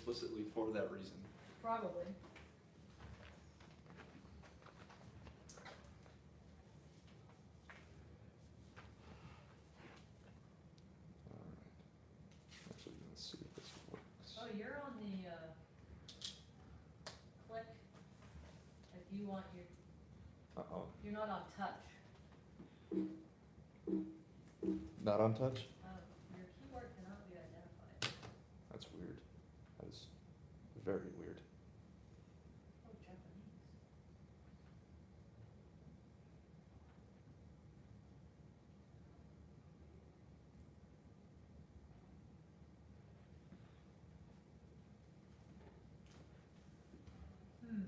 explicitly for that reason. Probably. Alright. Actually, let's see if this works. Oh, you're on the, click, if you want your, Uh-oh. you're not on touch. Not on touch? Your keyboard cannot be identified. That's weird. That is very weird. Oh, Japanese. Hmm.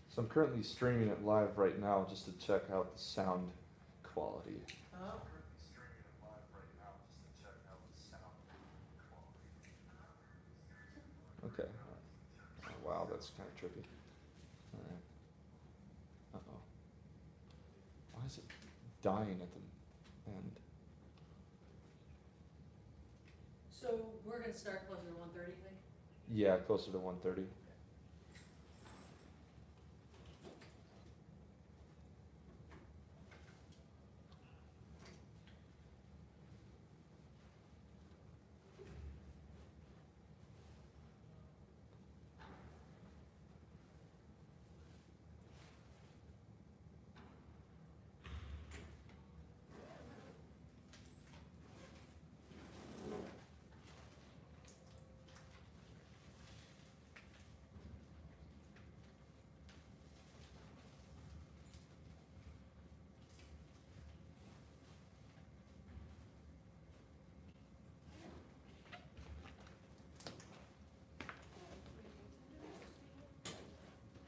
So I'm currently streaming it live right now just to check out the sound quality. Oh. Okay. Oh, wow, that's kind of trippy. Alright. Uh-oh. Why is it dying at the end? So we're gonna start closer to 1:30, think? Yeah, closer to 1:30.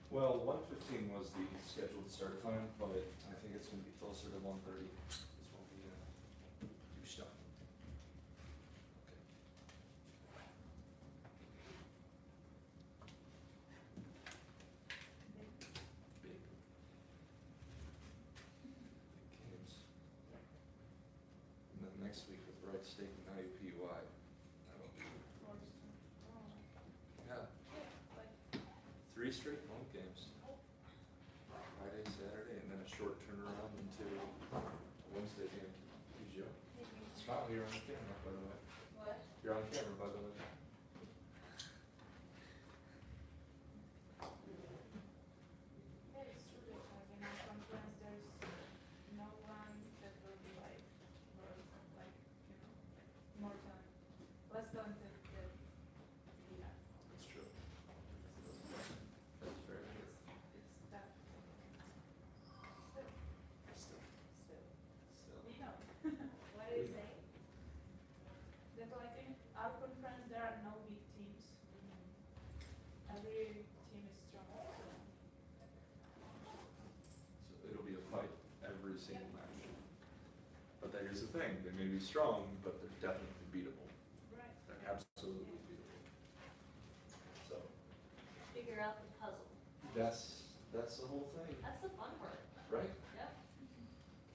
Well, 1:15 was the scheduled start time, but I think it's gonna be closer to 1:30 is when we do stuff. Big games. And then next week with Wright State and IUPUI. That'll be, yeah, 3 straight home games. Friday, Saturday, and then a short turnaround into a Wednesday game. Hey, Joe. Smile, you're on camera, by the way. What? You're on camera, by the way. Yeah, it's true that like in our conference there's no one that will be like more like more time. Less time than we have. That's true. That's very good. It's that Still. still. Still. You know. What are you saying? That like in our conference there are no weak teams. Every team is strong. So it'll be a fight every single match. But here's the thing, they may be strong, but they're definitely beatable. Right. They're absolutely beatable. So Figure out the puzzle. that's the whole thing, That's the fun part. right? Yep.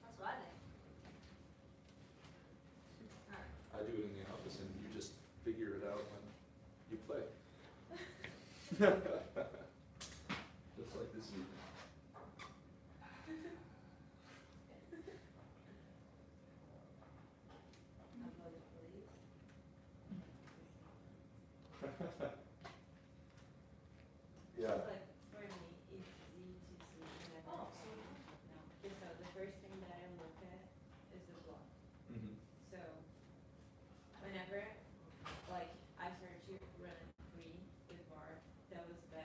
That's what I think. Alright. I do it in the office and you just figure it out when you play. Just like this evening. I'm voting please. Yeah. Just like for me, it's easy to see whenever. Oh, I no. So the first thing that I look at is the block. Mm-hmm. So whenever like I started to run green with bar, that was the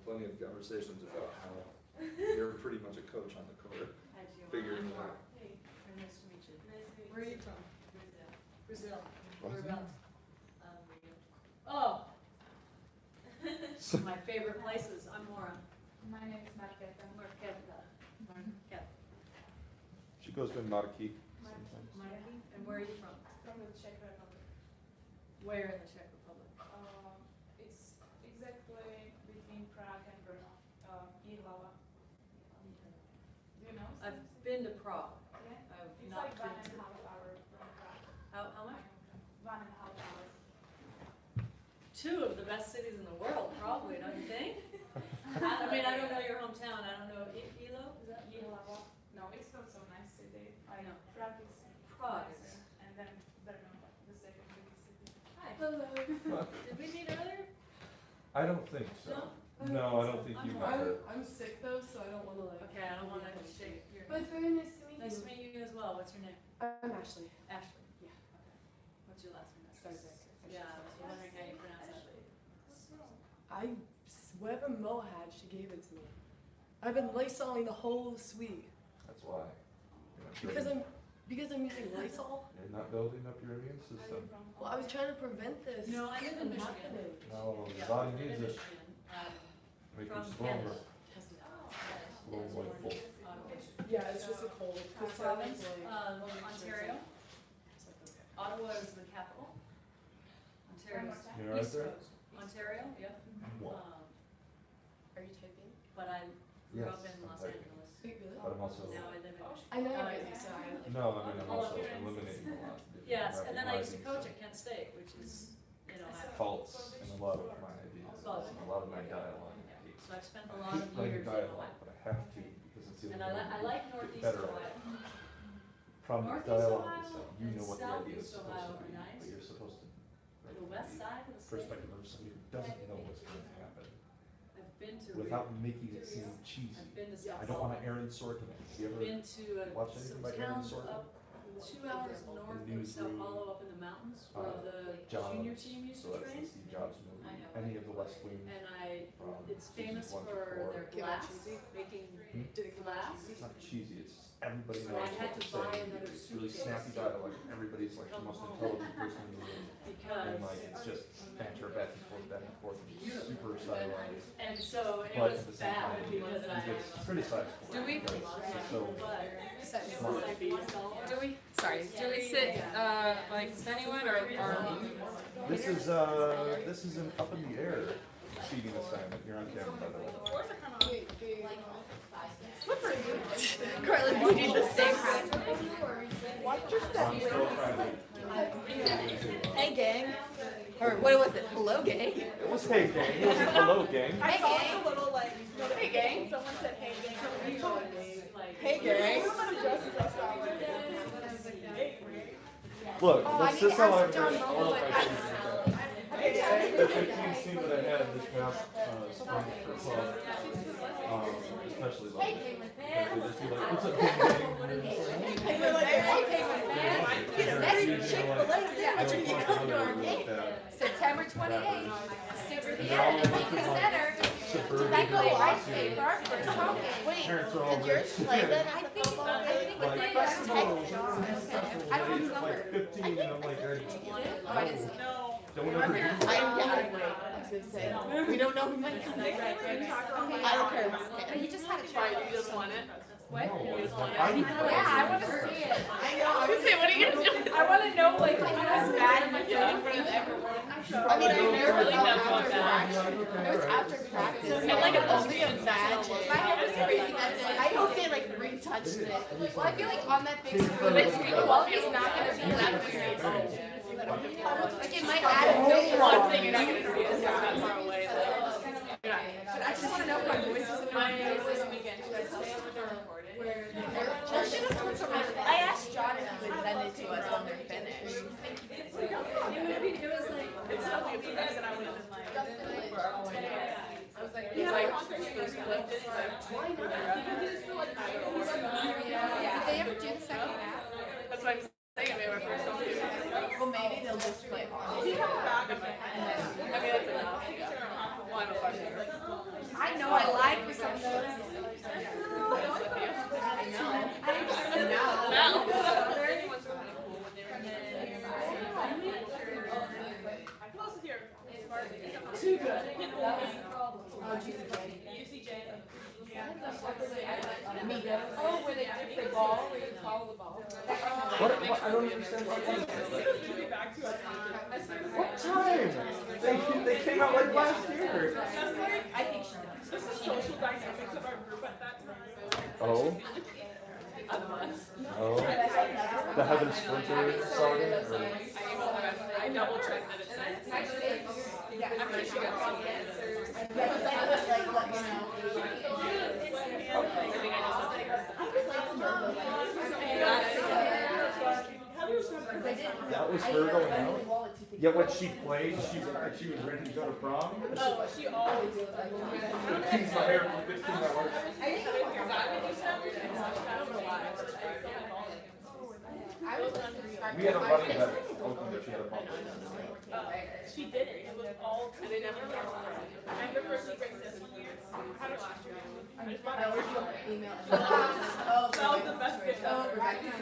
plenty of conversations about how you're pretty much a coach on the court, Hi, Gio. figuring it out. Hey, very nice to meet you. Nice to meet Where are you you. from? Brazil. Brazil? Whereabouts? Rio. Oh! My favorite places, I'm Mora. My name is Marqueta. Marqueta. Marqueta. She goes to Marquis. Marquis? And where are you from? From the Czech Republic. Where in the Czech Republic? It's exactly between Prague and Brno. Jihlava. Do you know? I've some been city? to Prague. Yeah. I've It's not like been 1.5 to. hour from Prague. How much? 1.5 hours. Two of the best cities in the world, probably, don't you think? I mean, I don't know your hometown, I don't know, Ilo, is that? Jihlava. No, it's not so nice city. I know. Prague is Prague nicer. is- And then Brno, the second biggest city. Hi. Hello. Did we meet earlier? I don't think so. No, I don't think you met her. I'm sick though, so I don't wanna like. Okay, I don't wanna shake your. But it's very nice to meet you. Nice to meet you as well, what's your name? I'm Ashley. Ashley. Yeah. Okay. What's your last name? Sarzik. Yeah, I was wondering how you pronounce that. Whatever Mo had, she gave it to me. I've been Lysoling the whole suite. That's why. Because I'm using Lysol. You're not building up your immune Are you system. from Well, I was trying to prevent this. No, I live in from Michigan. happening. No, the Yeah, body I live in needs it. Michigan, Make you from stronger. Canada. Little white folk. Yeah, it's just a cold. 'Cause Province, Sarah's like, Ontario. it's like, okay. Ottawa is the capital. Ontario is You're right East there? Coast. Ontario, yep. What? Are you typing? But I grew Yes, up in I'm Los typing. Angeles. Wait, really? But I'm also, Now I live in Michigan. I know Oh, you're yeah. busy, so I like. no, I mean, I'm All also over. eliminating a lot. Yes, and then I used to coach Recognizing at Kent State, which is, you know, some I, faults in a lot of my ideas, Faults. and a lot of my dialogue. so I've spent a I lot hate of writing years in dialogue, Ohio. but I have to, because it's the And only I way like to Northeast get better at Ohio. it. Problem with Northeast dialogue Ohio is that you and know what the idea is Southeast supposed Ohio to are be, nice. but you're supposed to. The west side of the state, Perspective of somebody who doesn't know what's gonna happen, I've been to. without making it seem cheesy. I've been to South. I don't want to Aaron Sorkin it. You ever Been to watch some anything by Aaron towns Sorkin? up 2 hours north of Sao Newsroom, Paulo up in the mountains where the Jobs, junior team used so to that's the train. Steve Jobs movie, I know. any of the West Wing, And it's seasons famous 1 to for 4. their Came out glass, cheesy? making Did it come out glass. cheesy? it's not cheesy, it's just everybody So knows I had what to to buy say. another It's really suitcase. snappy dialogue, everybody's like the most intelligent person in the room. Because, And like, it's just banter back and forth, super stylized. and so it But was at the same bad time, because it I. gets criticized for Do it, we- because it's so But like $1. Do we, sorry, do we sit, like with anyone or? This is an up in the air seating assignment, you're on camera by the way. Cortland, we did the same. I'm still trying to. Hey gang, or what was it, hello gang? It was hey gang, it wasn't hello gang. Hey gang. Hey gang. Someone said hey gang. Hey gang. Look, Oh, I this need is to how I ask John read all Bogle of what my happens. shit. The 15 scene that I had this past spring for club, especially like, they just be like, what's up, gang? Hey, we're like, hey man, get a nice Chick-fil-A sandwich when you come to our game. September 28th, 6 p.m. at the Lincoln Center. Tobacco Ice Skate for our first home game. Wait, Parents are all did yours rich. play then? I think it Like did. festivals, I don't have his like number. 15, and I'm like, I didn't see. don't ever do I was gonna say, we don't know who might come. I don't care. He just had a try. You just want it? What? Yeah, I wanna see it. I know. I was Say, what are you gonna do? I wanna know, like, if it was bad in my phone in front of everyone. I mean, I never really felt don't want after that. practice. It was after practice. I like it only imagine. My head was crazy that day. I hope they like retouched it. Well, I feel like on that big screen, the quality's not gonna be that great. Like it might add a filter. One thing you're not gonna see is that far away. You're not. But I just wanna know if my voice is annoying. This weekend, should I stay over there recorded? I asked John if he would send it to us when they're finished. It was like. It's something it's nice that I would have been like. I was like, it's like, first clip, it's like, why not? Did they ever do the second half? That's what I'm saying, maybe my first home game. Well, maybe they'll just play on. I mean, that's enough. Well, I'm a fucking. I know send those? Too good. That was the problem. Oh, Jesus. Oh, where they dip the ball, where you follow the ball. What, I don't understand what time is it? What time? They came out like last year. I think she does. This is social dynamics of our group at that time. Oh? Oh? The Heaven Splinter saga? Or? I double checked that it says. After she got all the answers. That was her going out? Yeah, when she played, she was ready to go to prom? Oh, she always did that. Keeps my hair from 15 hours. I don't know why. We had a running bet open that she had a pump. She did it. It was all. And they never got it. I remember she brings this one year. How did she? I just bought it. That was the best bit ever. I don't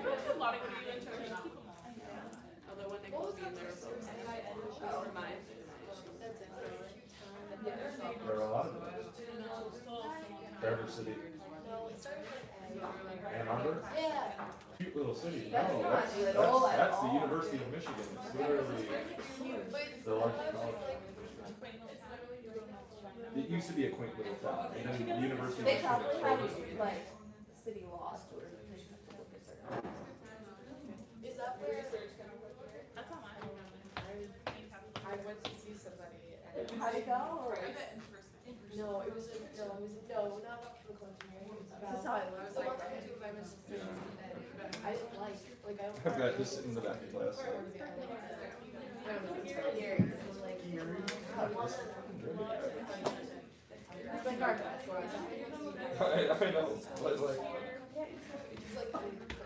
know if a lot of people in church keep them. Although when they close in there, or mine. There are a lot of them. Traverse City. Ann Arbor? Yeah. Cute little city. No, that's the University of Michigan. It's literally the largest college. It used to be a quaint little town, and then the University of They Michigan probably have exploded. like city laws or. Is that where? That's not mine. I went to see somebody and. How'd it go? Or? No, it was not about chemical engineering. It was That's about. how I learned. Like, I didn't like, I don't. I've got this in the back of class. I don't know, it's scary, because it's like, it's like our class, where I know, but like,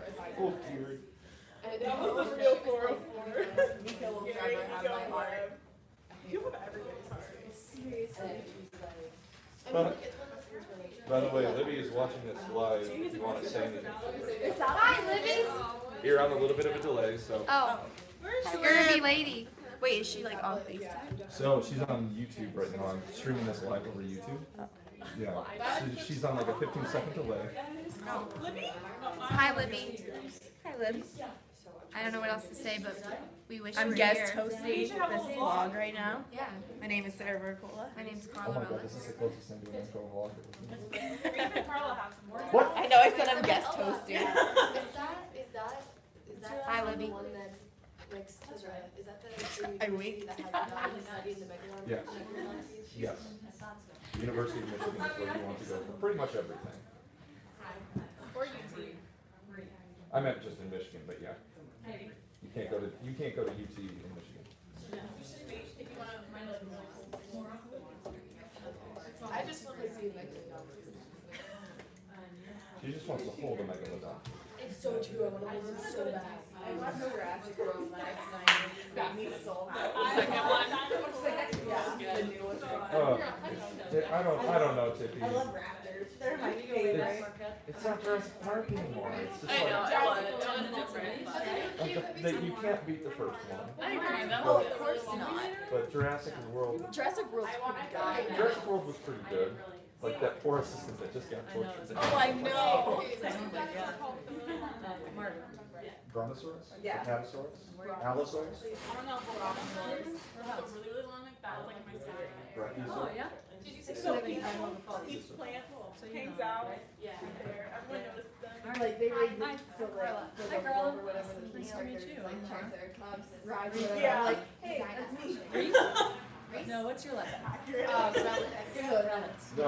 it's like, oh, Fury. and That was the real 404. Mika will forever have my heart. You have everybody's heart. Seriously. By the way, Libby is watching this live. If you want to say anything to her. Is that Hi, Libby. You're on a little bit of a delay, so. Oh, scurvy lady. Wait, is she like on FaceTime? So she's on YouTube right now. I'm streaming this live over YouTube. Yeah, she's on like a 15-second delay. Hi, Libby. Hi, Libby. I don't know what else to say, but we wish you I'm were guest here. hosting this vlog right now. Yeah. My name is Sarah Vercola. My name's Oh Carla my god, this Rollis. is the closest thing to an intro vlog. Carla has some more. What? I know I said I'm guest hosting. Is that Hi, Libby. the one that's next to the, is that the? I winked. That has the study in the Megalon? Yes. Yes. The University of Michigan is where you want to go for pretty much everything. Or YouTube. I meant just in Michigan, but yeah. You can't go to UT in Michigan. I just want to see the Megalon. She just wants to hold a megalodon. It's so true, I want to hold it so bad. I watched Jurassic World last night, it got me so bad. Yeah, the new one. I don't know, Tippy. I love raptors, they're my favorite. It's not Jurassic Park anymore. It's just I know, like it was different. you can't beat the first one. I agree, that Oh, was of course not. But Jurassic World World's pretty good. Jurassic World was pretty good. Like that poor assistant that just got tortured. Oh, I know. Brontosaurus? Yeah. Apatosaurus? Allosaurus? I don't know if we're off really, really long like that, like my story. Brachiosaurus? yeah? So peaceful, each plant hangs out, there, everyone notices them. Like they raid Hi. for like, Hi, girl. or whatever the Nice to park, meet there's, you. like Triceratops, rides or whatever. Yeah. I'm like, hey, that's me. No, what's your last name? No,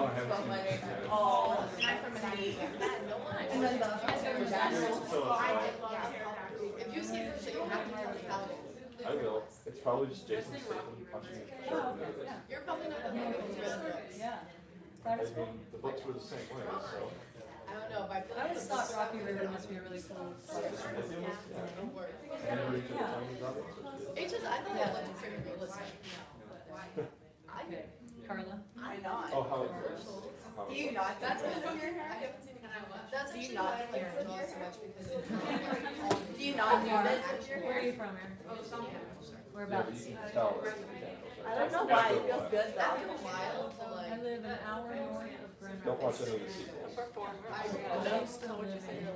I haven't seen it yet. Oh, I'm from an E. And then If you see her shit, you have to tell me about it. I will. It's probably just Jason Statham punching a shark in the face. you're probably not the one who's read this. Yeah. I mean, the books were the same way, so. I don't know, but I feel I like always thought Rocky River must be a really cool place. Yeah. Never eat the Chinese rabbit. It's just, I thought it was pretty realistic. Carla. I not. Oh, how it works. Do you not? That's good from your hair. That's Do you actually not why I care? like football so much because Do you not do this with your Where are hair? you from, Erin? Whereabouts? I don't know why. It feels good though. after a while to I like. live an hour north of Grand Don't Rapids. watch any of the sequels. Performer. I used to live in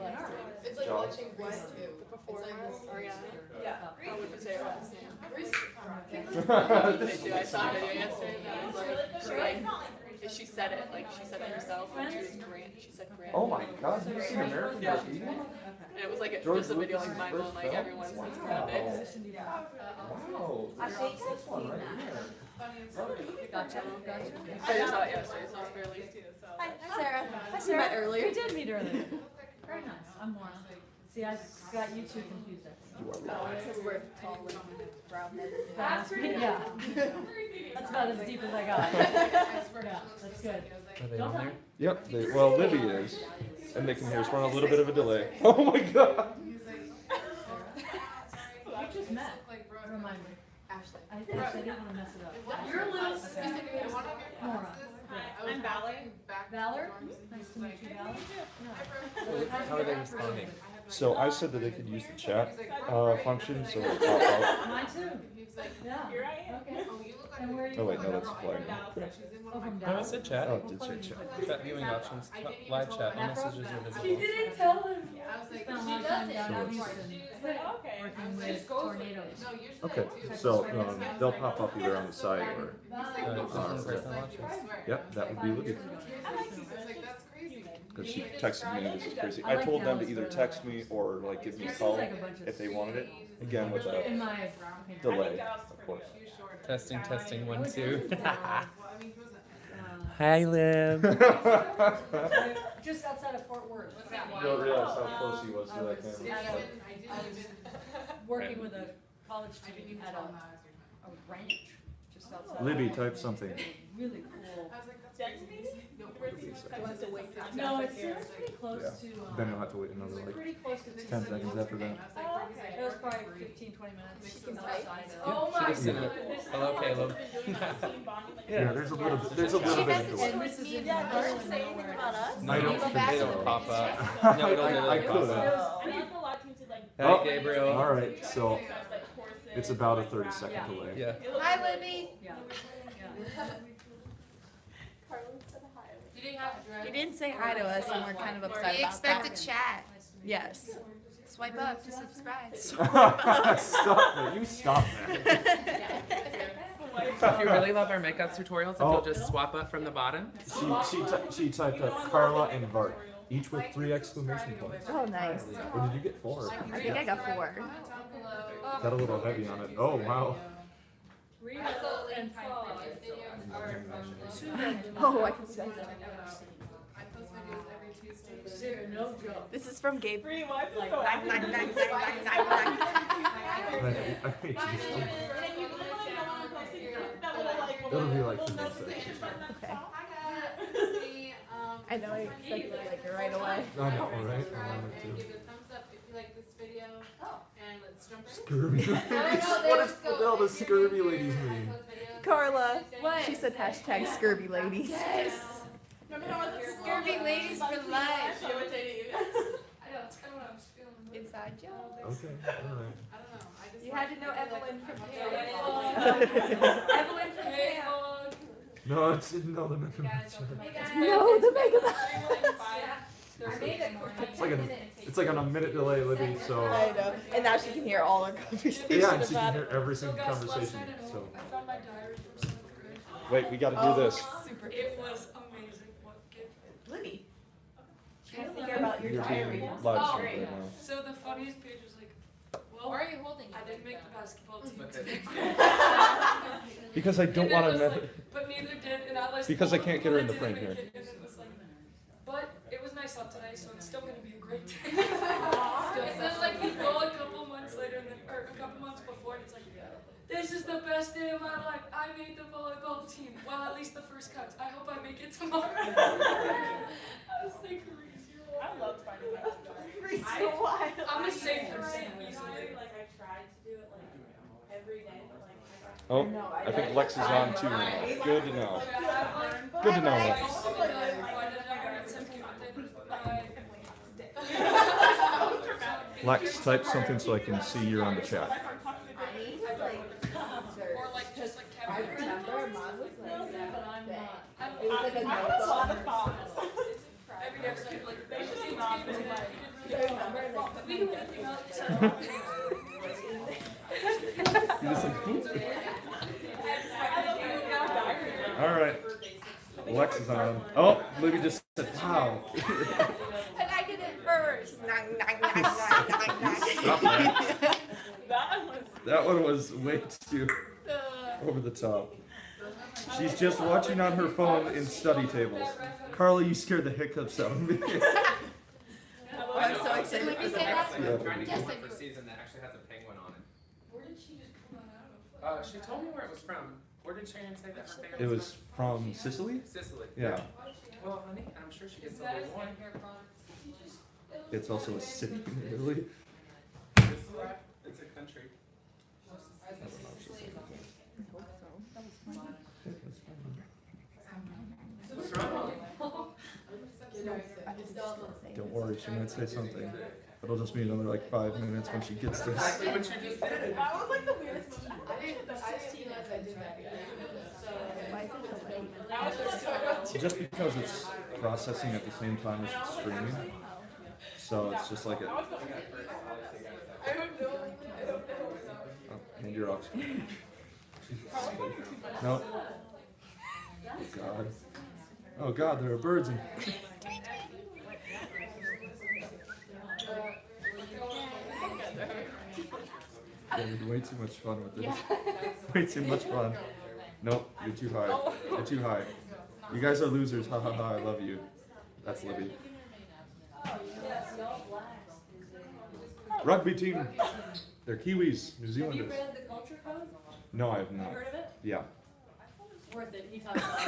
It's like Jaws. watching Grease too. The performer. Ariana. Yeah. How would you say her last name? Grease. I saw a video yesterday that was like, she said it, like she said it herself when she was Grant, she said Grant. Oh my God, have you seen American Graffiti? And it was like, George just a video like Lucas's mind blown, first like film? everyone's grabbed it. Wow. I think I've seen that. Gotcha, gotcha. I just saw it yesterday, so it's barely. Hi, Sarah. Hi, We Sarah. met Earlier. We did meet earlier. Very nice. I'm Laura. See, I got you two confused. Because we're tall and brown heads. Yeah. That's about as deep as I got. Yeah, that's good. Don't tell me. Yep, well, Libby is. And they can hear us. We're on a little bit of a delay. Oh my God. We just met. Remind me. Ashley. I didn't want to mess it up. You're a little Specifically, one of your Nora. I'm Ballet. Valor? Nice to meet you, Valor. How are they responding? So I said that they could use the chat function, so it'll pop out. Mine too. Yeah. Okay. And where are you Oh wait, from? no, that's a flag. Oh, from No, Dallas? it said chat. Oh, it did say chat. Chat viewing options, live chat, all messages are She visible. didn't tell him. I was like, Spent a she lot of does time it. down in So Houston, Okay. working with tornadoes. No, usually Okay, I do. so they'll pop up either on the side or. This is in person watches. Yep, that would be Libby. I was like, that's crazy. Because she texted me, this is crazy. I told them to either text me or like give me a call if they wanted it. Again, with a In my opinion. delay, of course. Testing, testing, 1, 2. Well, I mean, he wasn't. Hi, Lib. Just outside of Fort Worth. You don't realize how close he was to that camera. I didn't even. Working with a college student at a ranch just outside. Libby, type something. Really cool. I was like, that's crazy. No, No, it's pretty close Yeah. to, Then you'll have to wait another like pretty close to 10 seconds after that. It was probably 15, 20 minutes. outside of- Oh my God. Hello, Caleb. Yeah, there's a little bit, there's a little bit of delay. And this is in Yeah, Maryland, doesn't say anything nowhere. about us. I don't Go back They to don't the pop picture. up. No, it I only could pop have. up. I need the lot team to like. Oh, Hi, Gabriel. Alright, so it's about a 30-second delay. Yeah. Hi, Libby. Yeah. You didn't have to drive. You didn't say hi to us and we're kind of upset We about expect that. a chat. Yes. Swipe up to subscribe. Stop it, you stop that. If you really love our makeup tutorials, if Oh. you'll just swap up from the bottom. She typed up Carla and Vart, each with 3 exclamation points. Oh, nice. Or did you get 4? I think I got 4. Got a little heavy on it. Oh, wow. Rio and Fog are two Oh, I can see that. I post videos every Tuesday. Zero, no joke. This is from Gabe. Free wife is Like, so Nine, nine, nine, nine, nine, nine, nine. I hate you so much. And you literally don't want to post it, that little like. It'll be like little 15 message seconds. from the Okay. top. Hi guys, it's me. I know I expected like it right away. I know, right? I Subscribe wanted and to. give it a thumbs up if you like this video. And let's jump in. Scurvy. No, What is all the scurvy ladies mean? Carla. What? She said hashtag scurvy ladies. Yes. Remember how I was Scurvy ladies for life. She imitated you. I know, it's kind of what I was feeling. Inside joke. Okay, alright. I don't know. I just You had to know Evelyn from Evelyn from Hayfog. No, it's no the Mega Man. No, the Mega Man. It's like on a minute delay, Libby, so. I know. And now she can hear all our conversations Yeah, and she can about hear it. every single conversation, so. I found my diary from seventh grade. Wait, we gotta do this. Super. It was amazing. What kid? Libby. She wants to hear about your You're diary. being live streamed right now. So the funniest page was like, well, Why are you holding it? I didn't make the basketball team. Because I don't And it wanna was know. like, but neither did, and I was. Because I can't get her in the didn't frame make here. it, and it was like, but it was nice out today, so it's still gonna be a great day. And then like we go a couple months later, and then, or a couple months before, and it's like, this is the best day of my life. I made the volleyball team. Well, at least the first cut. I hope I make it tomorrow. I was like, I loved finding out today. I'm the same person Easily. easily. Like I tried to do it like every day, but like I got Oh, I think Lex is on too now. Good to know. Good to know, Lex. Lex, type something so I can see you're on the chat. Or like just like I Kevin. remember mom was like that. But I'm not. It was like a notebook. Every day, it's like, They they should just be need not to in give my- it So I remember like. But we do anything else. You just like, "Boop." All right. Lex is on. Oh, Libby just said, wow. And I did it first. Stop that. That was. That one was way too over the top. She's just watching on her phone in study tables. Carla, you scared the hiccups out of me. I'm so excited Did for we the say next that? one. I'm trying to Yes, get I one for do. season that actually has a penguin on it. Where did she just pull that out of? She told me where it was from. Where did Shannon say that her family It was from Sicily? Sicily. Yeah. Well, honey, I'm sure she gets a That little is more. It's also a city in Italy. Sicily? It's a country. What's wrong? Don't worry, she might say something. It'll just be another like 5 minutes when she gets this. Exactly what you just did. That was like the weirdest moment. That was just so. Just because it's processing at the same time as it's streaming. So it's just like a. I don't know. I don't know. Oh, and you're off screen. No. Oh God. Oh God, there are birds in. Yeah, you're way too much fun with this. Way too much fun. Nope, you're too high. You're too high. You guys are losers. Ha ha ha, I love you. That's Libby. Rugby team. They're Kiwis, New Zealanders. Have you read the Culture Code? No, I have not. Heard of it? Yeah. It's worth it. He talks about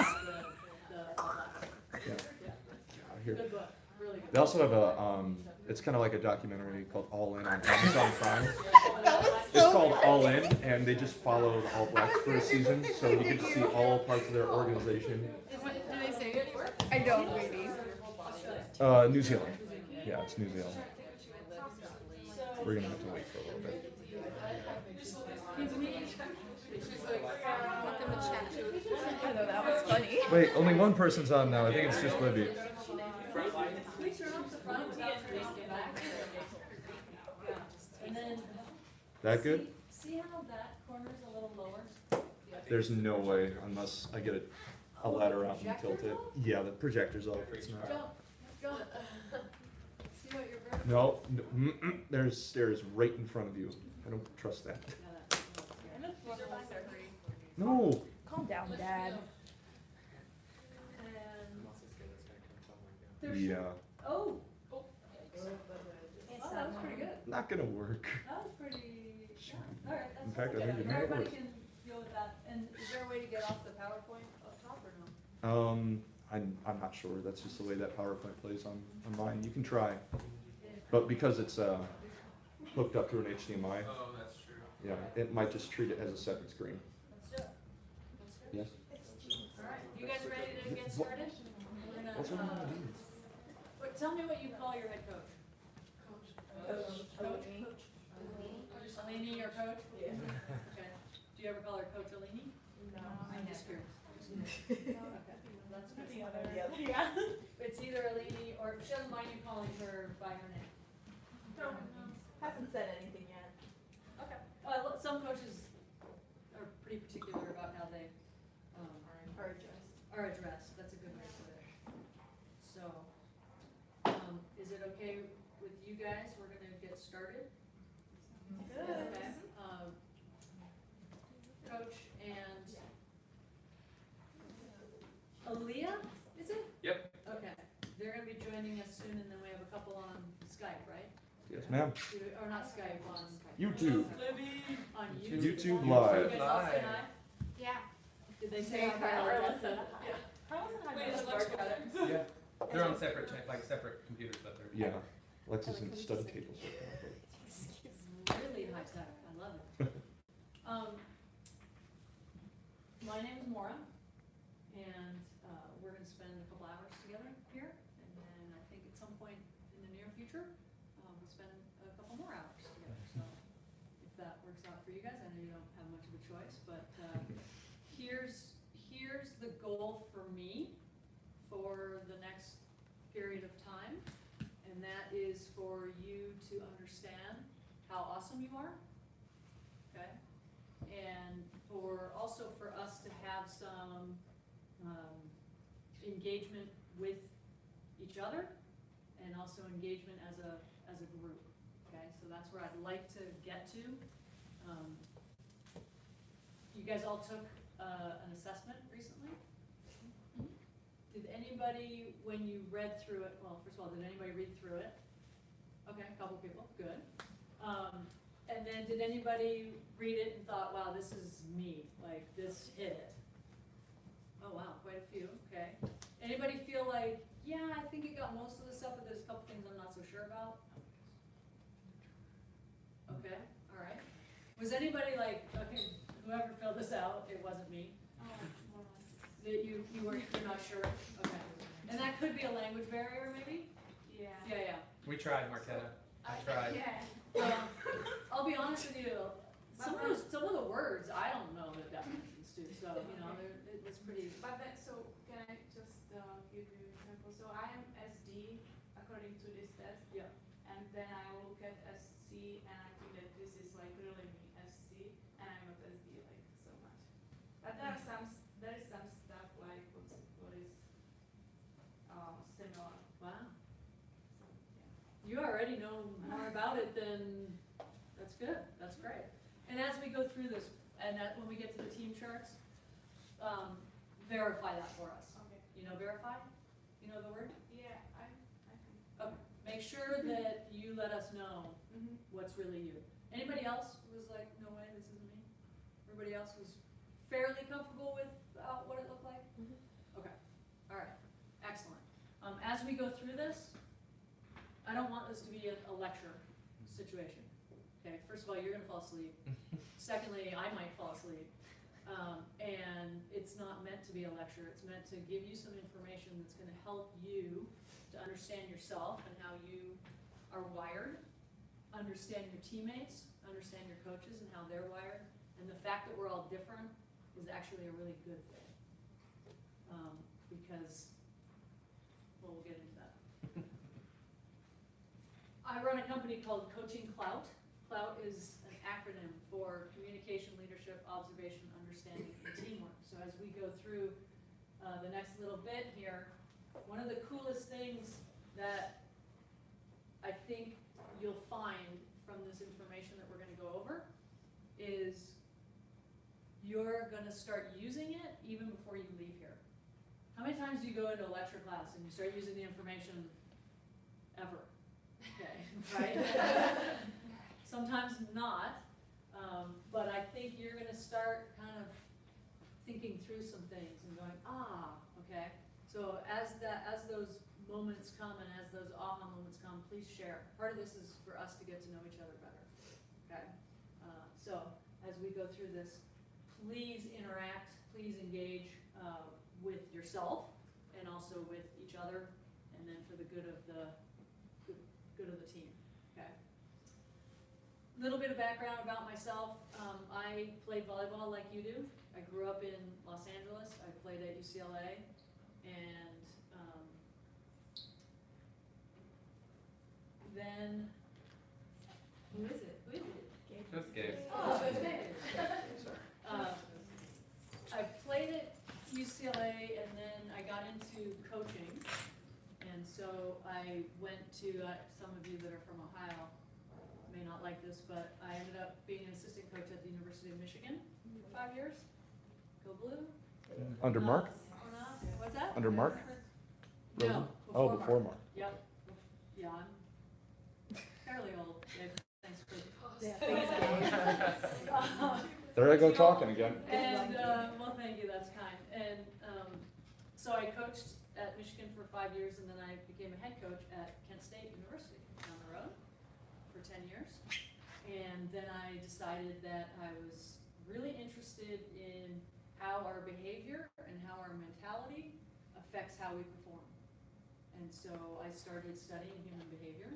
the All Blacks. Yeah. Yeah. I hear. Good book, really good. They also have a it's kind of like a documentary called All In on Amazon Prime. It's called All In, and they just follow the All Blacks for a season, so you get to see all parts of their organization. Do they say it? I don't, maybe. New Zealand. Yeah, it's New Zealand. We're gonna have to wait for a little bit. Want them to chat. I know, that was funny. Wait, only one person's on now. I think it's just Libby. Please turn off the front without turning it back. And then, That good? see how that corner's a little lower? There's no way unless I get a ladder out and tilt it. Yeah, the projector's off. It's not. Go. See what you're burning? No, there's stairs right in front of you. I don't trust that. No. Calm down, Dad. Yeah, Oh, That was pretty good. not gonna work. that was pretty, all right, In that's fact, I okay. think it might Everybody work. can deal with that. And is there a way to get off the PowerPoint up top or no? I'm not sure. That's just the way that PowerPoint plays on mine. You can try, but because it's hooked up through an HDMI, Oh, that's true. yeah, it might just treat it as a second screen. Let's do it. Yes. All right, you guys ready to get What- started? We're gonna, What's wrong with you? tell me what you call your head coach. Coach? Alini or coach? Yeah. Okay. Do you ever call her Coach Alini? No. I'm just curious. Okay, that's good. Yeah. It's either Alini or, she doesn't mind you calling her by her name. Hasn't said anything yet. Okay. Some coaches are pretty particular about how they, are addressed. That's a good way to put it. So, is it okay with you guys? We're gonna get started. Good. Okay. Coach and Aaliyah, is it? Yep. Okay. They're gonna be joining us soon, and then we have a couple on Skype, right? Yes, ma'am. Or not Skype, on YouTube. on YouTube. YouTube You Live. guys all say hi? Yeah. Did they say hi? Wait, is Lex with it? Yeah. They're on separate, separate computers, but they're. Yeah, Lex is in study tables right Really high tech, I love it. my name's Maura, and, we're gonna spend a couple hours together here, and then I think at some point in the near future, we'll spend a couple more hours together, so if that works out for you guys, I know you don't have much of a choice, but, here's the goal for me for the next period of time, and that is for you to understand how awesome you are, okay? And also for us to have some engagement with each other, and also engagement as a group, okay? So that's where I'd like to get to. You guys all took an assessment recently? Did anybody, when you read through it, well, first of all, did anybody read through it? Okay, a couple people, good. And then did anybody read it and thought, wow, this is me, like this hit it? Oh wow, quite a few, okay. Anybody feel like, yeah, I think it got most of the stuff, but there's a couple things I'm not so sure about? Okay, all right. Was anybody like, okay, whoever filled this out, it wasn't me? That you're not sure? Okay. And that could be a language barrier, maybe? Yeah. Yeah. We tried, Marquetta. I tried. Yeah. I'll be honest with you, some of the words, I don't know the definitions to, so, you know, it's pretty. But then, so can I just give you an example? So I am SD according to this test. Yeah. And then I look at SC and I think that this is like really me, SC, and I'm not SD like so much. But there is some stuff like what is similar. Wow. So, yeah. You already know more about it than, that's good, that's great. And as we go through this, and when we get to the team charts, verify that for us. Okay. You know verify? You know the word? Yeah, I can. Okay. Make sure that you let us know what's really you. Anybody else was like, no way, this isn't me? Everybody else was fairly comfortable with what it looked like? Okay, all right, excellent. As we go through this, I don't want this to be a lecture situation. Okay, first of all, you're gonna fall asleep. Secondly, I might fall asleep. And it's not meant to be a lecture. It's meant to give you some information that's gonna help you to understand yourself and how you are wired, understand your teammates, understand your coaches and how they're wired. And the fact that we're all different is actually a really good thing. Because, well, we'll get into that. I run a company called Coaching Clout. Clout is an acronym for communication, leadership, observation, understanding, and teamwork. So as we go through the next little bit here, one of the coolest things that I think you'll find from this information that we're gonna go over is you're gonna start using it even before you leave here. How many times do you go into a lecture class and you start using the information ever? Okay, right? Sometimes not, but I think you're gonna start kind of thinking through some things and going, okay. So as those moments come and as those aha moments come, please share. Part of this is for us to get to know each other better, okay? So as we go through this, please interact, please engage with yourself and also with each other, and then for the good of the team, okay? Little bit of background about myself. I played volleyball like you do. I grew up in Los Angeles. I played at UCLA, and then, who is it? Just Gabe. Oh, it's Gabe. I played at UCLA, and then I got into coaching, and so I went to, some of you that are from Ohio may not like this, but I ended up being an assistant coach at the University of Michigan for 5 years. Go Blue. Under Mark? What's that? Under Mark? No, Oh, before Mark. Yep. Yeah, I'm fairly old. Yeah, thanks for. There I go talking again. And, well, thank you, that's kind. And, so I coached at Michigan for 5 years, and then I became a head coach at Kent State University down the road for 10 years. And then I decided that I was really interested in how our behavior and how our mentality affects how we perform. And so I started studying human behavior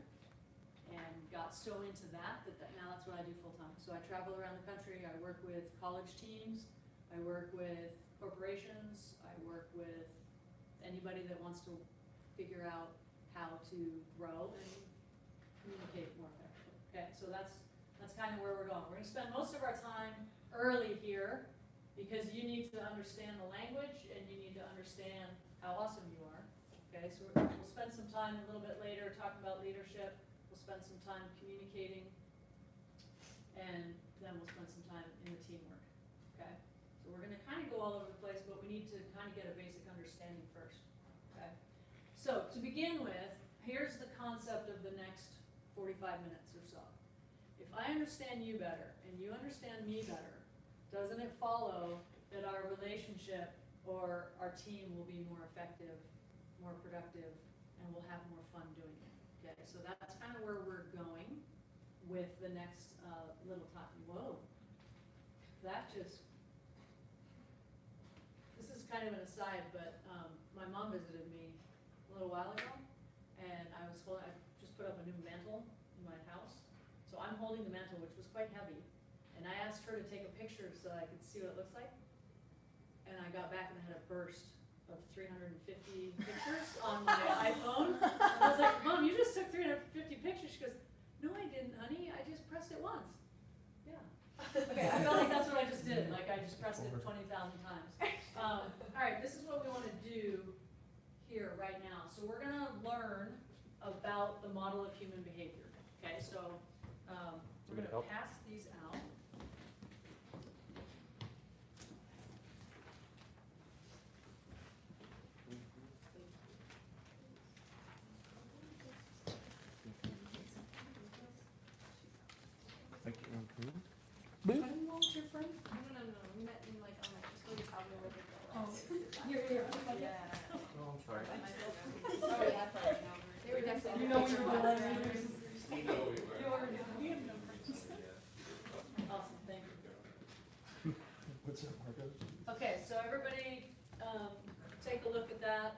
and got so into that now that's what I do full time. So I travel around the country, I work with college teams, I work with corporations, I work with anybody that wants to figure out how to grow and communicate more effectively. Okay, so that's kind of where we're going. We're going to spend most of our time early here because you need to understand the language and you need to understand how awesome you are. Okay, so we'll spend some time a little bit later talking about leadership. We'll spend some time communicating, and then we'll spend some time in the teamwork. Okay, so we're going to kind of go all over the place, but we need to kind of get a basic understanding first. Okay, so to begin with, here's the concept of the next 45 minutes or so. If I understand you better and you understand me better, doesn't it follow that our relationship or our team will be more effective, more productive, and we'll have more fun doing it? Okay, so that's kind of where we're going with the next little time. Whoa, this is kind of an aside, but my mom visited me a little while ago, and I just put up a new mantle in my house. So I'm holding the mantle, which was quite heavy, and I asked her to take a picture so I could see what it looks like. And I got back and I had a burst of 350 pictures on my iPhone. And I was like, Mom, you just took 350 pictures. She goes, no, I didn't, honey. I just pressed it once. Yeah. Okay, I felt like that's what I just did. Like I just pressed it 20,000 times. All right, this is what we want to do here right now. So we're going to learn about the model of human behavior. Okay, so we're going to pass these out. Thank you. What do you want your friend? No. We met in like elementary school. You probably would have Oh, here. Yeah. Oh, I'm sorry. Oh, yeah. They were definitely. You know we were doing We know we were. You already know. We have no friends. Awesome, thank you. What's up, Marco? Okay, so everybody, take a look at that.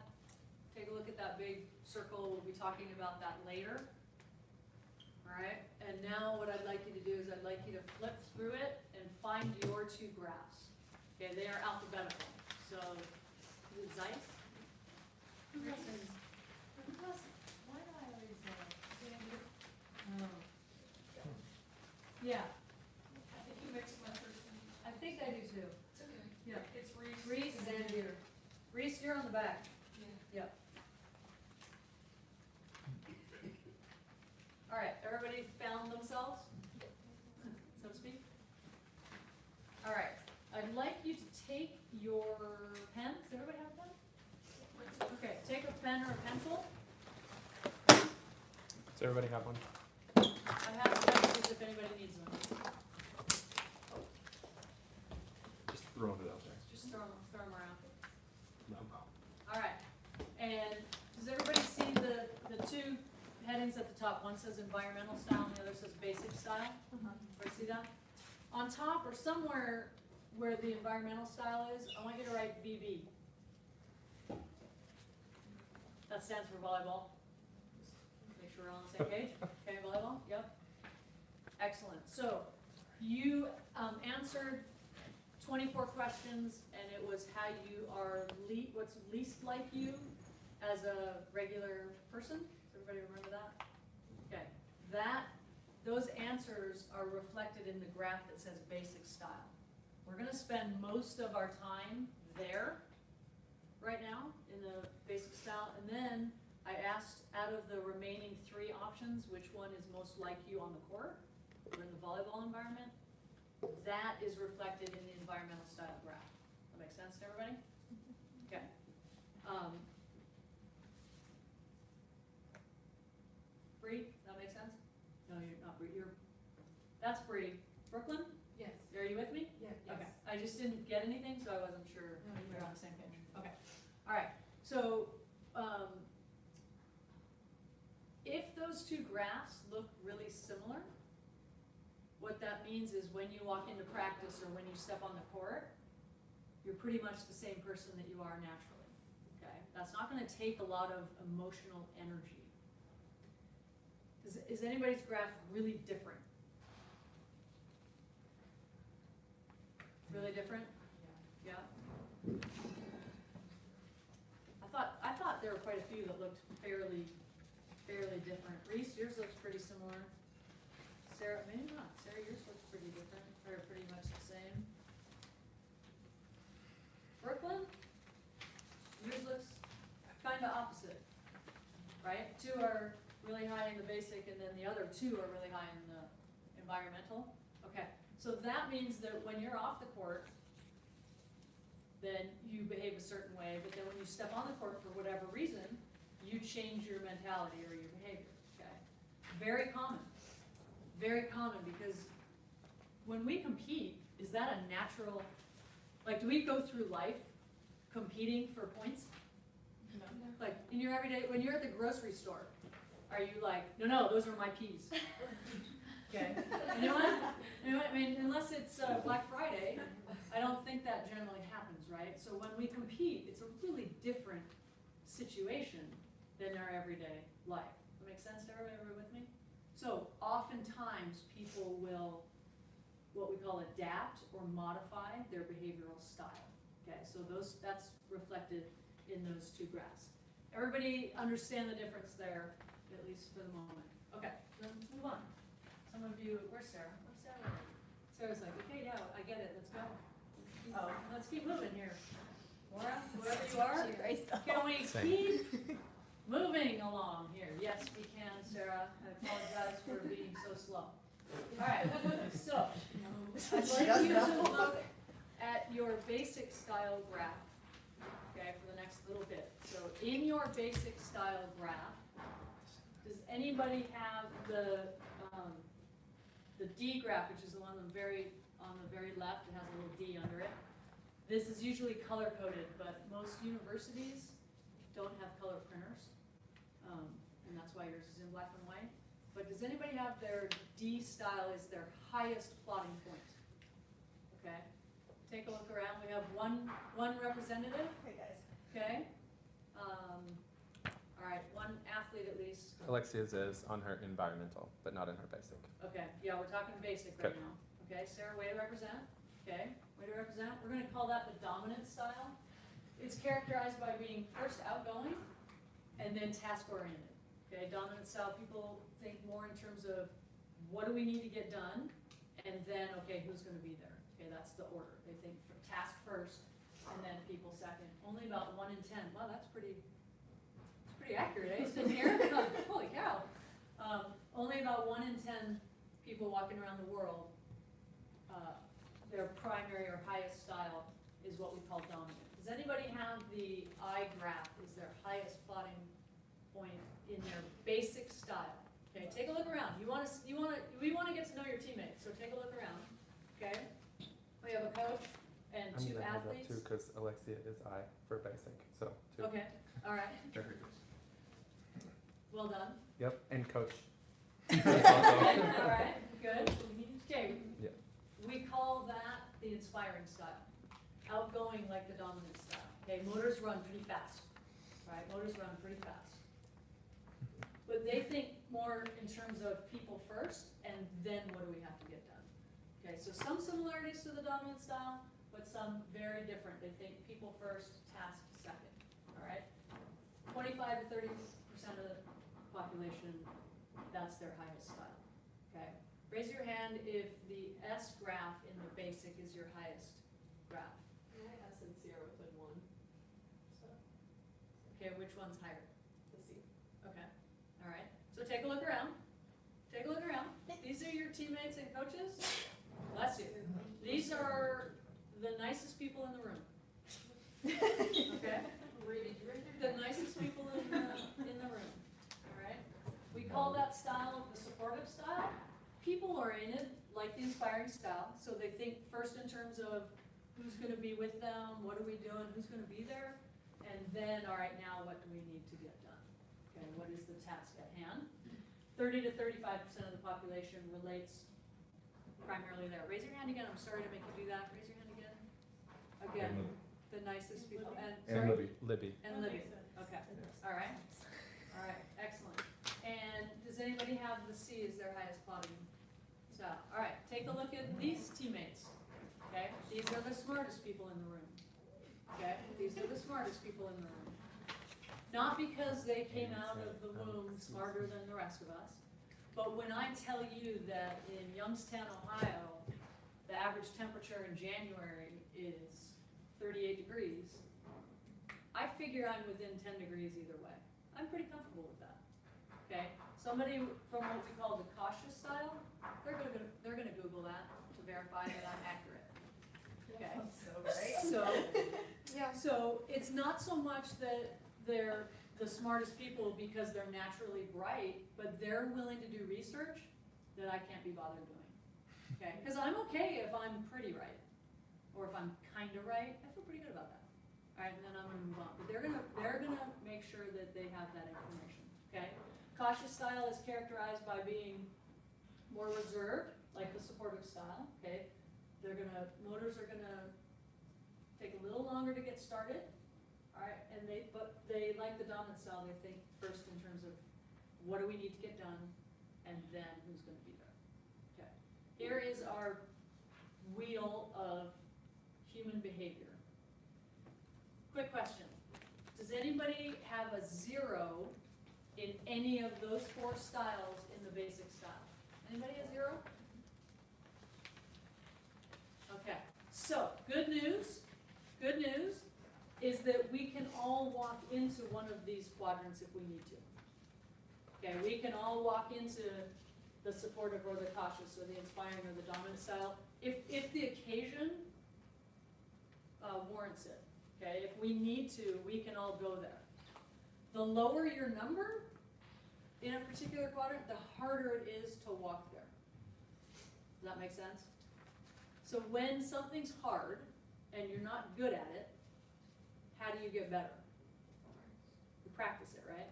Take a look at that big circle. We'll be talking about that later. All right, and now what I'd like you to do is I'd like you to flip through it and find your two graphs. Okay, they are alphabetical. So, is it Zeiss? Who listens? Why do I always, Sandy? Oh. Yeah, I think you mixed my first name. I think I do too. It's okay. Yeah. It's Reese. Reese and Zandier. Reese, you're on the back. Yeah. Yep. All right, everybody found themselves, so to speak? All right, I'd like you to take your pen. Does everybody have a pen? Okay, take a pen or a pencil. Does everybody have one? I have pencils if anybody needs them. Just throwing it out there. Just throw them around. No. All right, and does everybody see the two headings at the top? One says environmental style and the other says basic style. Everybody see that? On top or somewhere where the environmental style is, I want you to write VB. That stands for volleyball. Just make sure we're on the same page. Okay, volleyball, yep. Excellent. So you answered 24 questions, and it was how you are, what's least like you as a regular person. Does everybody remember that? Okay, those answers are reflected in the graph that says basic style. We're gonna spend most of our time there right now in the basic style, and then I asked out of the remaining 3 options, which one is most like you on the court or in the volleyball environment. That is reflected in the environmental style graph. That makes sense to everybody? Okay. Bree, that make sense? No, you're not Bree. That's Bree. Brooklyn? Yes. Are you with me? Yeah. Okay. I just didn't get anything, so I wasn't sure if we were on the same page. Okay. All right. So, if those two graphs look really similar, what that means is when you walk into practice or when you step on the court, you're pretty much the same person that you are naturally, okay? That's not gonna take a lot of emotional energy. Is anybody's graph really different? Really different? Yeah? I thought there were quite a few that looked fairly different. Reese, yours looks pretty similar. Sarah, maybe not. Sarah, yours looks pretty different, or pretty much the same. Brooklyn, yours looks kinda opposite, right? Two are really high in the basic, and then the other two are really high in the environmental. Okay, so that means that when you're off the court, then you behave a certain way, but then when you step on the court for whatever reason, you change your mentality or your behavior, okay? Very common, because when we compete, is that a natural, like, do we go through life competing for points? No. Like, in your everyday, when you're at the grocery store, are you like, no, those are my peas? Okay, anyone? I mean, unless it's Black Friday, I don't think that generally happens, right? So when we compete, it's a really different situation than our everyday life. Does that make sense to everybody? Everybody with me? So oftentimes people will, what we call adapt or modify their behavioral style. Okay, so that's reflected in those two graphs. Everybody understand the difference there, at least for the moment. Okay, let's move on. Some of you, where's Sarah? Where's Sarah? Sarah's like, okay, yeah, I get it, let's go. Let's keep moving here. Laura, wherever you are, can we keep moving along here? Yes, we can, Sarah. I apologize for being so slow. All right, so I'd like you to look at your basic style graph, okay, for the next little bit. So in your basic style graph, does anybody have the D graph, which is the one on the very left? It has a little D under it. This is usually color coded, but most universities don't have color printers, and that's why yours is in black and white. But does anybody have their D style as their highest plotting point? Okay, take a look around. We have one representative. Hey guys. Okay. All right, one athlete at least. Alexia's is on her environmental, but not in her basic. Okay, yeah, we're talking basic right Okay. now. Okay, Sarah, way to represent. Okay, way to represent. We're gonna call that the dominant style. It's characterized by being first outgoing and then task oriented. Okay, dominant style, people think more in terms of what do we need to get done, and then, okay, who's gonna be there? Okay, that's the order. They think for task first, and then people second. Only about 1 in 10. Wow, that's pretty accurate, eh? Sitting here, holy cow. Only about 1 in 10 people walking around the world, their primary or highest style is what we call dominant. Does anybody have the I graph as their highest plotting point in their basic style? Okay, take a look around. We want to get to know your teammates, so take a look around. Okay, we have a coach and I'm 2 gonna have that athletes. too, because Alexia is I for basic, so 2. Okay, all right, Very good. well done. Yep, and coach. Okay, all right, good. Okay, Yeah. we call that the inspiring style. Outgoing like the dominant style. Okay, motors run pretty fast, right? Motors run pretty fast. But they think more in terms of people first, and then what do we have to get done? Okay, so some similarities to the dominant style, but some very different. They think people first, task second, all right? 25 to 30% of the population, that's their highest style, okay? Raise your hand if the S graph in the basic is your highest graph. My S and C are within 1. So, Okay, which one's higher? the C. Okay, all right. So take a look around. Take a look around. These are your teammates and coaches. Bless you. These are the nicest people in the room. Okay? The nicest people in the room. All right? We call that style the supportive style. People oriented, like the inspiring style. So they think first in terms of who's going to be with them, what are we doing, who's going to be there, and then, all right, now what do we need to get done? Okay, what is the task at hand? 30 to 35% of the population relates primarily there. Raise your hand again. I'm sorry to make you do that. Raise your hand again. Again, the nicest people, and, And sorry? Libby. Libby. And Libby, okay, all right, excellent. And does anybody have the C as their highest plotting style? All right, take a look at these teammates, okay? These are the smartest people in the room, okay? These are the smartest people in the room. Not because they came out of the womb smarter than the rest of us, but when I tell you that in Youngstown, Ohio, the average temperature in January is 38 degrees, I figure I'm within 10 degrees either way. I'm pretty comfortable with that, okay? Somebody from what we call the cautious style, they're gonna Google that to verify that I'm accurate, okay? So it's not so much that they're the smartest people because they're naturally bright, but they're willing to do research that I can't be bothered doing, okay? Because I'm okay if I'm pretty right, or if I'm kinda right, I feel pretty good about that. All right, and then I'm gonna move on, but they're gonna make sure that they have that information, okay? Cautious style is characterized by being more reserved, like the supportive style, okay? Motors are gonna take a little longer to get started, all right, but they like the dominant style, they think first in terms of what do we need to get done, and then who's gonna be there, okay? Here is our wheel of human behavior. Quick question, does anybody have a 0 in any of those 4 styles in the basic style? Anybody a 0? Okay, so good news is that we can all walk into one of these quadrants if we need to. Okay, we can all walk into the supportive or the cautious or the inspiring or the dominant style if the occasion warrants it. Okay, if we need to, we can all go there. The lower your number in a particular quadrant, the harder it is to walk there. Does that make sense? So when something's hard and you're not good at it, how do you get better? You practice it, right?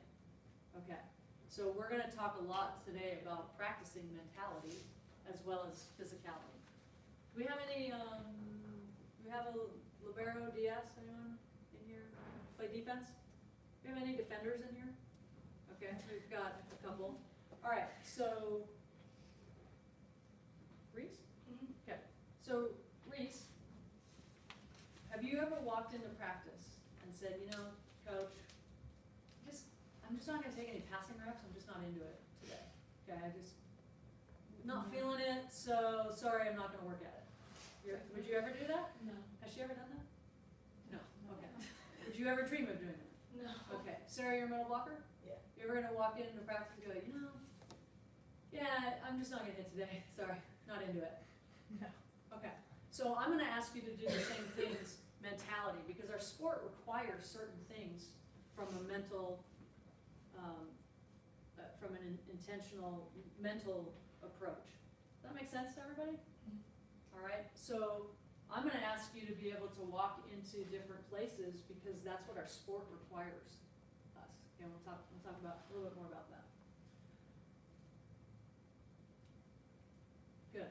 Okay, so we're gonna talk a lot today about practicing mentality as well as physicality. Do we have any, do we have a libero DS, anyone in here? Play defense? Do we have any defenders in here? Okay, we've got a couple. All right, so, Reese? Okay, so Reese, have you ever walked into practice and said, you know, coach, I'm just not gonna take any passing reps, I'm just not into it today. Okay, I just, not feeling it, so sorry, I'm not gonna work at it. Would you ever do that? No. Has she ever done that? No, okay. Would you ever dream of doing that? No. Okay, Sarah, you're a middle blocker? Yeah. You ever gonna walk into practice and go, you know, yeah, I'm just not gonna hit today, sorry, not into it. No. Okay, so I'm gonna ask you to do the same things, mentality, because our sport requires certain things from a mental, from an intentional mental approach. Does that make sense to everybody? All right, so I'm gonna ask you to be able to walk into different places because that's what our sport requires us. Okay, we'll talk about a little bit more about that. Good.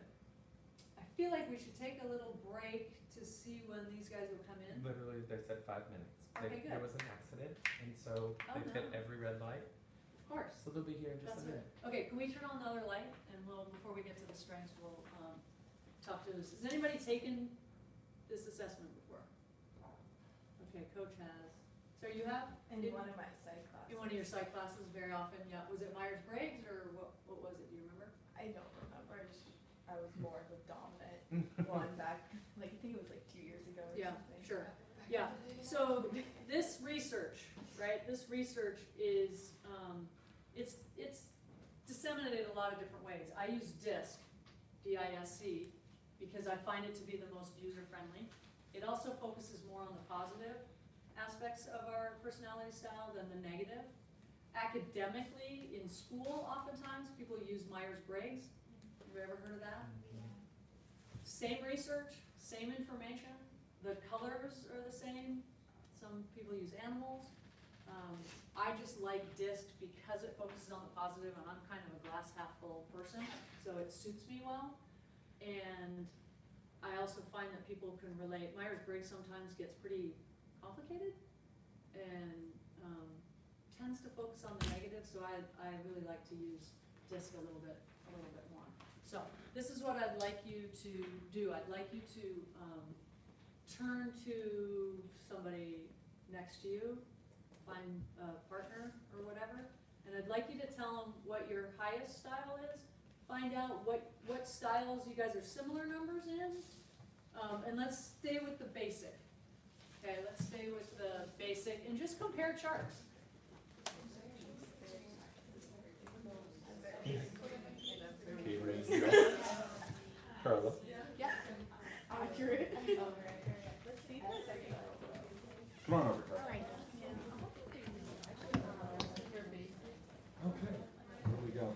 I feel like we should take a little break to see when these guys will come in. Literally, they said 5 minutes. Okay, good. There was an accident, and so they've hit no. every red light. Of course. So they'll be here in just That's a it. minute. Okay, can we turn on the other light and before we get to the strengths, we'll talk to this. Has anybody taken this assessment before? Okay, coach has. So you have? In one of my psych classes. In one of your psych classes very often, yeah. Was it Myers-Briggs or what was it? Do you remember? I don't remember, I was more of a dominant one back, like, I think it was like 2 years ago or Yeah, something. sure. Yeah, so this research, right, this research is, it's disseminated a lot of different ways. I use DISC, D-I-S-C, because I find it to be the most user-friendly. It also focuses more on the positive aspects of our personality style than the negative. Academically, in school, oftentimes, people use Myers-Briggs. Have you ever heard of that? Same research, same information. The colors are the same. Some people use animals. I just like DISC because it focuses on the positive, and I'm kind of a glass half full person, so it suits me well. And I also find that people can relate. Myers-Briggs sometimes gets pretty complicated and tends to focus on the negative, so I really like to use DISC a little bit more. So this is what I'd like you to do. I'd like you to turn to somebody next to you, find a partner or whatever, and I'd like you to tell them what your highest style is. Find out what styles you guys are similar numbers in, and let's stay with the basic. Okay, let's stay with the basic and just compare charts. Okay, ready to go? Carla? Yeah. Accurate. Come on over, Carla. Alright. Okay, what do we got?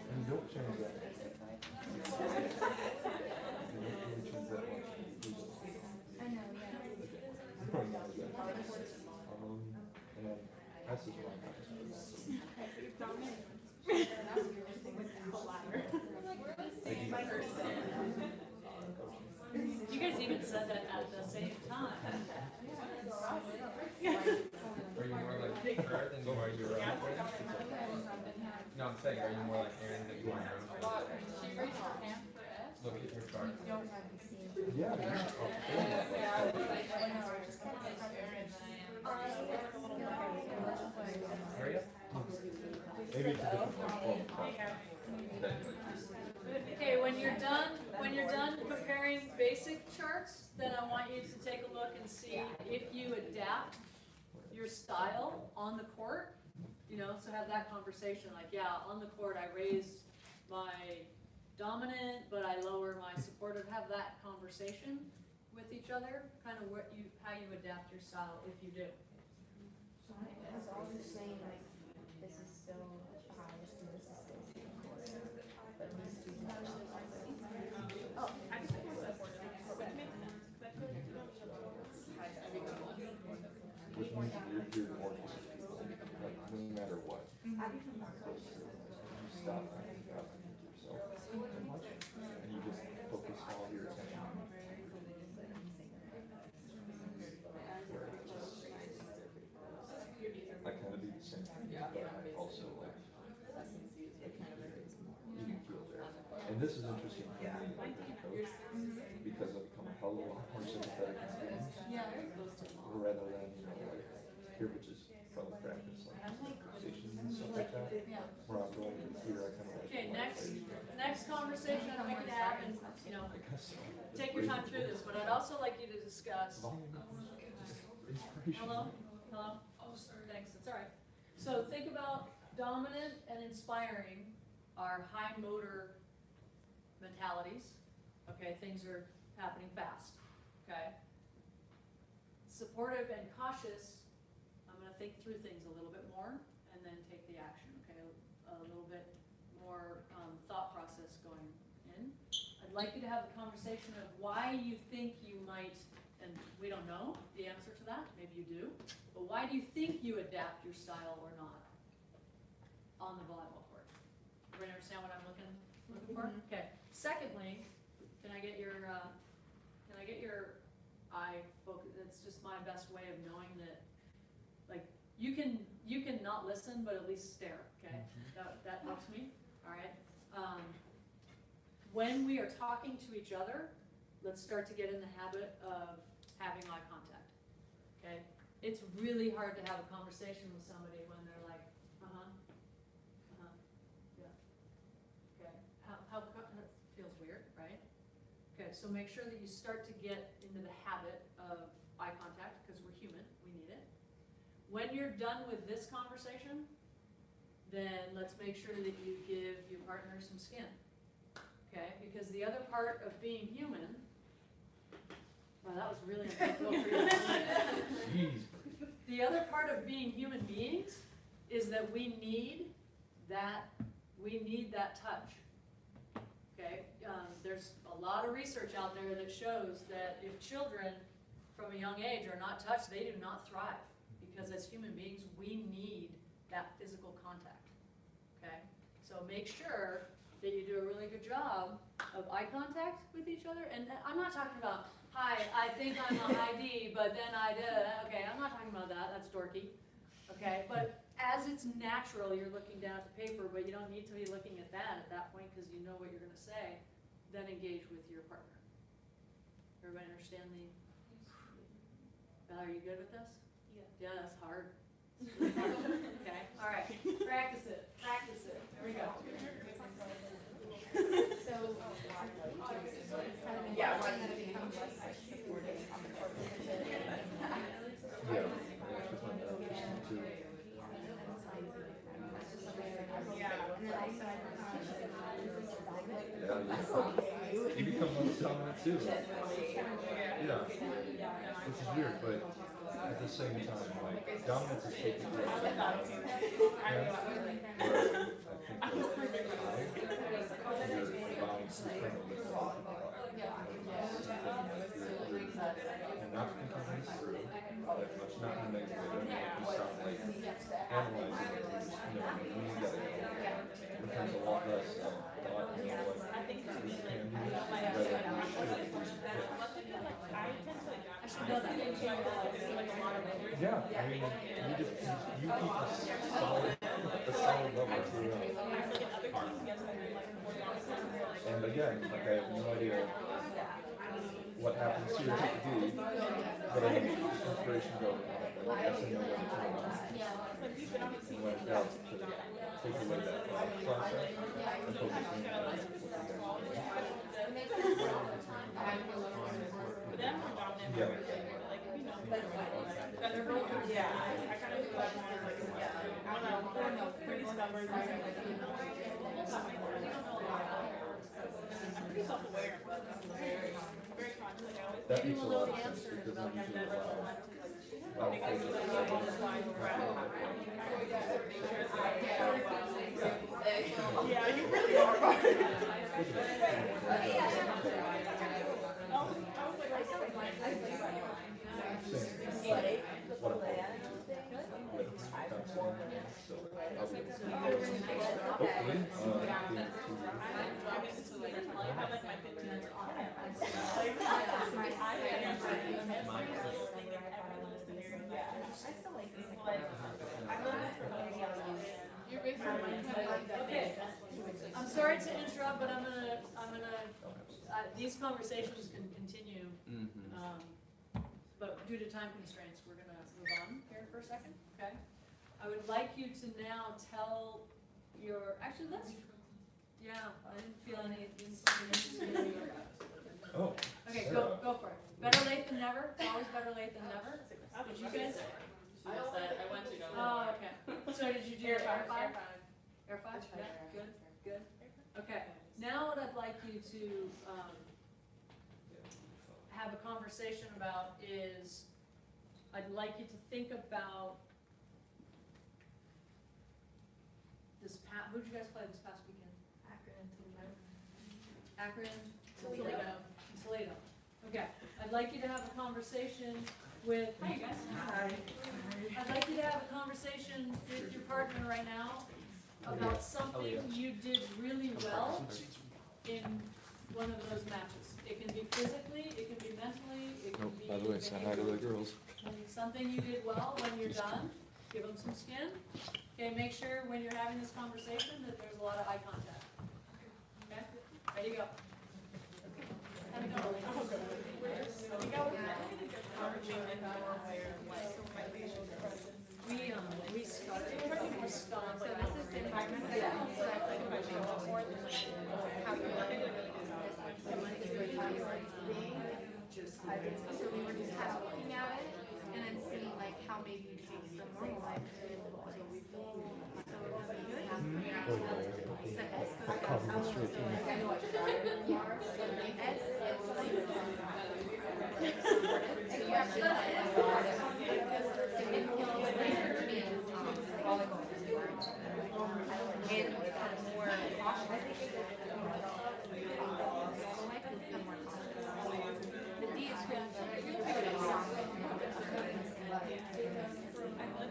And don't change that. I know, yeah. And then this is what You guys even said that at the same time. Are you more like her than you are your own? No, I'm saying, are you more like Aaron than you are your own? Look at your chart. Yeah. Hurry up. Maybe it's a different one. Okay, when you're done comparing basic charts, then I want you to take a look and see if you adapt your style on the court. You know, so have that conversation like, yeah, on the court I raise my dominant, but I lower my supportive. Have that conversation with each other, kind of how you adapt your style if you do. So it's all the same, like, this is still the highest and this is still the lowest. But these two numbers. Oh, I just want to support it. Which means you're more capable, like, no matter what. You stop and you have to think yourself and you just focus all your attention on it. I kind of do the same thing, but I also like, you can feel there. And this is interesting for me, like, as a coach, because I've become a hell of a lot more sympathetic to students. Rather than, you know, like, here, which is probably practice, like, conversations and stuff like that. Where I'm going to here, I kind of like. Okay, next conversation we can have, and, you know, I guess so. take your time through this, but I'd also like you to discuss. Inspiration. Hello? Hello? Oh, sorry. Thanks, it's all right. So think about dominant and inspiring are high motor mentalities. Okay, things are happening fast, okay? Supportive and cautious, I'm gonna think through things a little bit more and then take the action, okay? A little bit more thought process going in. I'd like you to have a conversation of why you think you might, and we don't know the answer to that, maybe you do, but why do you think you adapt your style or not on the volleyball court? Everybody understand what I'm looking for? Okay. Secondly, can I get your eye focus? It's just my best way of knowing that, like, you can not listen, but at least stare, okay? That helps me, all right? When we are talking to each other, let's start to get in the habit of having eye contact, okay? It's really hard to have a conversation with somebody when they're like, yeah, okay. How that feels weird, right? Okay, so make sure that you start to get into the habit of eye contact, because we're human, we need it. When you're done with this conversation, then let's make sure that you give your partner some skin, okay? Because the other part of being human, wow, that was really uncomfortable for you. The other part of being human beings is that we need that touch, okay? There's a lot of research out there that shows that if children from a young age are not touched, they do not thrive. Because as human beings, we need that physical contact, okay? So make sure that you do a really good job of eye contact with each other, and I'm not talking about, hi, I think I'm a high D, but then I did, okay, I'm not talking about that, that's dorky, okay? But as it's natural, you're looking down at the paper, but you don't need to be looking at that point, because you know what you're gonna say, then engage with your partner. Everybody understand the, Val, are you good with this? Yeah, that's hard. Okay, all right, practice it, there we go. Yeah. You become less dominant too. Yeah. Which is weird, but at the same time, like, dominance is taken care of. Yeah. But I think that your balance is permanently and not to continue this through, but much not in a negative way, but you stop like analyzing it, when you get it, it becomes a lot less, a lot more like, we can do this, rather than we should. I should know that. Yeah, I mean, you keep a solid level throughout. And again, like I have no idea what happens to your D, but I think inspiration goes like yes and no when it's going on. And when it does, to take away that process and focus on yeah. Yeah, I kind of feel like mine is like, I don't know, pretty stubborn. I'm pretty self-aware. Very conscious. That makes a lot of sense because then you can allow yeah, you really are. Okay, I'm sorry to interrupt, but I'm gonna, these conversations can continue. But due to time constraints, we're gonna move on here for a second, okay? I would like you to now tell your, actually, yeah, I didn't feel any. Oh. Okay, go for it. Better late than never, always better late than never. Did you guys? I went to go. Oh, okay. So did you do your Air 5? Air 5? Yeah, good. Okay, now what I'd like you to have a conversation about is, I'd like you to think about this who'd you guys play this past weekend? Akron, Toledo. Okay, I'd like you to have a conversation with, hi you guys. Hi. I'd like you to have a conversation with your partner right now about something you did really well in one of those matches. It can be physically, it can be mentally, it can be. By the way, say hi to the girls. Something you did well. When you're done, give them some skin. Okay, make sure when you're having this conversation that there's a lot of eye contact. Okay, ready, go. How'd it go? We started. So this is the environmental study, so that's like more than like how you work with this one is really how you are being. So we were just kind of looking at it and then seeing like how maybe you take some normal life to so we have the S goes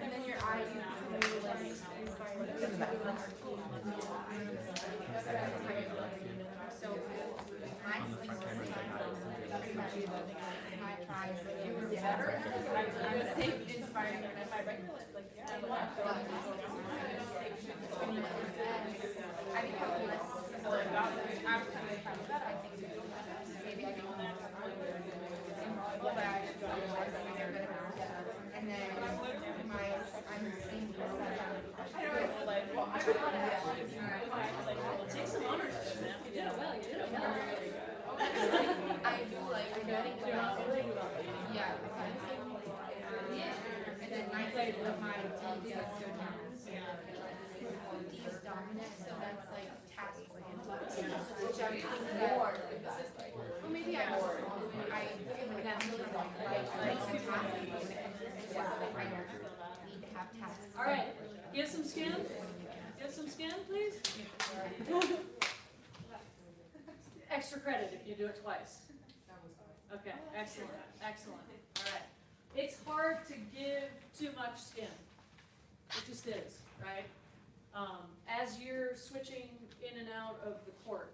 and then your eyes So my sister pretty much my prize. You were better. I was inspiring her. My regular like yeah. I become less. I was kind of proud of that. I think maybe I don't know. But I should go and then I'm seeing Take some honors, man. You did it well, you did it well. I do like, yeah. And then my played with my D is dominant, so that's like task oriented. Which I'm thinking that, well, maybe I'm bored. I feel like that's really like a task when it comes to sports, I need to have tasks. All right, give some skin. Give some skin, please. Extra credit if you do it twice. Okay, excellent, excellent. All right. It's hard to give too much skin. It just is, right? As you're switching in and out of the court.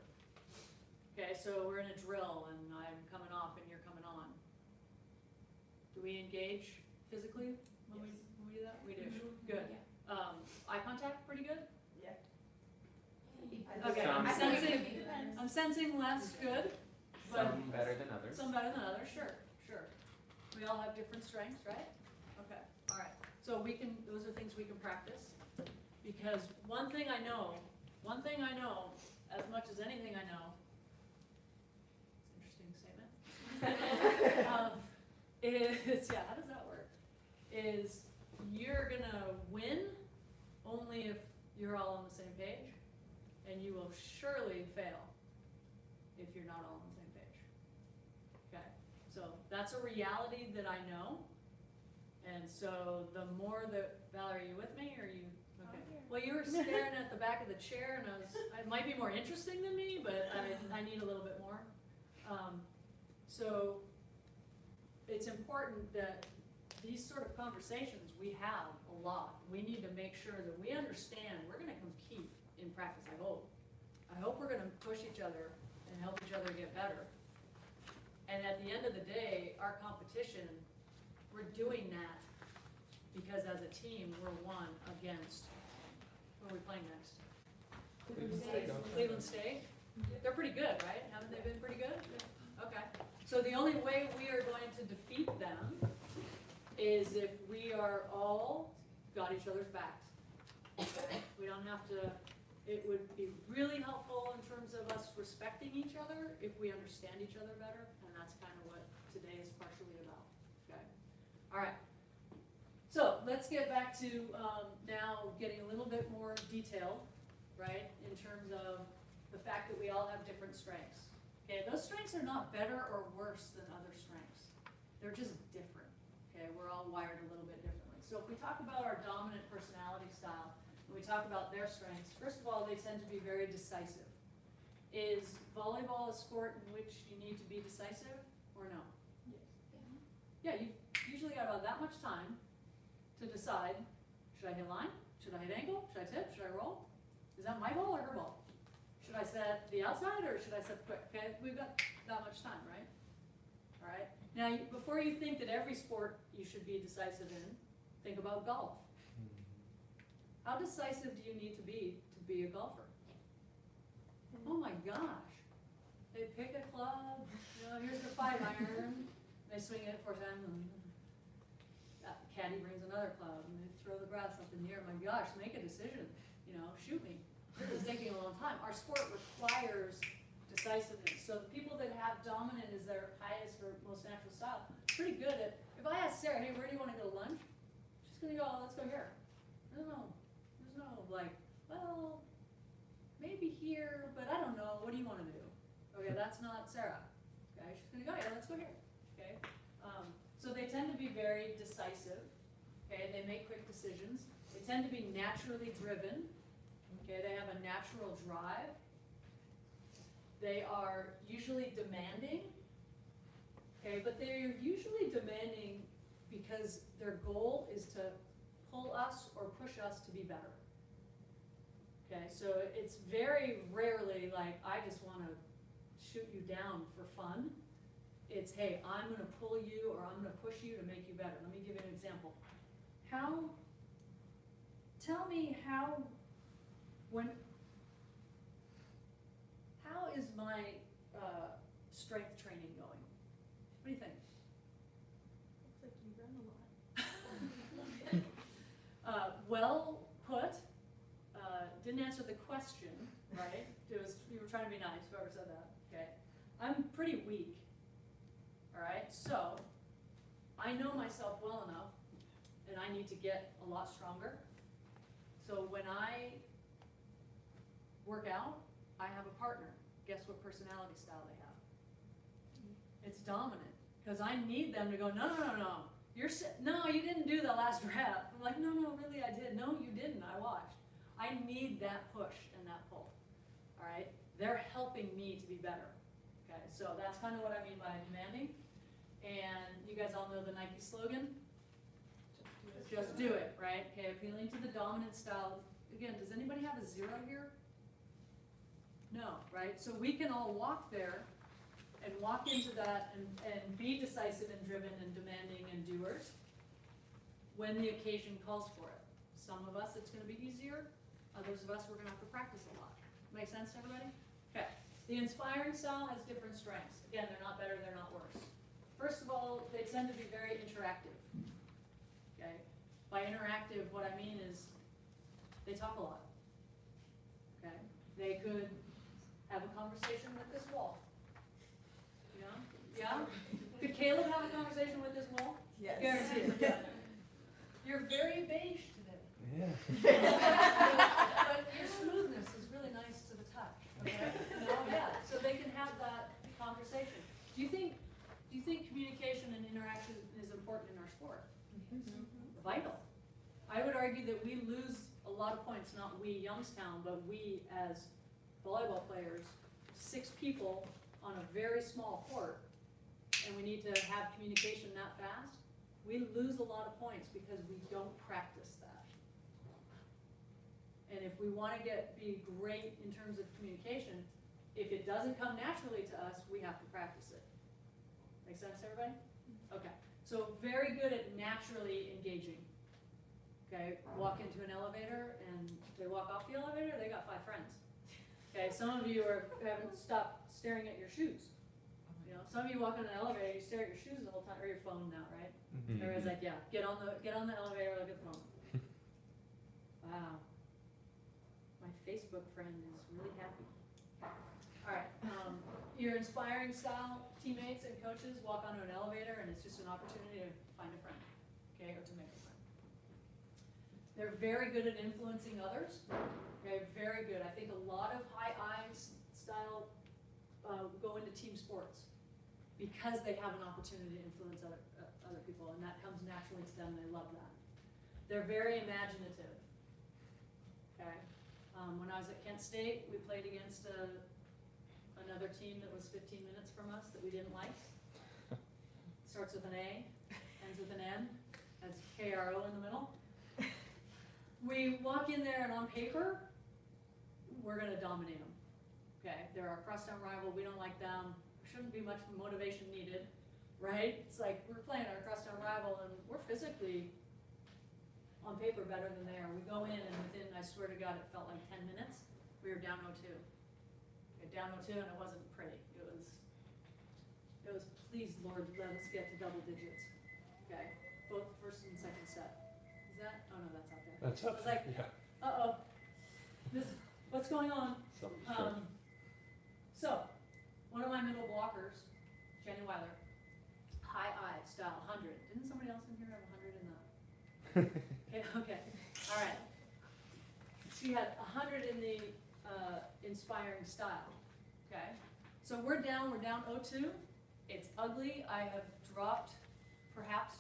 Okay, so we're in a drill and I'm coming off and you're coming on. Do we engage physically when we do that? We do. Good. Eye contact, pretty good? Yeah. Okay, I'm sensing less good, but Some better than others. some better than others, sure, sure. We all have different strengths, right? Okay, all right. So those are things we can practice. Because one thing I know, as much as anything I know, it's an interesting statement, is, yeah, how does that work? Is you're gonna win only if you're all on the same page, and you will surely fail if you're not all on the same page. Okay, so that's a reality that I know, and so the more that, Valerie, are you with me, or are you, okay? Well, you were staring at the back of the chair, and it might be more interesting than me, but I need a little bit more. So it's important that these sort of conversations we have a lot. We need to make sure that we understand we're gonna compete in practice, I hope. I hope we're gonna push each other and help each other get better. And at the end of the day, our competition, we're doing that because as a team, we're one against, who are we playing next? Cleveland State. They're pretty good, right? Haven't they been pretty good? Okay. So the only way we are going to defeat them is if we are all got each other's backs. We don't have to, it would be really helpful in terms of us respecting each other if we understand each other better, and that's kind of what today is partially about, okay? All right, so let's get back to now getting a little bit more detailed, right, in terms of the fact that we all have different strengths. Okay, those strengths are not better or worse than other strengths. They're just different, okay? We're all wired a little bit differently. So if we talk about our dominant personality style, and we talk about their strengths, first of all, they tend to be very decisive. Is volleyball a sport in which you need to be decisive, or no? Yes. Yeah, you've usually got about that much time to decide, should I hit line? Should I hit angle? Should I tip? Should I roll? Is that my ball or her ball? Should I set the outside or should I set the quick? Okay, we've got that much time, right? All right. Now, before you think that every sport you should be decisive in, think about golf. How decisive do you need to be a golfer? Oh my gosh. They pick a club, here's the 5-iron, they swing it 4 times, and that caddy brings another club, and they throw the grass up in the air. My gosh, make a decision, shoot me. This is taking a long time. Our sport requires decisiveness. So the people that have dominant as their highest or most natural style, pretty good at, if I ask Sarah, hey, where do you want to go to lunch? She's going to go, let's go here. There's no like, well, maybe here, but I don't know. What do you want to do? Okay, that's not Sarah. Okay, she's going to go, yeah, let's go here. Okay, so they tend to be very decisive. Okay, they make quick decisions. They tend to be naturally driven. Okay, they have a natural drive. They are usually demanding. Okay, but they're usually demanding because their goal is to pull us or push us to be better. Okay, so it's very rarely like, I just wanna shoot you down for fun. It's, hey, I'm gonna pull you, or I'm gonna push you to make you better. Let me give you an example. Tell me how is my, strength training going? What do you think? Looks like you run a lot. Well put, didn't answer the question, right? You were trying to be nice, whoever said that, okay? I'm pretty weak, all right? So, I know myself well enough, and I need to get a lot stronger. So when I work out, I have a partner. Guess what personality style they have? It's dominant, because I need them to go, no, no, you didn't do the last rep. I'm like, no, really I did. No, you didn't, I watched. I need that push and that pull, all right? They're helping me to be better, okay? So that's kind of what I mean by demanding. And you guys all know the Nike slogan? Just do it, right? Okay, appealing to the dominant style. Again, does anybody have a 0 here? No, right? So we can all walk there and walk into that and be decisive and driven and demanding and doers when the occasion calls for it. Some of us, it's gonna be easier. Others of us, we're gonna have to practice a lot. Make sense to everybody? Okay. The inspiring style has different strengths. Again, they're not better, they're not worse. First of all, they tend to be very interactive. Okay? By interactive, what I mean is they talk a lot. Okay? They could have a conversation with this wall. You know? Yeah? Could Caleb have a conversation with this wall? Yes. Guaranteed. Yeah. You're very beige today. Yeah. But your smoothness is really nice to the touch. Okay? No, yeah. So they can have that conversation. Do you think communication and interaction is important in our sport? Vital. I would argue that we lose a lot of points, not we Youngstown, but we as volleyball players, 6 people on a very small court, and we need to have communication that fast. We lose a lot of points because we don't practice that. And if we want to be great in terms of communication, if it doesn't come naturally to us, we have to practice it. Make sense, everybody? Okay. So very good at naturally engaging. Okay, walk into an elevator and they walk off the elevator, they got 5 friends. Okay, some of you haven't stopped staring at your shoes. You know, some of you walk in an elevator, you stare at your shoes the whole time, or your phone now, right? Mm-hmm. Everybody's like, yeah, get on the elevator, look at the phone. Wow. My Facebook friend is really happy. All right, your inspiring style teammates and coaches walk onto an elevator and it's just an opportunity to find a friend, okay, or to make a friend. They're very good at influencing others, okay, very good. I think a lot of high I style go into team sports because they have an opportunity to influence other people, and that comes naturally to them, they love that. They're very imaginative, okay. When I was at Kent State, we played against another team that was 15 minutes from us that we didn't like. Starts with an A, ends with an N, has KRO in the middle. We walk in there and on paper, we're gonna dominate them. Okay, they're our crosstown rival, we don't like them, there shouldn't be much motivation needed, right? It's like, we're playing our crosstown rival and we're physically, on paper, better than they are. We go in and within, I swear to God, it felt like 10 minutes, we were down 0-2. Down 0-2 and it wasn't pretty. It was please Lord, let us get to double digits. Okay, both first and second set. Is that? Oh no, that's out there. That's I was like, yeah. What's going on? Something's cooking. So, one of my middle blockers, Jenny Weiler, high I style 100. Didn't somebody else in here have 100 in the? Okay, all right. She had 100 in the inspiring style. Okay, so we're down 0-2. It's ugly. I have dropped perhaps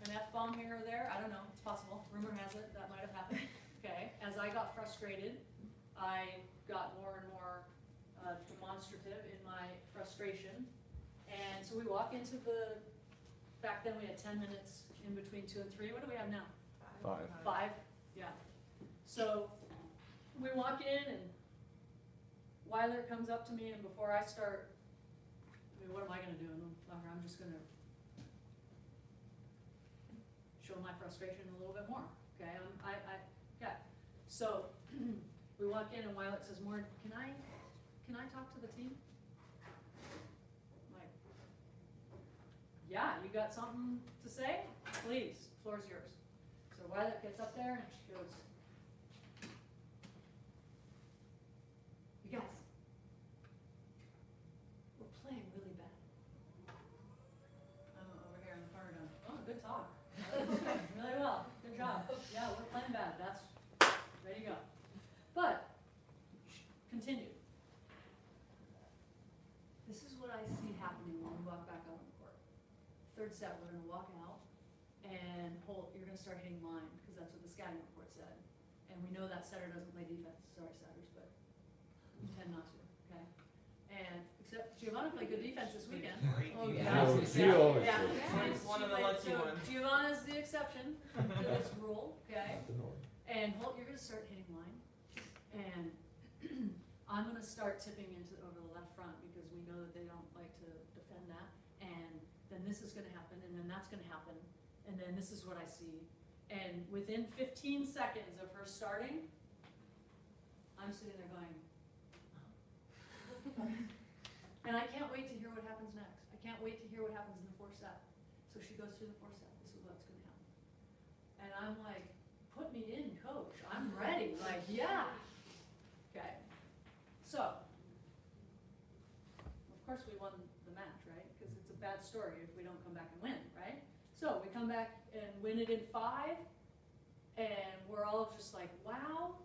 an F-bomb here or there. I don't know. It's possible. Rumor has it that might have happened. Okay, as I got frustrated, I got more and more demonstrative in my frustration. And so we walk into back then we had 10 minutes in between 2 and 3. What do we have now? 5. 5, yeah. So we walk in and Weiler comes up to me, and before I start, I mean, what am I gonna do? I'm just gonna show my frustration a little bit more, okay? Yeah. So, we walk in and Weiler says, Maureen, can I talk to the team? I'm like, yeah, you got something to say? Please, floor's yours. So Weiler gets up there and she goes, you guys, we're playing really bad. I'm over here in the corner going, oh, good talk. Really well, good job. Yeah, we're playing bad, that's, ready to go. But, continue. This is what I see happening when we walk back out on the court. Third set, we're gonna walk out and you're gonna start hitting line, because that's what the scouting report said. And we know that setter doesn't play defense, sorry setters, but we tend not to, okay? And, except Giovanna played good defense this weekend. Oh, Yeah. She always Yeah. does. One of the lucky So ones. Giovanna's the exception to this rule, okay? Not the norm. And Holt, you're gonna start hitting line, and I'm gonna start tipping over the left front, because we know that they don't like to defend that, and then this is gonna happen, and then that's gonna happen, and then this is what I see. And within 15 seconds of her starting, I'm sitting there going, oh. And I can't wait to hear what happens next. I can't wait to hear what happens in the fourth set. So she goes through the fourth set, this is what's gonna happen. And I'm like, put me in, coach, I'm ready, like, yeah. Okay, so, of course we won the match, right? Because it's a bad story if we don't come back and win, right? So we come back and win it in 5, and we're all just like, wow,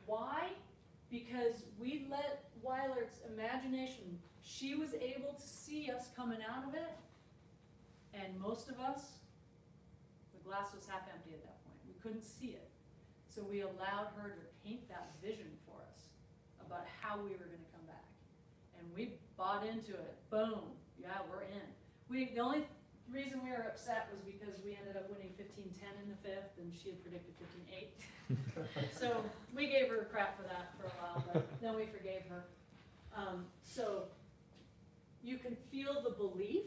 why? Because we let Weilert's imagination, she was able to see us coming out of it, and most of us, the glass was half empty at that point. We couldn't see it. So we allowed her to paint that vision for us about how we were gonna come back. And we bought into it, boom, yeah, we're in. The only reason we were upset was because we ended up winning 15-10 in the 5th, and she had predicted 15-8. So we gave her crap for that for a while, but then we forgave her. So you can feel the belief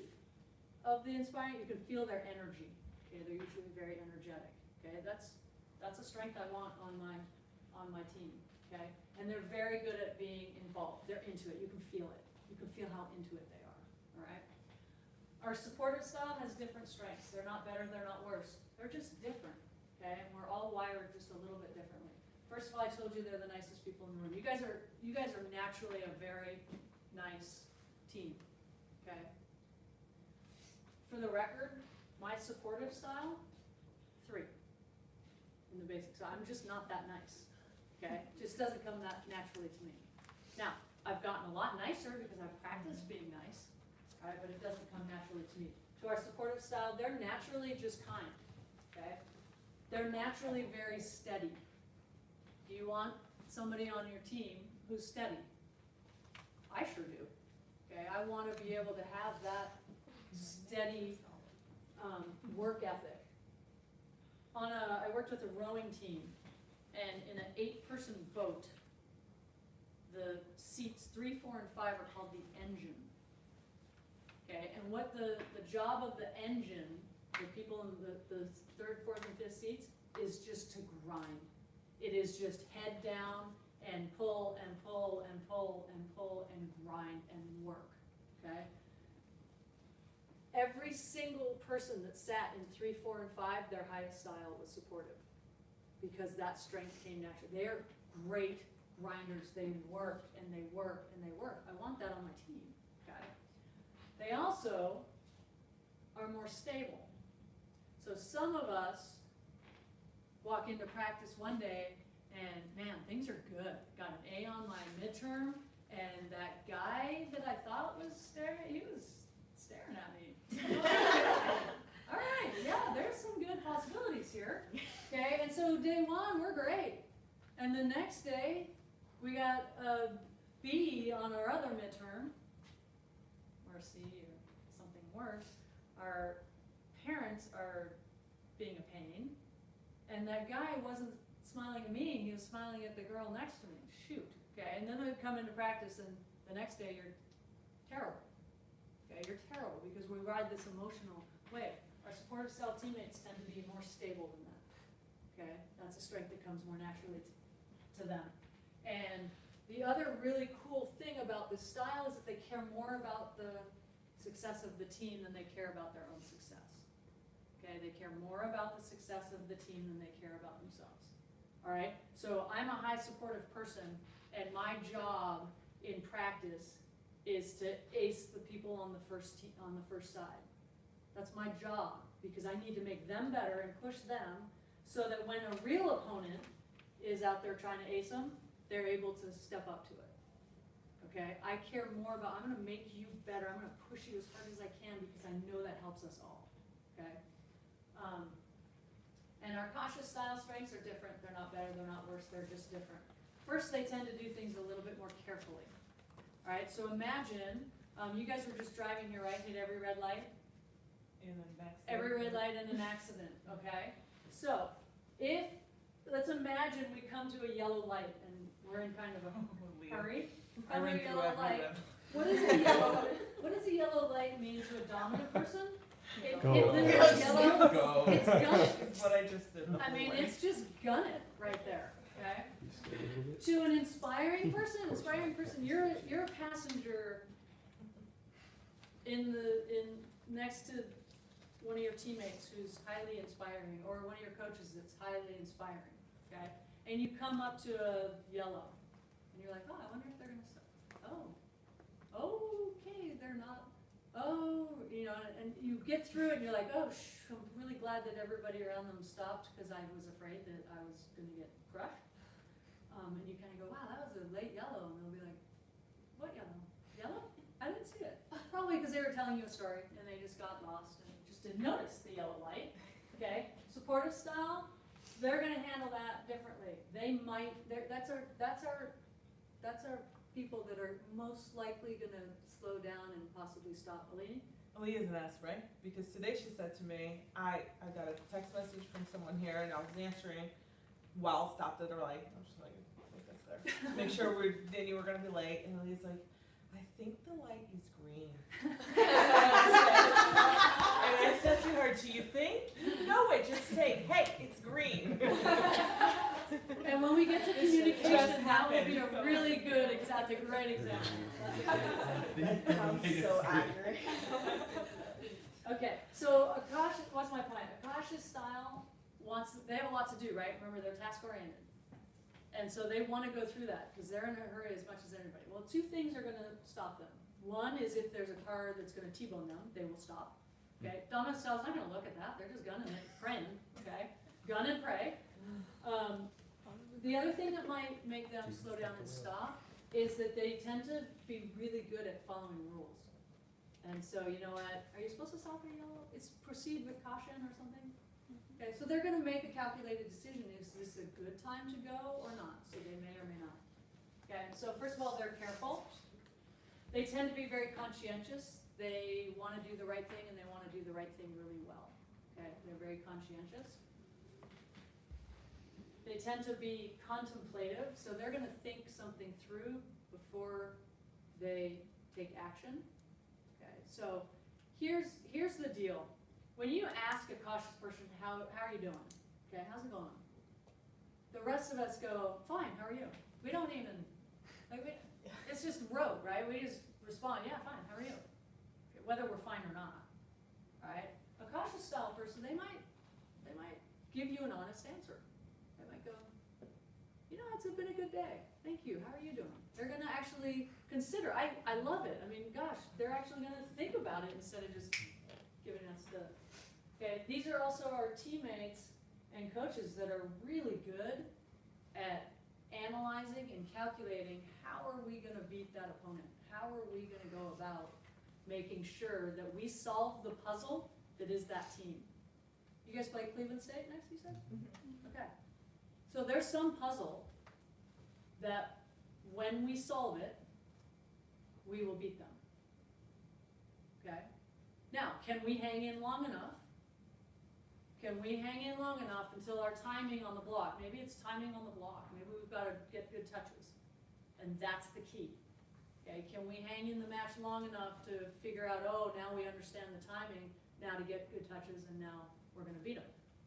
of the inspiring, you can feel their energy. Okay, they're usually very energetic. Okay, that's a strength I want on my team. Okay, and they're very good at being involved. They're into it. You can feel it. You can feel how into it they are. All right. Our supportive style has different strengths. They're not better. They're not worse. They're just different. Okay, and we're all wired just a little bit differently. First of all, I told you they're the nicest people in the room. You guys are naturally a very nice team. Okay. For the record, my supportive style, 3 in the basics. So I'm just not that nice. Okay, just doesn't come that naturally to me. Now, I've gotten a lot nicer because I've practiced being nice, right? But it doesn't come naturally to me. To our supportive style, they're naturally just kind. Okay, they're naturally very steady. Do you want somebody on your team who's steady? I sure do. Okay, I want to be able to have that steady work ethic. I worked with a rowing team, and in an 8-person boat, the seats 3, 4, and 5 are called the engine. Okay, and what the job of the engine, the people in the 3rd, 4th, and 5th seats, is just to grind. It is just head down and pull and pull and pull and pull and grind and work. Okay. Every single person that sat in 3, 4, and 5, their highest style was supportive, because that strength came naturally. They're great grinders. They work and they work and they work. I want that on my team. Okay. They also are more stable. So some of us walk into practice one day and, man, things are good. Got an A on my midterm, and that guy that I thought was staring, he was staring at me. All right, yeah, there's some good possibilities here. Okay, and so day 1, we're great. And the next day, we got a B on our other midterm, or C, or something worse. Our parents are being a pain, and that guy wasn't smiling at me, he was smiling at the girl next to me. Shoot, okay? And then they come into practice and the next day you're terrible. Okay, you're terrible because we ride this emotional wave. Our supportive style teammates tend to be more stable than that. Okay, that's a strength that comes more naturally to them. And the other really cool thing about this style is that they care more about the success of the team than they care about their own success. Okay, they care more about the success of the team than they care about themselves. All right, so I'm a high supportive person, and my job in practice is to ace the people on the first side. That's my job, because I need to make them better and push them so that when a real opponent is out there trying to ace them, they're able to step up to it. Okay, I care more about, I'm gonna make you better, I'm gonna push you as hard as I can because I know that helps us all. Okay? And our cautious style strengths are different. They're not better, they're not worse, they're just different. First, they tend to do things a little bit more carefully. All right, so imagine, you guys were just driving here, right? Hit every red light? Every red light in an accident, okay? So, let's imagine we come to a yellow light and we're in kind of a hurry. I ran through Yellow every light. red. What does a yellow light mean to a dominant person? It Go. literally yellow, Go. it's gun it. It's what I just did. I mean, it's just gun it right there, okay? To an inspiring person, you're a passenger next to one of your teammates who's highly inspiring, or one of your coaches that's highly inspiring, okay? And you come up to a yellow, and you're like, oh, I wonder if they're gonna stop. Oh, okay, they're not. Oh, you know, and you get through it, and you're like, oh, I'm really glad that everybody around them stopped because I was afraid that I was gonna get crushed. And you kind of go, wow, that was a late yellow, and they'll be like, what yellow? Yellow? I didn't see it. Probably because they were telling you a story and they just got lost and just didn't notice the yellow light. Okay, supportive style, they're going to handle that differently. They might. That's our people that are most likely going to slow down and possibly stop. Eleni? Aaliyah's an ass, right? Because today she said to me, I got a text message from someone here and I was answering while stopped at a light. I was just like, that's there. To make sure they knew we were going to be late. And Aaliyah's like, I think the light is green. And I said to her, do you think? You know it, just say, hey, it's green. And when we get to communication, just that would be happened. a really good, that's a great example. That sounds so accurate. Okay, so what's my point? A cautious style they have a lot to do, right? Remember, they're task oriented. And so they want to go through that because they're in a hurry as much as anybody. Well, two things are going to stop them. One is if there's a car that's going to T-bone them, they will stop. Okay, dominant style's not going to look at that. They're just gunning it, praying. Okay, gun and pray. The other thing that might make them slow down and stop is that they tend to be really good at following rules. And so, you know what? Are you supposed to stop at yellow? It's proceed with caution or something. Okay, so they're going to make a calculated decision. Is this a good time to go or not? So they may or may not. Okay, so first of all, they're careful. They tend to be very conscientious. They want to do the right thing and they want to do the right thing really well. Okay, they're very conscientious. They tend to be contemplative, so they're going to think something through before they take action. Okay, so here's the deal. When you ask a cautious person, how are you doing? Okay, how's it going? The rest of us go, fine, how are you? We don't even, it's just rote, right? We just respond, yeah, fine, how are you? Okay, whether we're fine or not, right? A cautious style person, they might give you an honest answer. They might go, you know, it's been a good day. Thank you, how are you doing? They're gonna actually consider, I love it. I mean, gosh, they're actually gonna think about it instead of just giving us the, okay, these are also our teammates and coaches that are really good at analyzing and calculating how are we going to beat that opponent? How are we going to go about making sure that we solve the puzzle that is that team? You guys play Cleveland State next, you said? Mm-hmm. Okay. So there's some puzzle that when we solve it, we will beat them. Okay? Now, can we hang in long enough? Can we hang in long enough until our timing on the block, maybe it's timing on the block, maybe we've gotta get good touches. And that's the key. Okay, can we hang in the match long enough to figure out, oh, now we understand the timing, now to get good touches, and now we're gonna beat them.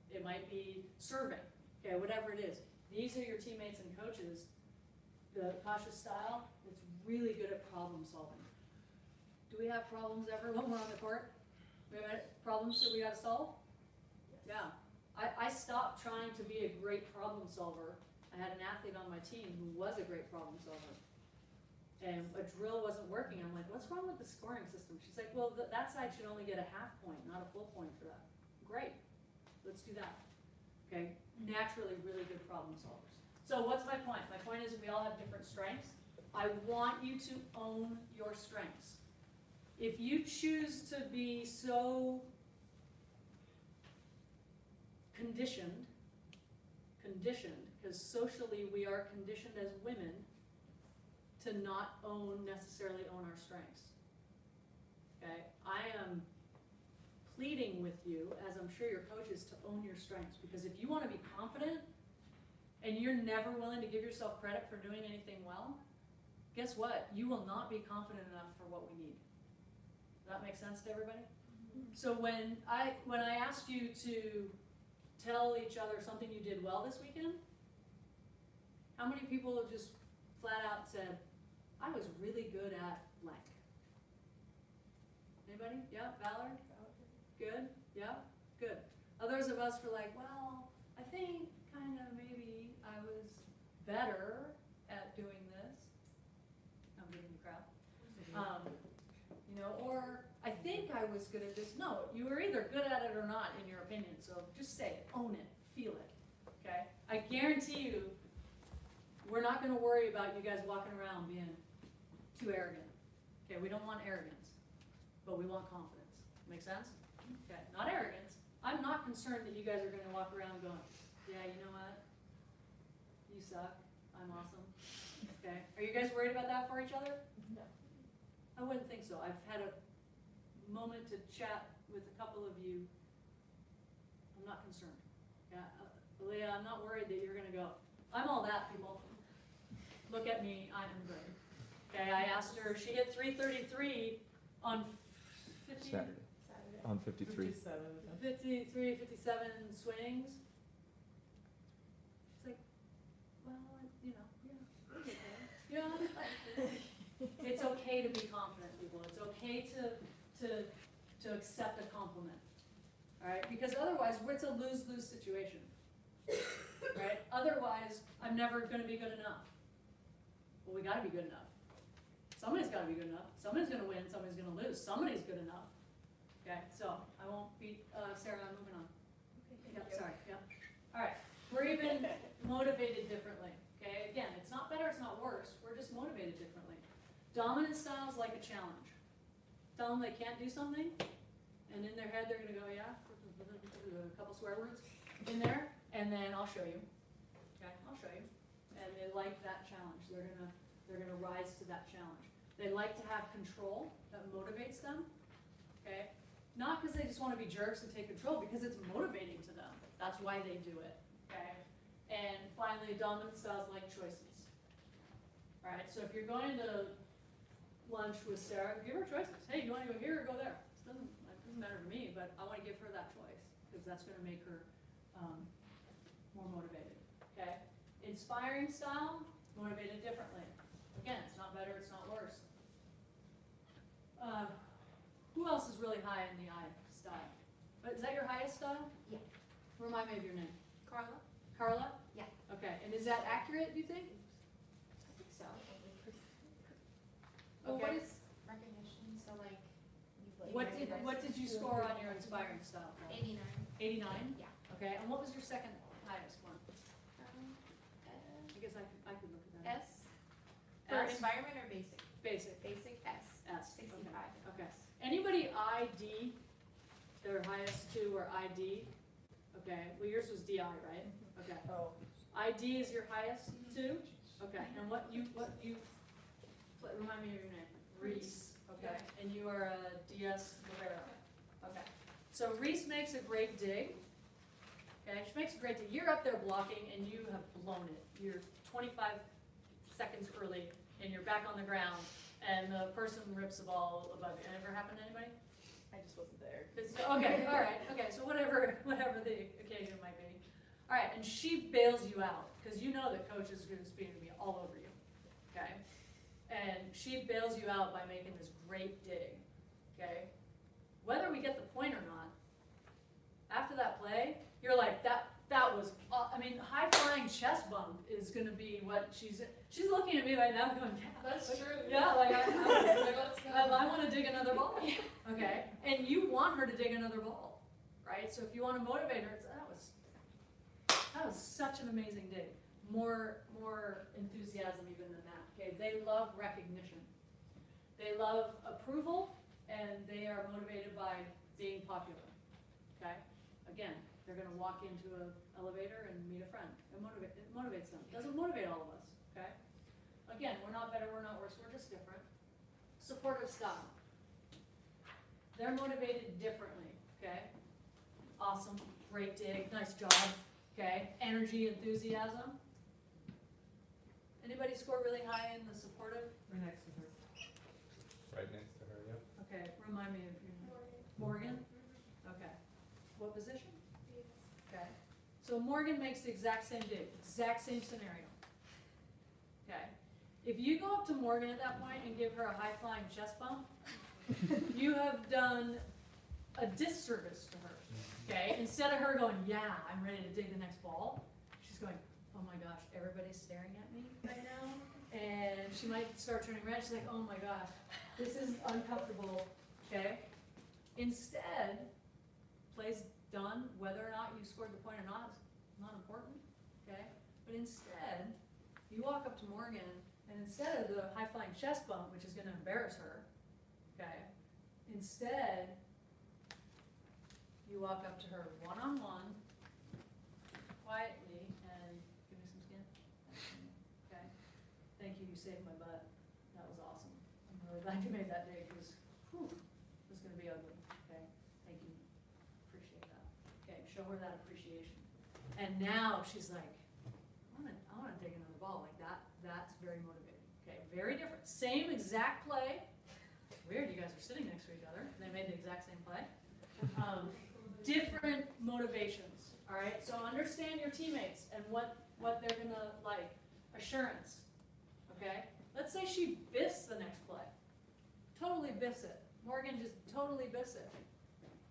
It might be serving, okay, whatever it is. These are your teammates and coaches. The cautious style, it's really good at problem solving. Do we have problems ever when we're on the court? We have problems that we gotta solve? Yeah. I stopped trying to be a great problem solver. I had an athlete on my team who was a great problem solver. And a drill wasn't working. I'm like, what's wrong with the scoring system? She's like, well, that side should only get a half point, not a full point for that. Great, let's do that. Okay, naturally really good problem solvers. So what's my point? My point is we all have different strengths. I want you to own your strengths. If you choose to be so conditioned, because socially we are conditioned as women to not necessarily own our strengths. Okay, I am pleading with you, as I'm sure your coaches, to own your strengths, because if you want to be confident and you're never willing to give yourself credit for doing anything well, guess what? You will not be confident enough for what we need. Does that make sense to everybody? So when I asked you to tell each other something you did well this weekend, how many people just flat out said, I was really good at blank? Anybody? Yeah, Valor? Good? Yeah? Good. Others of us were like, well, I think kind of maybe I was better at doing this. I'm giving you crap. You know, or I think I was good at this. No, you were either good at it or not in your opinion, so just say it, own it, feel it, okay? I guarantee you, we're not gonna worry about you guys walking around being too arrogant. Okay, we don't want arrogance, but we want confidence. Make sense? Okay, not arrogance. I'm not concerned that you guys are gonna walk around going, yeah, you know what? You suck, I'm awesome. Okay, are you guys worried about that for each other? No. I wouldn't think so. I've had a moment to chat with a couple of you. I'm not concerned. Yeah, Leah, I'm not worried that you're gonna go, I'm all that, people. Look at me, I'm good. Okay, I asked her, she hit 333 on 50, Saturday. On 53. 57. 57 swings. She's like, well, you know, yeah, okay. You know, it's okay to be confident, people. It's okay to accept a compliment, all right? Because otherwise, it's a lose-lose situation, right? Otherwise, I'm never going to be good enough. Well, we got to be good enough. Somebody's got to be good enough. Somebody's going to win. Somebody's going to lose. Somebody's good enough. Okay, so I won't beat Sarah. I'm moving on. Yep, sorry. Yep. All right. We're even motivated differently. Okay. Again, it's not better. It's not worse. We're just motivated differently. Dominant styles like a challenge. Tell them they can't do something, and in their head they're going to go, yeah, a couple swear words in there, and then I'll show you. Okay, I'll show you. And they like that challenge. They're gonna rise to that challenge. They like to have control. That motivates them. Okay, not because they just want to be jerks and take control, because it's motivating to them. That's why they do it. Okay, and finally, dominant styles like choices. All right, so if you're going to lunch with Sarah, give her choices. Hey, you want to go here or go there? It doesn't matter to me, but I want to give her that choice because that's going to make her more motivated. Okay, inspiring style, motivated differently. Again, it's not better, it's not worse. Who else is really high in the I style? Is that your highest style? Yeah. Remind me of your name. Carla? Carla? Yeah. Okay, and is that accurate, do you think? I think so. Well, what Okay. is recognition? So like, What did you score on your inspiring style? 89. 89? Yeah. Okay, and what was your second highest one? I guess I could look at that. S. For S? environment or basic? Basic. Basic S. S. 65. Okay. Anybody ID, their highest two were ID? Okay, well yours was DI, right? Okay. Oh. ID is your highest two? Okay, and what you, remind me of your name? Reese. Okay, and you are a DS Libero. Okay. So Reese makes a great dig. okay? She makes a great dig. You're up there blocking and you have blown it. You're 25 seconds early and you're back on the ground and the person rips the ball above you. Ever happened to anybody? I just wasn't there. Okay, all right, okay, so whatever the occasion might be. All right, and she bails you out, because you know that coach is going to be all over you, okay? And she bails you out by making this great dig, okay? Whether we get the point or not, after that play, you're like, that was, I mean, high flying chest bump is going to be what she's looking at me right now going, yeah. That's true. Yeah, like Let's go. I want to dig another ball, okay? And you want her to dig another ball, right? So if you want to motivate her, that was such an amazing dig. More enthusiasm even than that, okay? They love recognition. They love approval, and they are motivated by being popular, okay? Again, they're going to walk into an elevator and meet a friend. It motivates them. It doesn't motivate all of us, okay? Again, we're not better, we're not worse, we're just different. Supportive style. They're motivated differently, okay? Awesome, great dig, nice job, okay? Energy, enthusiasm. Anybody score really high in the supportive? Right next to her. Right next to her, yep. Okay, remind me of your Morgan? Okay. What position? Okay. So Morgan makes the exact same dig, exact same scenario. Okay. If you go up to Morgan at that point and give her a high-flying chest bump, you have done a disservice to her. Okay. Instead of her going, yeah, I'm ready to dig the next ball, she's going, oh my gosh, everybody's staring at me right now. And she might start turning red. She's like, oh my gosh, this is uncomfortable. Okay. Instead, play's done. Whether or not you scored the point or not is not important. Okay. But instead, you walk up to Morgan, and instead of the high-flying chest bump, which is going to embarrass her, okay, instead, you walk up to her one-on-one, quietly, and give me some skin. Okay. Thank you, you saved my butt. That was awesome. I'm really glad you made that dig, because, whew, it was going to be ugly. Okay. Thank you. Appreciate that. Okay, show her that appreciation. And now she's like, I want to dig another ball like that. That's very motivating. Okay, very different. Same exact play. Weird, you guys are sitting next to each other. They made the exact same play. Different motivations. All right. So understand your teammates and what they're gonna like. Assurance. Okay. Let's say she biffs the next play. Totally biffs it. Morgan just totally biffs it.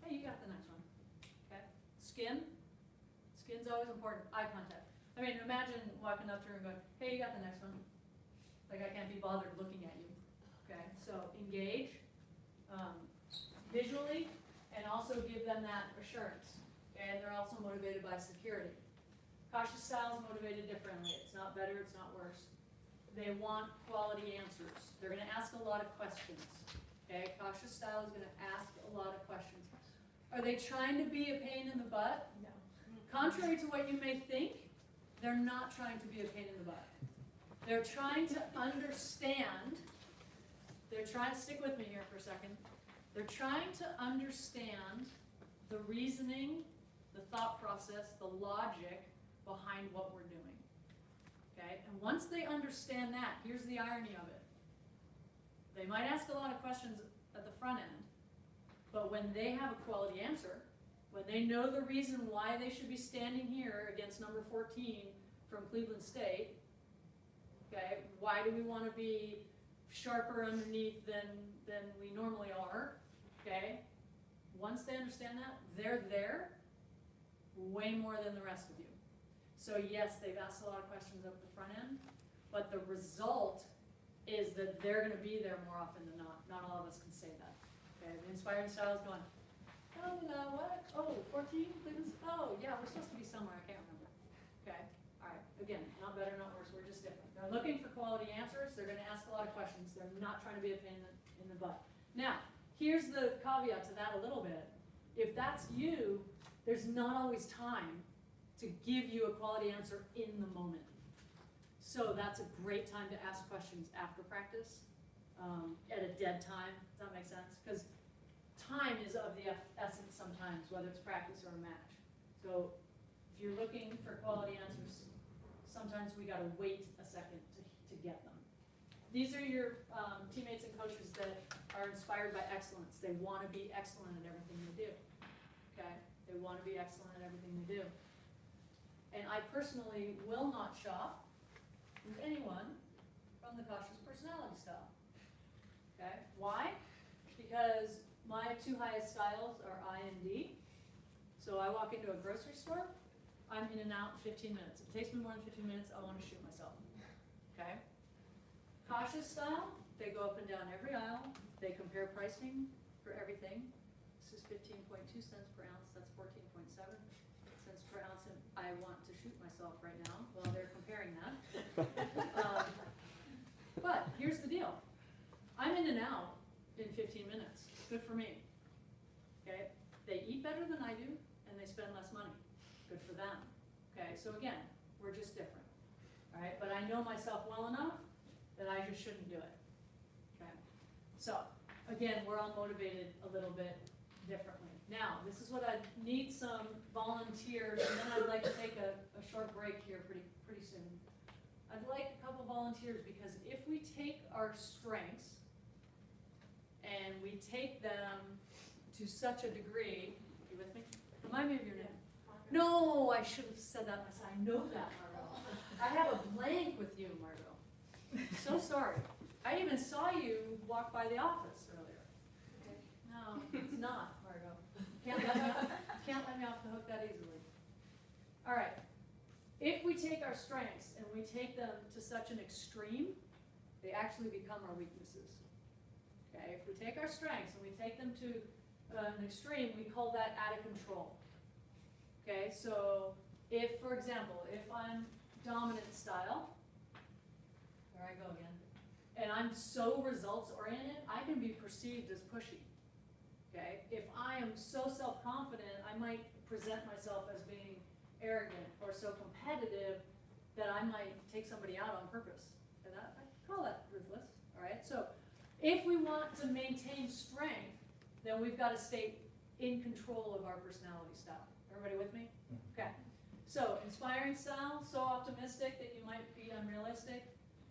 Hey, you got the next one. Okay. Skin. Skin's always important. Eye contact. I mean, imagine walking up to her and going, hey, you got the next one. Like, I can't be bothered looking at you. Okay, so engage visually and also give them that assurance. Okay, and they're also motivated by security. Cautious style is motivated differently. It's not better, it's not worse. They want quality answers. They're going to ask a lot of questions. Okay, cautious style is going to ask a lot of questions. Are they trying to be a pain in the butt? No. Contrary to what you may think, they're not trying to be a pain in the butt. They're trying to understand. Stick with me here for a second. They're trying to understand the reasoning, the thought process, the logic behind what we're doing. Okay? And once they understand that, here's the irony of it. They might ask a lot of questions at the front end, but when they have a quality answer, when they know the reason why they should be standing here against number 14 from Cleveland State, okay, why do we want to be sharper underneath than we normally are, okay? Once they understand that, they're there way more than the rest of you. So yes, they've asked a lot of questions up the front end, but the result is that they're going to be there more often than not. Not all of us can say that. Okay, the inspiring style is going, oh, what? Oh, 14? Oh, yeah, we're supposed to be somewhere. I can't remember. Okay, all right. Again, not better, not worse. We're just different. They're looking for quality answers. They're going to ask a lot of questions. They're not trying to be a pain in the butt. Now, here's the caveat to that a little bit. If that's you, there's not always time to give you a quality answer in the moment. So that's a great time to ask questions after practice, at a dead time. Does that make sense? Because time is of the essence sometimes, whether it's practice or a match. So If you're looking for quality answers, sometimes we gotta wait a second to get them. These are your teammates and coaches that are inspired by excellence. They wanna be excellent at everything they do, okay? They wanna be excellent at everything they do. And I personally will not shop with anyone from the cautious personality style, okay? Why? Because my two highest styles are I and D. So I walk into a grocery store, I'm in and out in 15 minutes. If it takes me more than 15 minutes, I wanna shoot myself, okay? Cautious style, they go up and down every aisle, they compare pricing for everything. This is 15.2 cents per ounce, that's 14.7 cents per ounce, and I want to shoot myself right now while they're comparing that. But here's the deal, I'm in and out in 15 minutes, good for me, okay? They eat better than I do, and they spend less money, good for them, okay? So again, we're just different, all right? But I know myself well enough that I just shouldn't do it, okay? So, again, we're all motivated a little bit differently. Now, this is what I need some volunteers, and then I'd like to take a short break here pretty soon. I'd like a couple volunteers, because if we take our strengths and we take them to such a degree, you with me? Remind me of your name. No, I should have said that myself. I know that, Margot. I have a blank with you, Margot. So sorry. I even saw you walk by the office earlier. No, it's not, Margot. Can't let me off the hook that easily. All right. If we take our strengths and we take them to such an extreme, they actually become our weaknesses. Okay? If we take our strengths and we take them to an extreme, we call that out of control. Okay? So if, for example, if I'm dominant style, there I go again, and I'm so results oriented, I can be perceived as pushy. Okay? If I am so self-confident, I might present myself as being arrogant or so competitive that I might take somebody out on purpose. And I call that ruthless, all right? So if we want to maintain strength, then we've got to stay in control of our personality style. Everybody with me? Okay. So inspiring style, so optimistic that you might be unrealistic,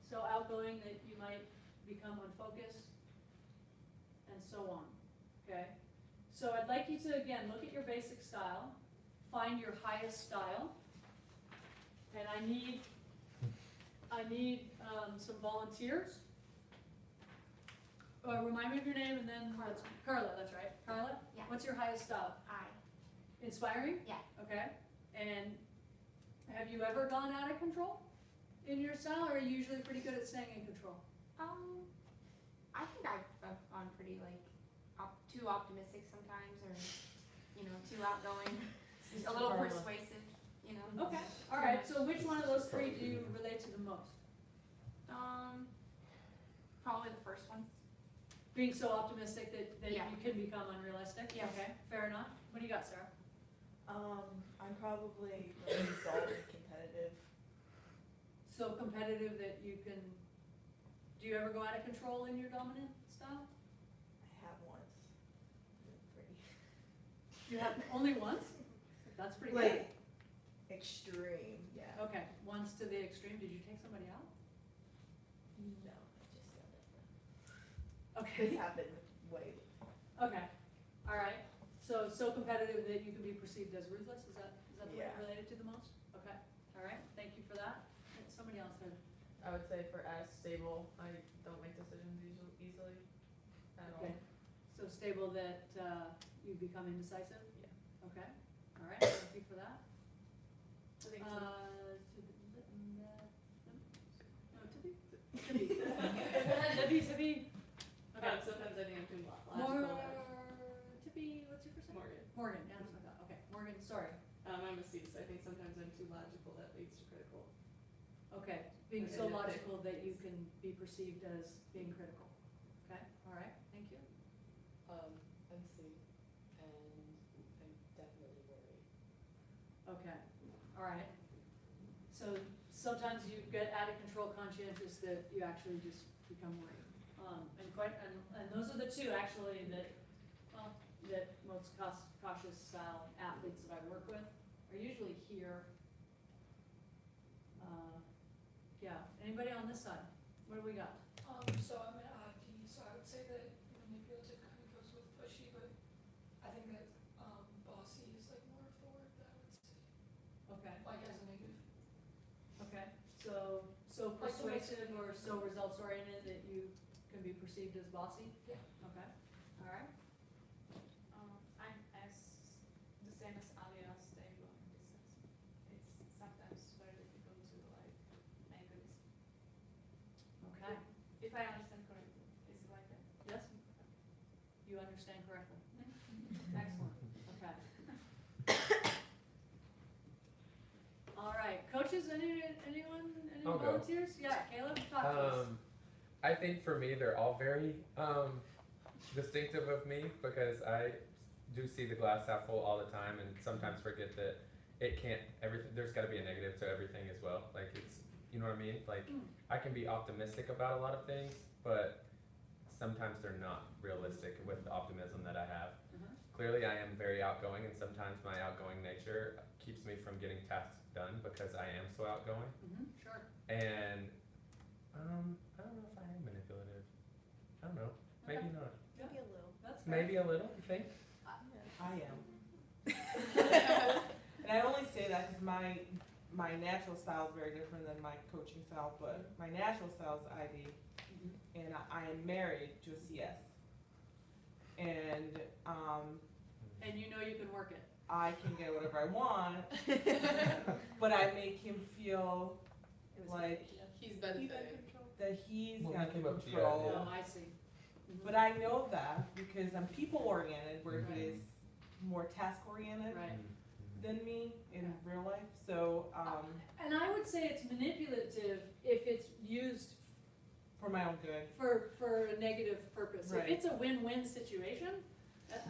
so outgoing that you might become unfocused, and so on, okay? So I'd like you to, again, look at your basic style, find your highest style, and I need some volunteers. Remind me of your name, and then Carla, that's right. Carla? Yeah. What's your highest style? I. Inspiring? Yeah. Okay. And have you ever gone out of control in your style, or are you usually pretty good at staying in control? I think I've gone pretty too optimistic sometimes, or too outgoing, a little persuasive, Okay. All right. So which one of those three do you relate to the most? Probably the first one. Being so optimistic that Yeah. you can become unrealistic? Yeah. Okay. Fair enough. What do you got, Sarah? I'm probably really result competitive. So competitive that you can, do you ever go out of control in your dominant style? I have once. Pretty. You have only once? That's pretty good. Like, extreme, yeah. Okay, once to the extreme. Did you take somebody out? No, I just said that. Okay. This happened way. Okay. All right. So competitive that you can be perceived as ruthless? Is that the one Yeah. you related to the most? Okay. All right. Thank you for that. And somebody else had. I would say for S, stable. I don't make decisions easily at all. Okay. So stable that you become indecisive? Yeah. Okay. All right. Thank you for that. I think so. Tippy. Okay. Sometimes I think I'm too More, logical. Tippy, what's your first name? Morgan. Morgan, yeah, that's what I thought. Okay, Morgan, sorry. I'm a C, so I think sometimes I'm too logical that leads to critical. Okay, being Okay, so yeah, logical that you can be perceived as being critical. Okay, all right, thank you. I'm C, and I'm definitely worried. Okay, all right. So sometimes you get out of control conscientious that you actually just become worried. And those are the two actually that most cautious style athletes that I work with are usually here. Yeah, anybody on this side? What do we got? So I'm an ID, so I would say that manipulative kind of goes with pushy, but I think that, bossy is like more forward, that I would say, Okay, like as a negative. okay, so Like the way- persuasive or so results oriented that you can be perceived as bossy? Yeah. Okay, all right. I'm as the same as Alia, stable in this sense. It's sometimes very difficult to like make a decision. Okay, If I understand correctly, is it like that? yes? You understand correctly? Excellent, okay. All right, coaches, anyone, any I'll go. volunteers? Yeah, Caleb, talk to us. I think for me, they're all very distinctive of me because I do see the glass half full all the time and sometimes forget that it can't, there's gotta be a negative to everything as well. Like it's, you know what I mean? Like I can be optimistic about a lot of things, but sometimes they're not realistic with the optimism that I have. Clearly I am very outgoing and sometimes my outgoing nature keeps me from getting tasks done because I am so outgoing. Sure. And I don't know if I am manipulative. I don't know. Maybe Okay. not. Maybe a little. That's fair. Maybe a little, you think? I am. And I only say that because my natural style is very different than my coaching style, but my natural style is ID, and I am married to a CS. And And you know you can work it. I can get whatever I want, but I make him feel like He's benefiting. that he's Well, got we the came up to you, control. Oh, I see. But I know that because I'm people oriented, where he is more task oriented Right. than me in real life. So And I would say it's manipulative if it's used for my own good. for a negative purpose. Right. If it's a win-win situation,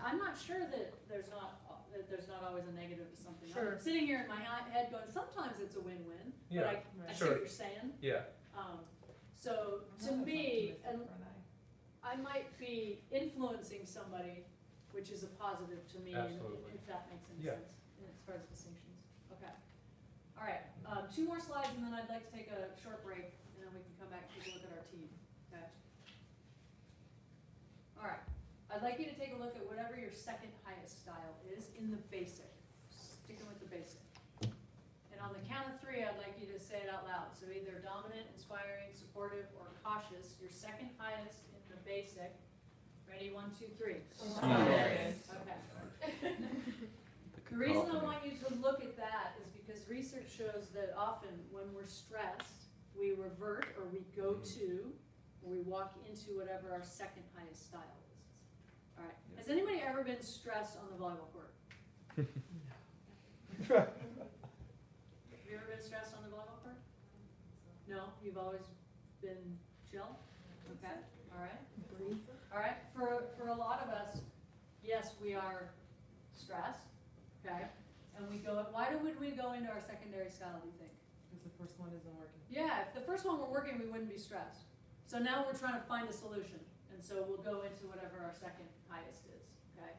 I'm not sure that there's not always a negative to something. Sure. I'm sitting here in my head going, sometimes it's a win-win, but Yeah, I see sure. what you're saying. Yeah. So I'm to not as me, optimistic and for an eye. I might be influencing somebody, which is a positive to me, Absolutely. if that makes any Yeah. sense, as far as distinctions. Okay. All right, 2 more slides and then I'd like to take a short break and then we can come back and take a look at our team, okay? All right, I'd like you to take a look at whatever your second highest style is in the basic, sticking with the basic. And on the count of 3, I'd like you to say it out loud. So either dominant, inspiring, supportive, or cautious, your second highest in the basic. Ready, 1, 2, 3. Inspiring. Okay. The reason I want you to look at that is because research shows that often when we're stressed, we revert or we go to, or we walk into whatever our second highest style is. All right. Has anybody ever been stressed on the volleyball court? Have you ever been stressed on the volleyball court? No? You've always been chill? Okay, all right. All right, for a lot of us, yes, we are stressed, okay? And we go, why would we go into our secondary style, do you think? Because the first one isn't working. Yeah, if the first one were working, we wouldn't be stressed. So now we're trying to find a solution, and so we'll go into whatever our second highest is, okay?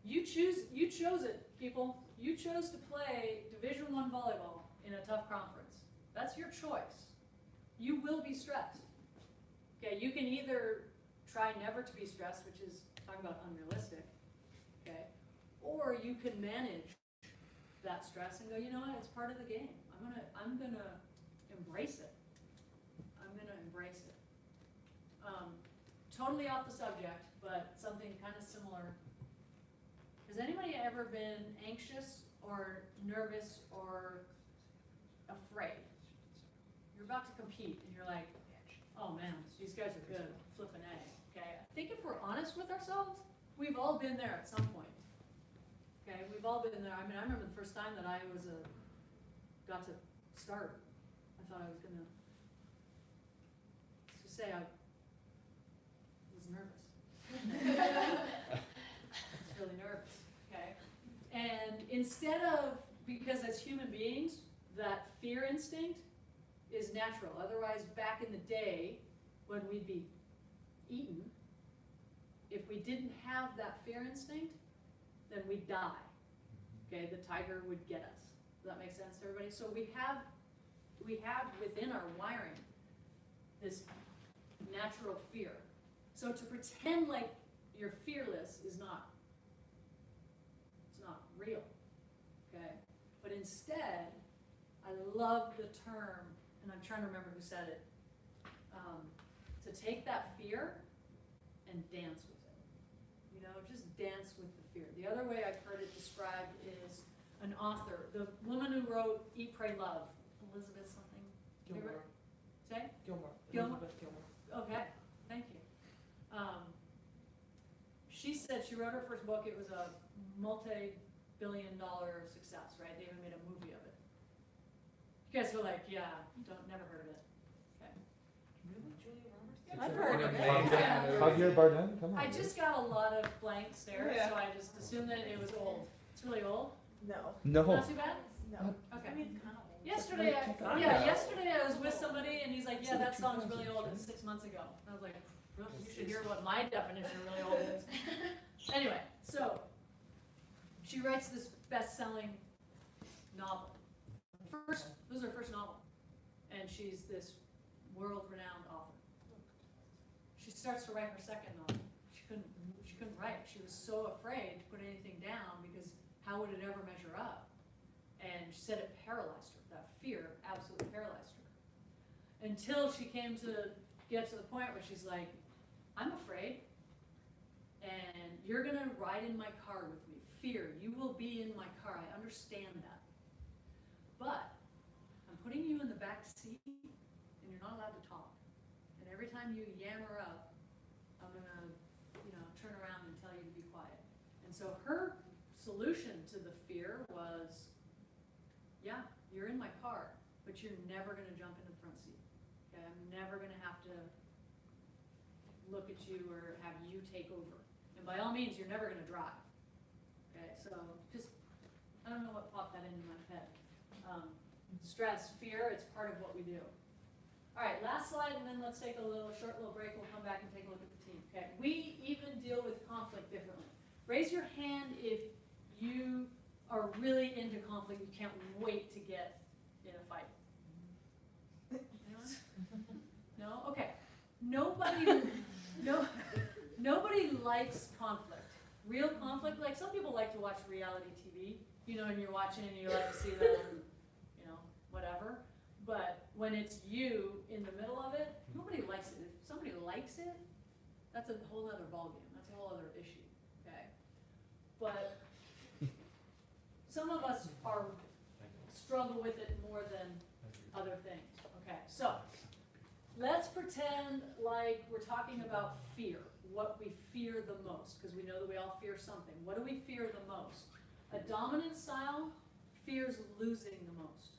You chose it, people. You chose to play Division I volleyball in a tough conference. That's your choice. You will be stressed. Okay, you can either try never to be stressed, which is talking about unrealistic, okay? Or you can manage that stress and go, you know what, it's part of the game. I'm gonna embrace it. I'm gonna embrace it. Totally off the subject, but something kind of similar. Has anybody ever been anxious or nervous or afraid? You're about to compete and you're like, oh man, these guys are good, flipping A, okay? I think if we're honest with ourselves, we've all been there at some point. Okay, we've all been there. I mean, I remember the first time that I got to start. I thought I was gonna, let's just say I was nervous. I was really nervous, okay? And instead of, because as human beings, that fear instinct is natural. Otherwise, back in the day, when we'd be eaten, if we didn't have that fear instinct, then we'd die. Okay, the tiger would get us. Does that make sense to everybody? So we have within our wiring this natural fear. So to pretend like you're fearless is not, it's not real, okay? But instead, I love the term, and I'm trying to remember who said it, to take that fear and dance with it. You know, just dance with the fear. The other way I've heard it described is an author, the woman who wrote Eat, Pray, Love, Elizabeth something. Gilmore. Say? Gilmore. Gilmore? Elizabeth Gilmore. Okay, thank you. She said she wrote her first book, it was a multi-billion-dollar success, right? They even made a movie of it. You guys were like, yeah, never heard of it. Okay. Really, Julia Roberts? I've heard of it. Yeah. Javier Bardem, come on. I just got a lot of blank stares, Yeah. so I just assumed that it was old. It's really old? No, No. Not too bad? no. Okay. I mean, kind of. Yesterday, yesterday I was with somebody and he's like, yeah, that song's really old, it's 6 months ago. I was like, really? You should hear what my definition of really old is. Anyway, so, she writes this best-selling novel. This was her first novel. And she's this world-renowned author. She starts to write her second novel. She couldn't write. She was so afraid to put anything down because how would it ever measure up? And she said it paralyzed her. That fear absolutely paralyzed her. Until she came to get to the point where she's like, I'm afraid, and you're gonna ride in my car with me. Fear, you will be in my car. I understand that. But I'm putting you in the back seat, and you're not allowed to talk. And every time you yammer up, I'm gonna, turn around and tell you to be quiet. And so her solution to the fear was, yeah, you're in my car, but you're never gonna jump in the front seat. Okay, I'm never gonna have to look at you or have you take over. And by all means, you're never gonna drive. Okay, so just, I don't know what popped that into my head. Stress, fear, it's part of what we do. All right, last slide, and then let's take a short little break. We'll come back and take a look at the team. Okay, we even deal with conflict differently. Raise your hand if you are really into conflict, you can't wait to get in a fight. Anyone? No? Okay. Nobody likes conflict. Real conflict, like some people like to watch reality TV, and you're watching and you like to see them, whatever. But when it's you in the middle of it, nobody likes it. If somebody likes it, that's a whole other ballgame. That's a whole other issue, okay? But some of us struggle with it more than other things. Okay, so let's pretend like we're talking about fear, what we fear the most, because we know that we all fear something. What do we fear the most? A dominant style fears losing the most.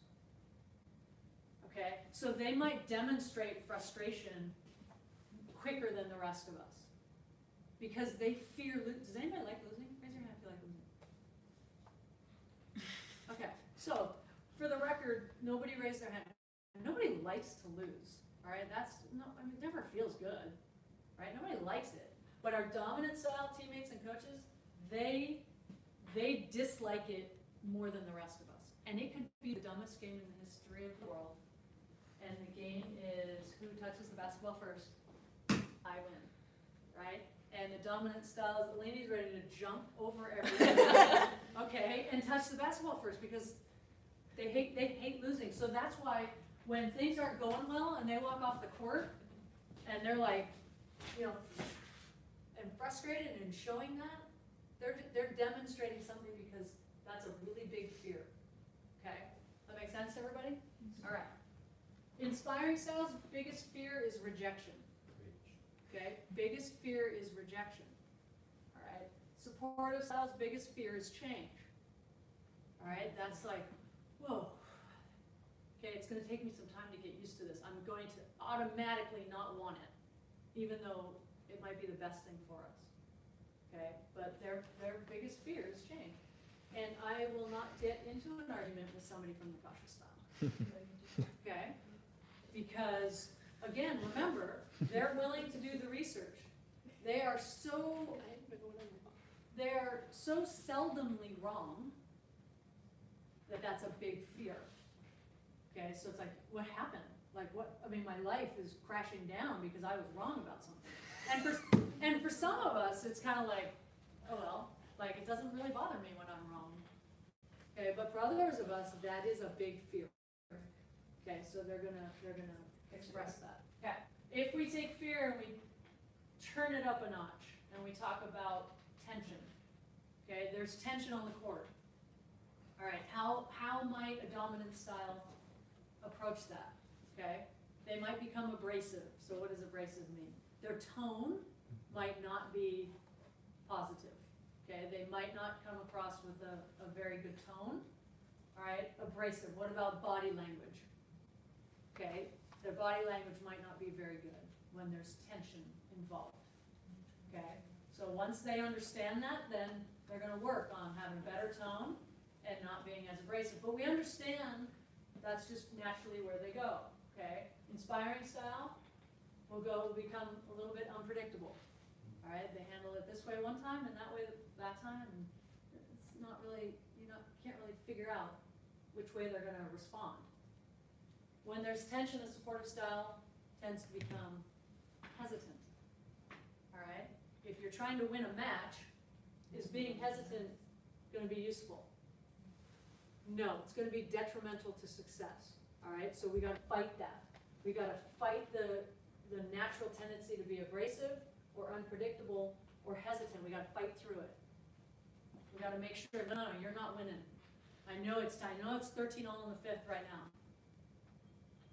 Okay, so they might demonstrate frustration quicker than the rest of us because they fear. Does anybody like losing? Raise your hand if you like losing. Okay, so for the record, nobody raised their hand. Nobody likes to lose. All right, it never feels good, right? Nobody likes it. But our dominant style teammates and coaches, they dislike it more than the rest of us. And it could be the dumbest game in the history of the world. And the game is who touches the basketball first, I win, right? And the dominant style is Eleni's ready to jump over everything, okay, and touch the basketball first because they hate losing. So that's why when things aren't going well and they walk off the court and they're like, and frustrated and showing that, they're demonstrating something because that's a really big fear. Okay, that makes sense to everybody? All right. Inspiring styles, biggest fear is rejection. Okay, biggest fear is rejection. All right. Supportive styles, biggest fear is change. All right, that's like, whoa. Okay, it's going to take me some time to get used to this. I'm going to automatically not want it, even though it might be the best thing for us. Okay, but their biggest fear is change. And I will not get into an argument with somebody from the cautious style. Okay? Because, again, remember, they're willing to do the research. They're so seldomly wrong that's a big fear. Okay, so it's like, what happened? Like what, I mean, my life is crashing down because I was wrong about something. And for some of us, it's kind of like, oh well, like it doesn't really bother me when I'm wrong. Okay, but for others of us, that is a big fear. Okay, so they're gonna express that. Okay, if we take fear and we turn it up a notch and we talk about tension. Okay, there's tension on the court. All right, how might a dominant style approach that? Okay, they might become abrasive. So what does abrasive mean? Their tone might not be positive. Okay, they might not come across with a very good tone. All right, abrasive. What about body language? Okay, their body language might not be very good when there's tension involved. Okay, so once they understand that, then they're going to work on having better tone and not being as abrasive. But we understand that's just naturally where they go. Okay, inspiring style will become a little bit unpredictable. All right, they handle it this way one time and that way that time, and it's not really, can't really figure out which way they're going to respond. When there's tension, the supportive style tends to become hesitant. All right, if you're trying to win a match, is being hesitant going to be useful? No, it's going to be detrimental to success. All right, so we got to fight that. We got to fight the natural tendency to be abrasive or unpredictable or hesitant. We got to fight through it. We got to make sure, no, you're not winning. I know it's time. I know it's 13 all in the fifth right now.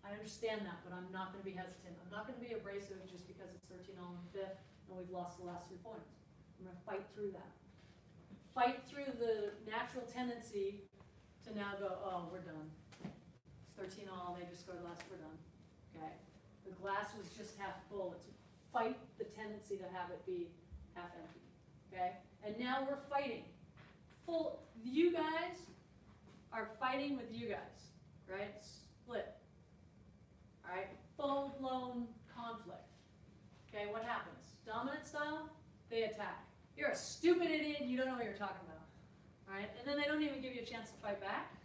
I understand that, but I'm not going to be hesitant. I'm not going to be abrasive just because it's 13 all in the fifth and we've lost the last 3 points. I'm going to fight through that. Fight through the natural tendency to now go, oh, we're done. It's 13 all, they just scored last, we're done. Okay? The glass was just half full. It's fight the tendency to have it be half empty. Okay? And now we're fighting. You guys are fighting with you guys, right? Split. All right? Full-blown conflict. Okay, what happens? Dominant style, they attack. You're a stupid idiot, you don't know what you're talking about. All right? And then they don't even give you a chance to fight back.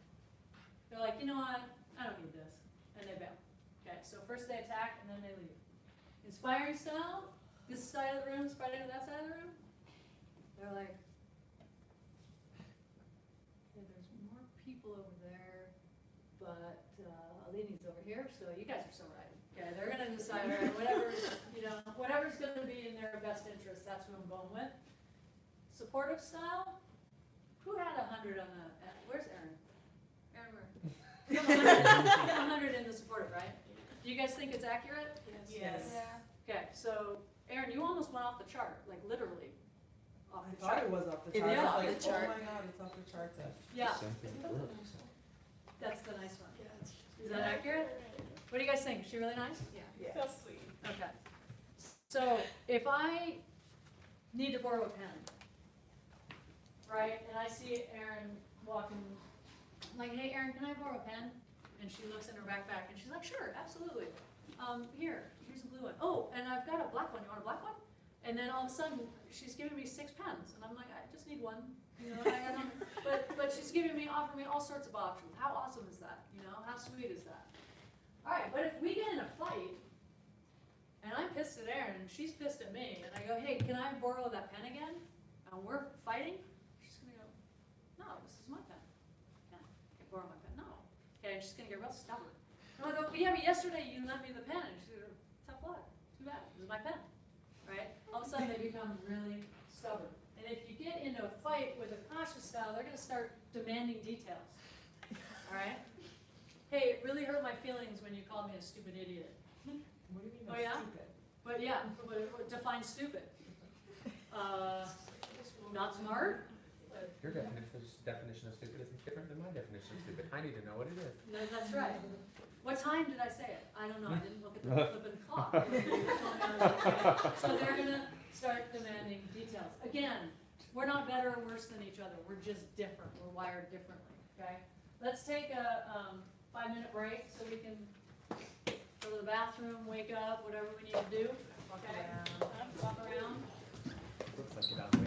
They're like, you know what? I don't need this. And they bail. Okay, so first they attack and then they leave. Inspiring style, this side of the room, fighting to that side of the room. They're like, okay, there's more people over there, but Alini's over here, so you guys are so right. Okay, they're gonna decide, all right, whatever's gonna be in their best interest, that's who I'm going with. Supportive style, who had 100 on the, where's Aaron? Aaron, where? You have 100 in the supportive, right? Do you guys think it's accurate? Yes. Yeah. Okay, so Aaron, you almost went off the chart, like literally off I the thought chart. it was off the It chart. is I was off like, the chart. oh my god, it's off the charts. Yeah, Same thing at work. that's the nice one. Is that accurate? What do you guys think? Is she really nice? Yeah. So sweet. Okay. So if I need to borrow a pen, right, and I see Erin walking, I'm like, hey Erin, can I borrow a pen? And she looks in her backpack and she's like, sure, absolutely. Here's a blue one. Oh, and I've got a black one. You want a black one? And then all of a sudden, she's giving me 6 pens, and I'm like, I just need one. But she's offering me all sorts of options. How awesome is that? How sweet is that? All right, but if we get in a fight, and I'm pissed at Erin, and she's pissed at me, and I go, hey, can I borrow that pen again? And we're fighting, she's gonna go, no, this is my pen. Yeah, can I borrow my pen? No. Okay, and she's gonna get real stubborn. And I go, but yeah, but yesterday you lent me the pen, and she's gonna go, tough luck, too bad, this is my pen. Right? All of a sudden they become really stubborn. And if you get into a fight with a cautious style, they're gonna start demanding details. All right? Hey, it really hurt my feelings when you called me a stupid idiot. What do you mean Oh, yeah? stupid? But yeah, define stupid. Not smart? Your definition of stupid is different than my definition of stupid. I need to know what it is. No, that's right. What time did I say it? I don't know. I didn't look at the flippin' clock. So they're gonna start demanding details. Again, we're not better or worse than each other. We're just different. We're wired differently. Okay. Let's take a 5-minute break so we can go to the bathroom, wake up, whatever we need to do. Okay. Walk around. Looks like it out there.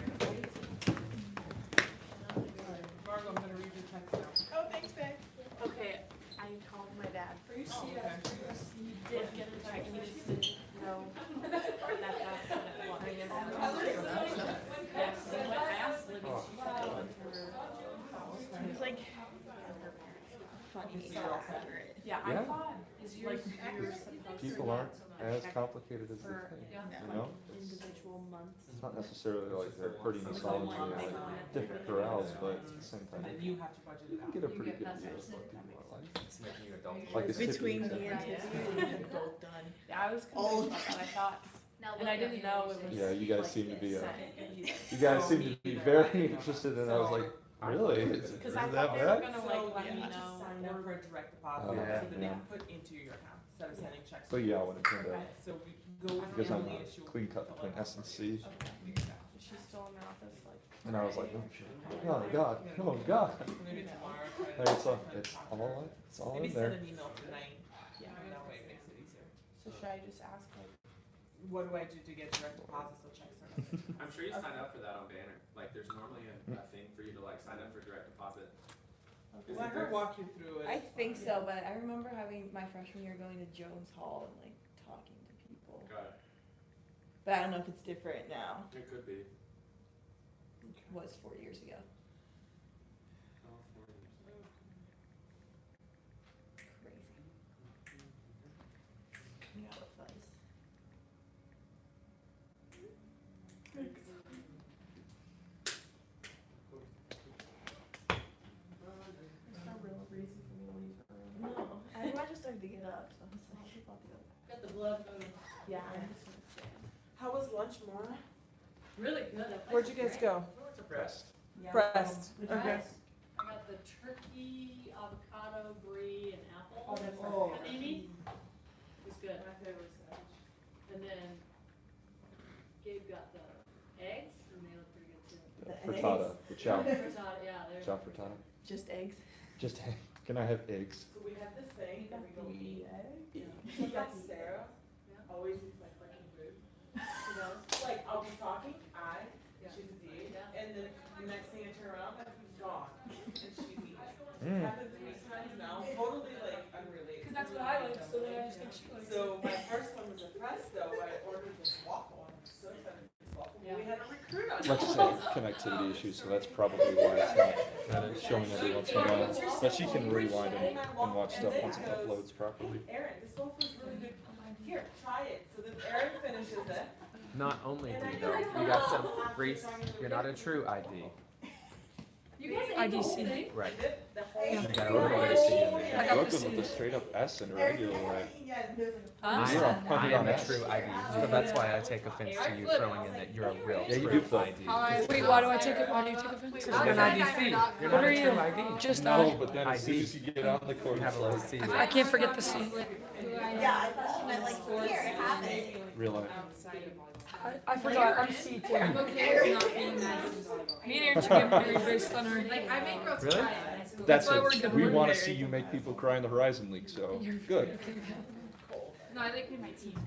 Margo, I'm gonna read your text now. Oh, thanks, babe. my dad. Are you Oh, okay. He did get a check, he just didn't know that that's what it was. Yes, so I asked Libby, she said they went to her house. It's like, funny, so accurate. Yeah, Yeah. I thought, is yours, yours supposed to People be aren't as check complicated as they for, think, Yeah. you know? individual months. It's not necessarily like they're hurting us all into like different corrals, but at the same time, And then you have to budget you it can out. get a You pretty get good that deal of sense what that people are like. It's making you adult. Like it's Between typically- me and Tiffany, we both done. Yeah, I was All confused about that, I thought, Now and I didn't know it was. Yeah, you guys like seem to be, this. you guys seem to be very interested, and I was like, really? Is it Cause really I that thought they were bad? gonna So like you let me just know. sign up for a direct deposit, Oh, so yeah. that they yeah. can put into your account instead of sending checks. But yeah, when it turned out, So we go with because the I'm only a issue. clean cut between S and C, She's still in the office, like. and I was like, oh God, oh God. Maybe tomorrow. try to Like, it's all, find it's a all, copy. it's all Maybe in send there. an email tonight, Yeah. and that way it makes it easier. So should I just ask like? What do I do to get direct deposit so checks are not? I'm sure you sign up for that on Banner. Like, there's normally a thing for you to like sign up for direct deposit. Let her walk you through it. I think so, but I remember having my freshman year going to Jones Hall and like talking to people. Got it. But I don't know if it's different now. It could be. It was 4 years ago. Oh, 4 years. Crazy. Yeah, what fuzz. There's no real reason for me to leave early. No, I just started to get up, so I was like, I'll do it. Got the blood photo. Yeah, I'm just gonna stay. How was lunch, Maura? Really good. That place Where'd you was guys great. go? Breast. Yeah. Breast. The Okay. dress. I got the turkey, avocado, brie, and apple. Oh, that's Oh. Panini. It was good. My favorite sandwich. And then Gabe got the eggs, and they look pretty good too. The Frittata, the chow, Frittata, yeah, they're. chow frittata. Just eggs. Just, can I have eggs? So we had this thing that we go eat. Yeah. So that's Sarah. Yeah. Always eats my fucking food. She does. Like, I'll be talking, Yeah. she's a D, Yeah. and then the next thing I turn around, my food's gone, and she's eating. It's Mm. happened 3 times now, totally like unrelated. Cause that's what I like, so then I just think she likes it. So my first one was a presto, I ordered this waffle, and I'm so excited for this waffle, but we had a recruit on. Let's just say connectivity issues, so that's probably why it's not showing every once in a while. But she can rewind and watch stuff once it uploads properly. Aaron, this waffle's really good, here, try it, so then Aaron finishes it. Not only do though, you got some Reese, you're not a true ID. You guys ate the IDC. whole thing? Right. The whole. You got a little bit of C in I there. got Look the at the straight up S in a regular way. I You're a am, I hundred am on a S. true ID, so that's why I take offense to you throwing in that you're a real Yeah, you true do flip. ID. Wait, why do I take it, why do you take offense? Because you're an IDC, you're What not are a you? true ID. Just No, but then as soon ID. as you get on the court, You have a it's little like, C. I can't forget the C. Yeah, I thought she meant like, here, have it. real life. I forgot, I'm C too. I'm okay with not being nice. Me and Aaron should get married based on our. Like, I make girls Really? cry. That's why it. we're good. We We're wanna married. see you make people cry in the Horizon League, so, good. No, I like when my team cry.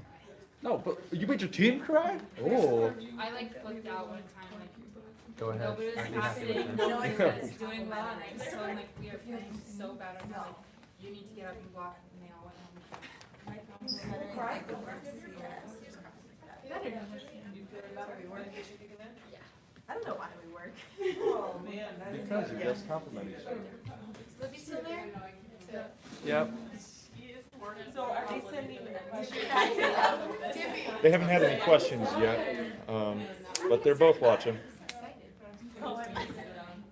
No, but you made your team cry? Oh. I like flipped out one time, like, Go ahead. nobody was Aren't you happy with happening, that? no one was doing well, and I just told them, like, we are feeling so bad, I'm like, you need to get up and walk, and they all went home. You feeling better, you wanna get your kicking in? I don't know why we work. Oh, man, that is. Because you guys compliment each other. Is Libby still there? Yep. So are they sending questions? They haven't had any questions yet, but they're both watching.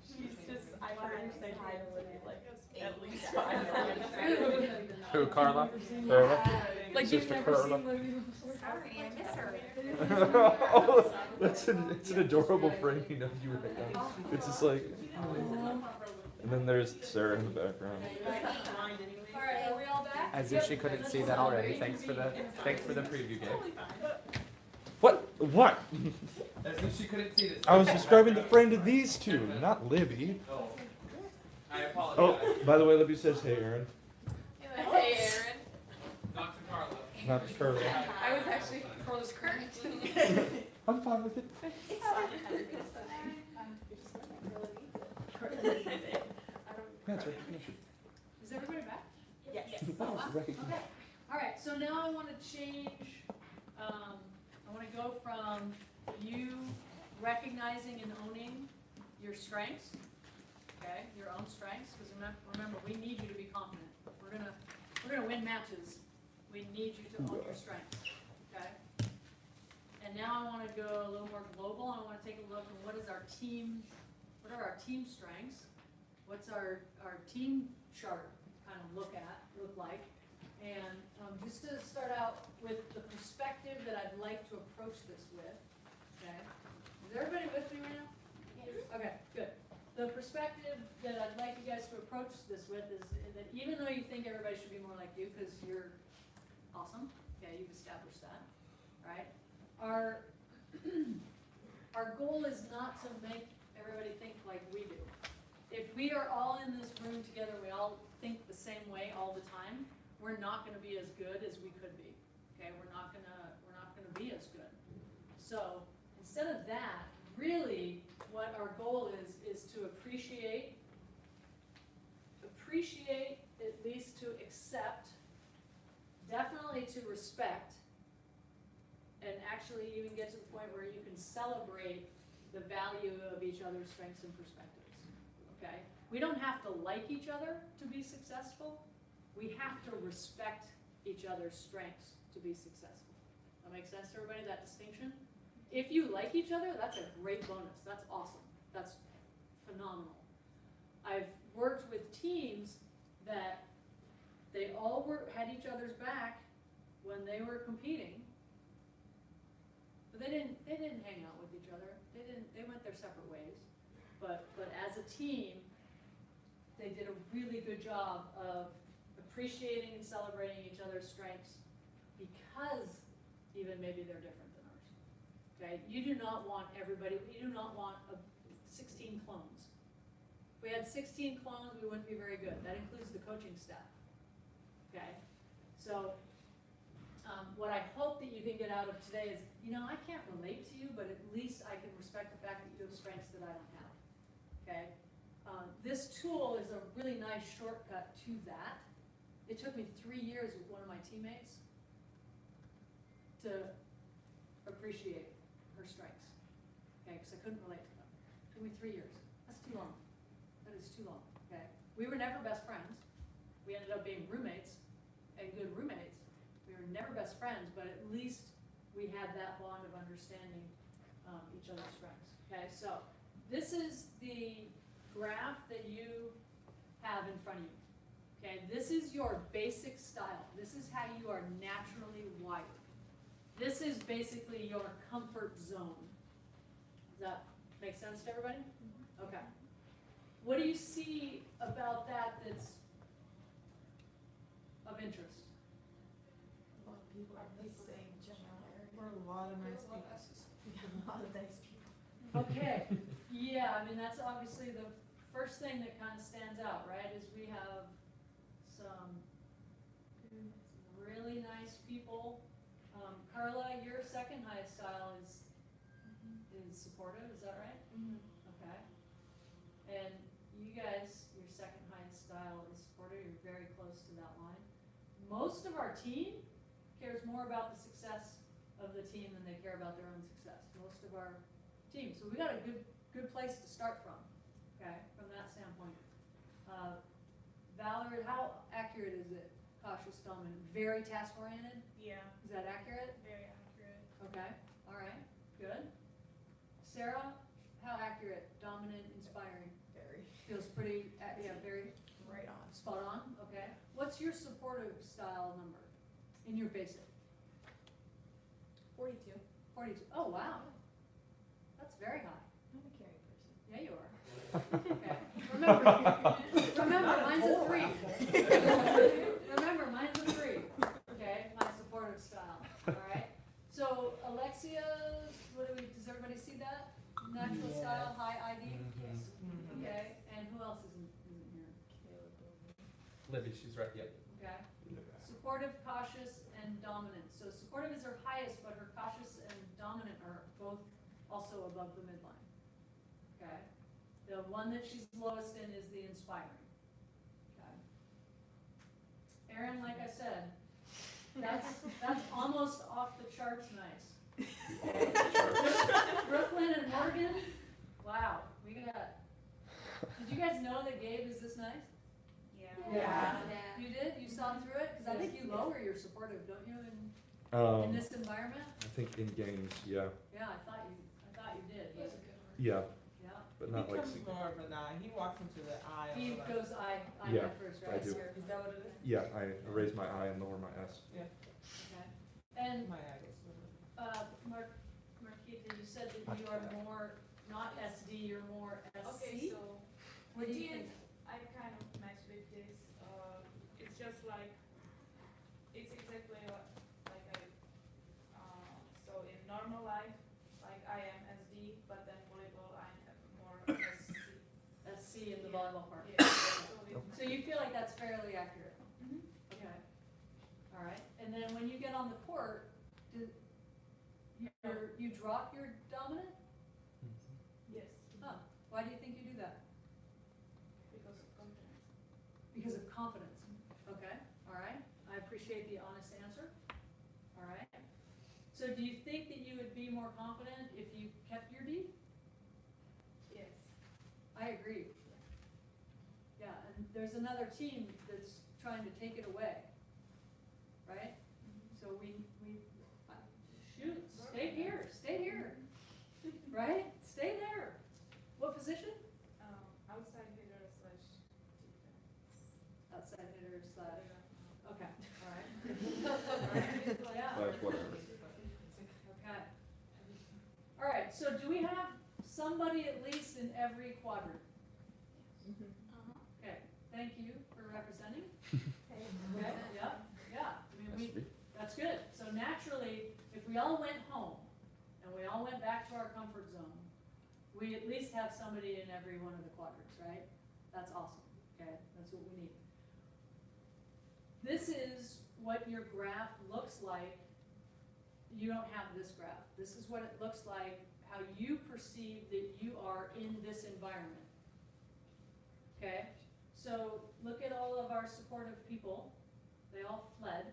She's just, I heard her say hi to Libby like at least 5 minutes. Who, Carla? Like you've Sister never Carla. seen Libby before. Sorry, I miss her. Oh, it's an adorable framing of you right now. It's just like, and then there's Sarah in the background. Alright, are we all back? As if she couldn't see that already. Thanks for the preview, Gabe. What? What? As if she couldn't see this. I was describing the friend of these two, not Libby. I apologize. Oh, by the way, Libby says, "Hey, Aaron." Hey, Aaron. Not to Carla. Not to Carla. I was actually Carla's correct. I'm fine with it. That's right. Is everybody back? Yes. Yes. Okay, all right, so now I wanna change, I wanna go from you recognizing and owning your strengths, okay, your own strengths, because remember, we need you to be confident. We're gonna win matches. We need you to own your strengths, okay? And now I wanna go a little more global. I wanna take a look at what are our team strengths? What's our team chart kind of look like? And just to start out with the perspective that I'd like to approach this with, okay? Is everybody with me right now? Yes. Okay, good. The perspective that I'd like you guys to approach this with is that even though you think everybody should be more like you, because you're awesome, okay, you've established that, right? Our goal is not to make everybody think like we do. If we are all in this room together, we all think the same way all the time, we're not gonna be as good as we could be, okay? We're not gonna be as good. So instead of that, really what our goal is to appreciate, at least to accept, definitely to respect, and actually even get to the point where you can celebrate the value of each other's strengths and perspectives, okay? We don't have to like each other to be successful. We have to respect each other's strengths to be successful. That makes sense to everybody, that distinction? If you like each other, that's a great bonus. That's awesome. That's phenomenal. I've worked with teams that they all had each other's back when they were competing, but they didn't hang out with each other. They went their separate ways. But as a team, they did a really good job of appreciating and celebrating each other's strengths because even maybe they're different than ours. Okay? You do not want 16 clones. If we had 16 clones, we wouldn't be very good. That includes the coaching staff. Okay? So what I hope that you can get out of today is, I can't relate to you, but at least I can respect the fact that you have strengths that I don't have. Okay? This tool is a really nice shortcut to that. It took me 3 years with one of my teammates to appreciate her strengths, okay, because I couldn't relate to them. It took me 3 years. That's too long. That is too long, okay? We were never best friends. We ended up being roommates and good roommates. We were never best friends, but at least we had that bond of understanding each other's strengths, okay? So this is the graph that you have in front of you, okay? This is your basic style. This is how you are naturally wired. This is basically your comfort zone. Does that make sense to everybody? Okay. What do you see about that that's of interest? A lot of people are the same general area. We're a lot of nice people. We have a lot of nice people. Okay, yeah, I mean, that's obviously the first thing that kind of stands out, right, is we have some really nice people. Carla, your second highest style is supportive, is that right? Mm-hmm. Okay. And you guys, your second highest style is supportive, you're very close to that line. Most of our team cares more about the success of the team than they care about their own success. Most of our team. So we got a good place to start from, okay, from that standpoint. Valerie, how accurate is it? Cautious, dominant, very task oriented? Yeah, Is that accurate? very accurate. Okay, all right, good. Sarah, how accurate? Dominant, inspiring? Very, Feels pretty, yeah, very right on. spot on, okay. What's your supportive style number in your basic? 42. 42. Oh, wow. That's very high. I'm a caring person. Yeah, you are. Okay. Remember, mine's a 3. Remember, mine's a 3. Okay, my supportive style. All right. So Alexia, does everybody see that? Natural style, high ID. Okay. And who else isn't here? Libby, she's right, yep. Okay. Supportive, cautious, and dominant. So supportive is her highest, but her cautious and dominant are both also above the midline. Okay. The one that she's lowest in is the inspiring. Okay. Aaron, like I said, that's almost off the charts nice. Brooklyn and Morgan, wow, we got, did you guys know that Gabe is this nice? Yeah. You did? You saw through it? Cause I think you lower your supportive, don't you, in this environment? I think in games, yeah, Yeah, I thought you did. He has a good heart. yeah, Yeah, but He not like. comes more of an I, he walks into the I. he of the- goes I Yeah, first, I right? do. Is that what it is? Yeah, I raise my I and lower my S. Okay. And, My I goes to the. Marquita, you said that you are more, not SD, you're more SC? Okay, so What do you think? I kind of match with this. It's just like, it's exactly like I, so in normal life, like I am SD, but then volleyball I'm more SC. SC in the volleyball part? Yeah, so it So you feel like that's fairly accurate? Mhm. Okay. All right, and then when you get on the court, you drop your dominant? Yes, Huh, why do you think you do that? because of confidence. Because of confidence? Okay, all right, I appreciate the honest answer. All right. So do you think that you would be more confident if you kept your D? Yes. I agree. Yeah, and there's another team that's trying to take it away, right? So shoot, stay here, right? Stay there. What position? Outside hitter / defense. Outside hitter / okay, all right. Yeah, Like whatever. okay. All right, so do we have somebody at least in every quadrant? Okay, thank you for representing. Okay, yeah, I mean, that's good. So naturally, if we all went home and we all went back to our comfort zone, we at least have somebody in every one of the quadrants, right? That's awesome, okay? That's what we need. This is what your graph looks like. You don't have this graph. This is what it looks like, how you perceive that you are in this environment. Okay? So look at all of our supportive people. They all fled.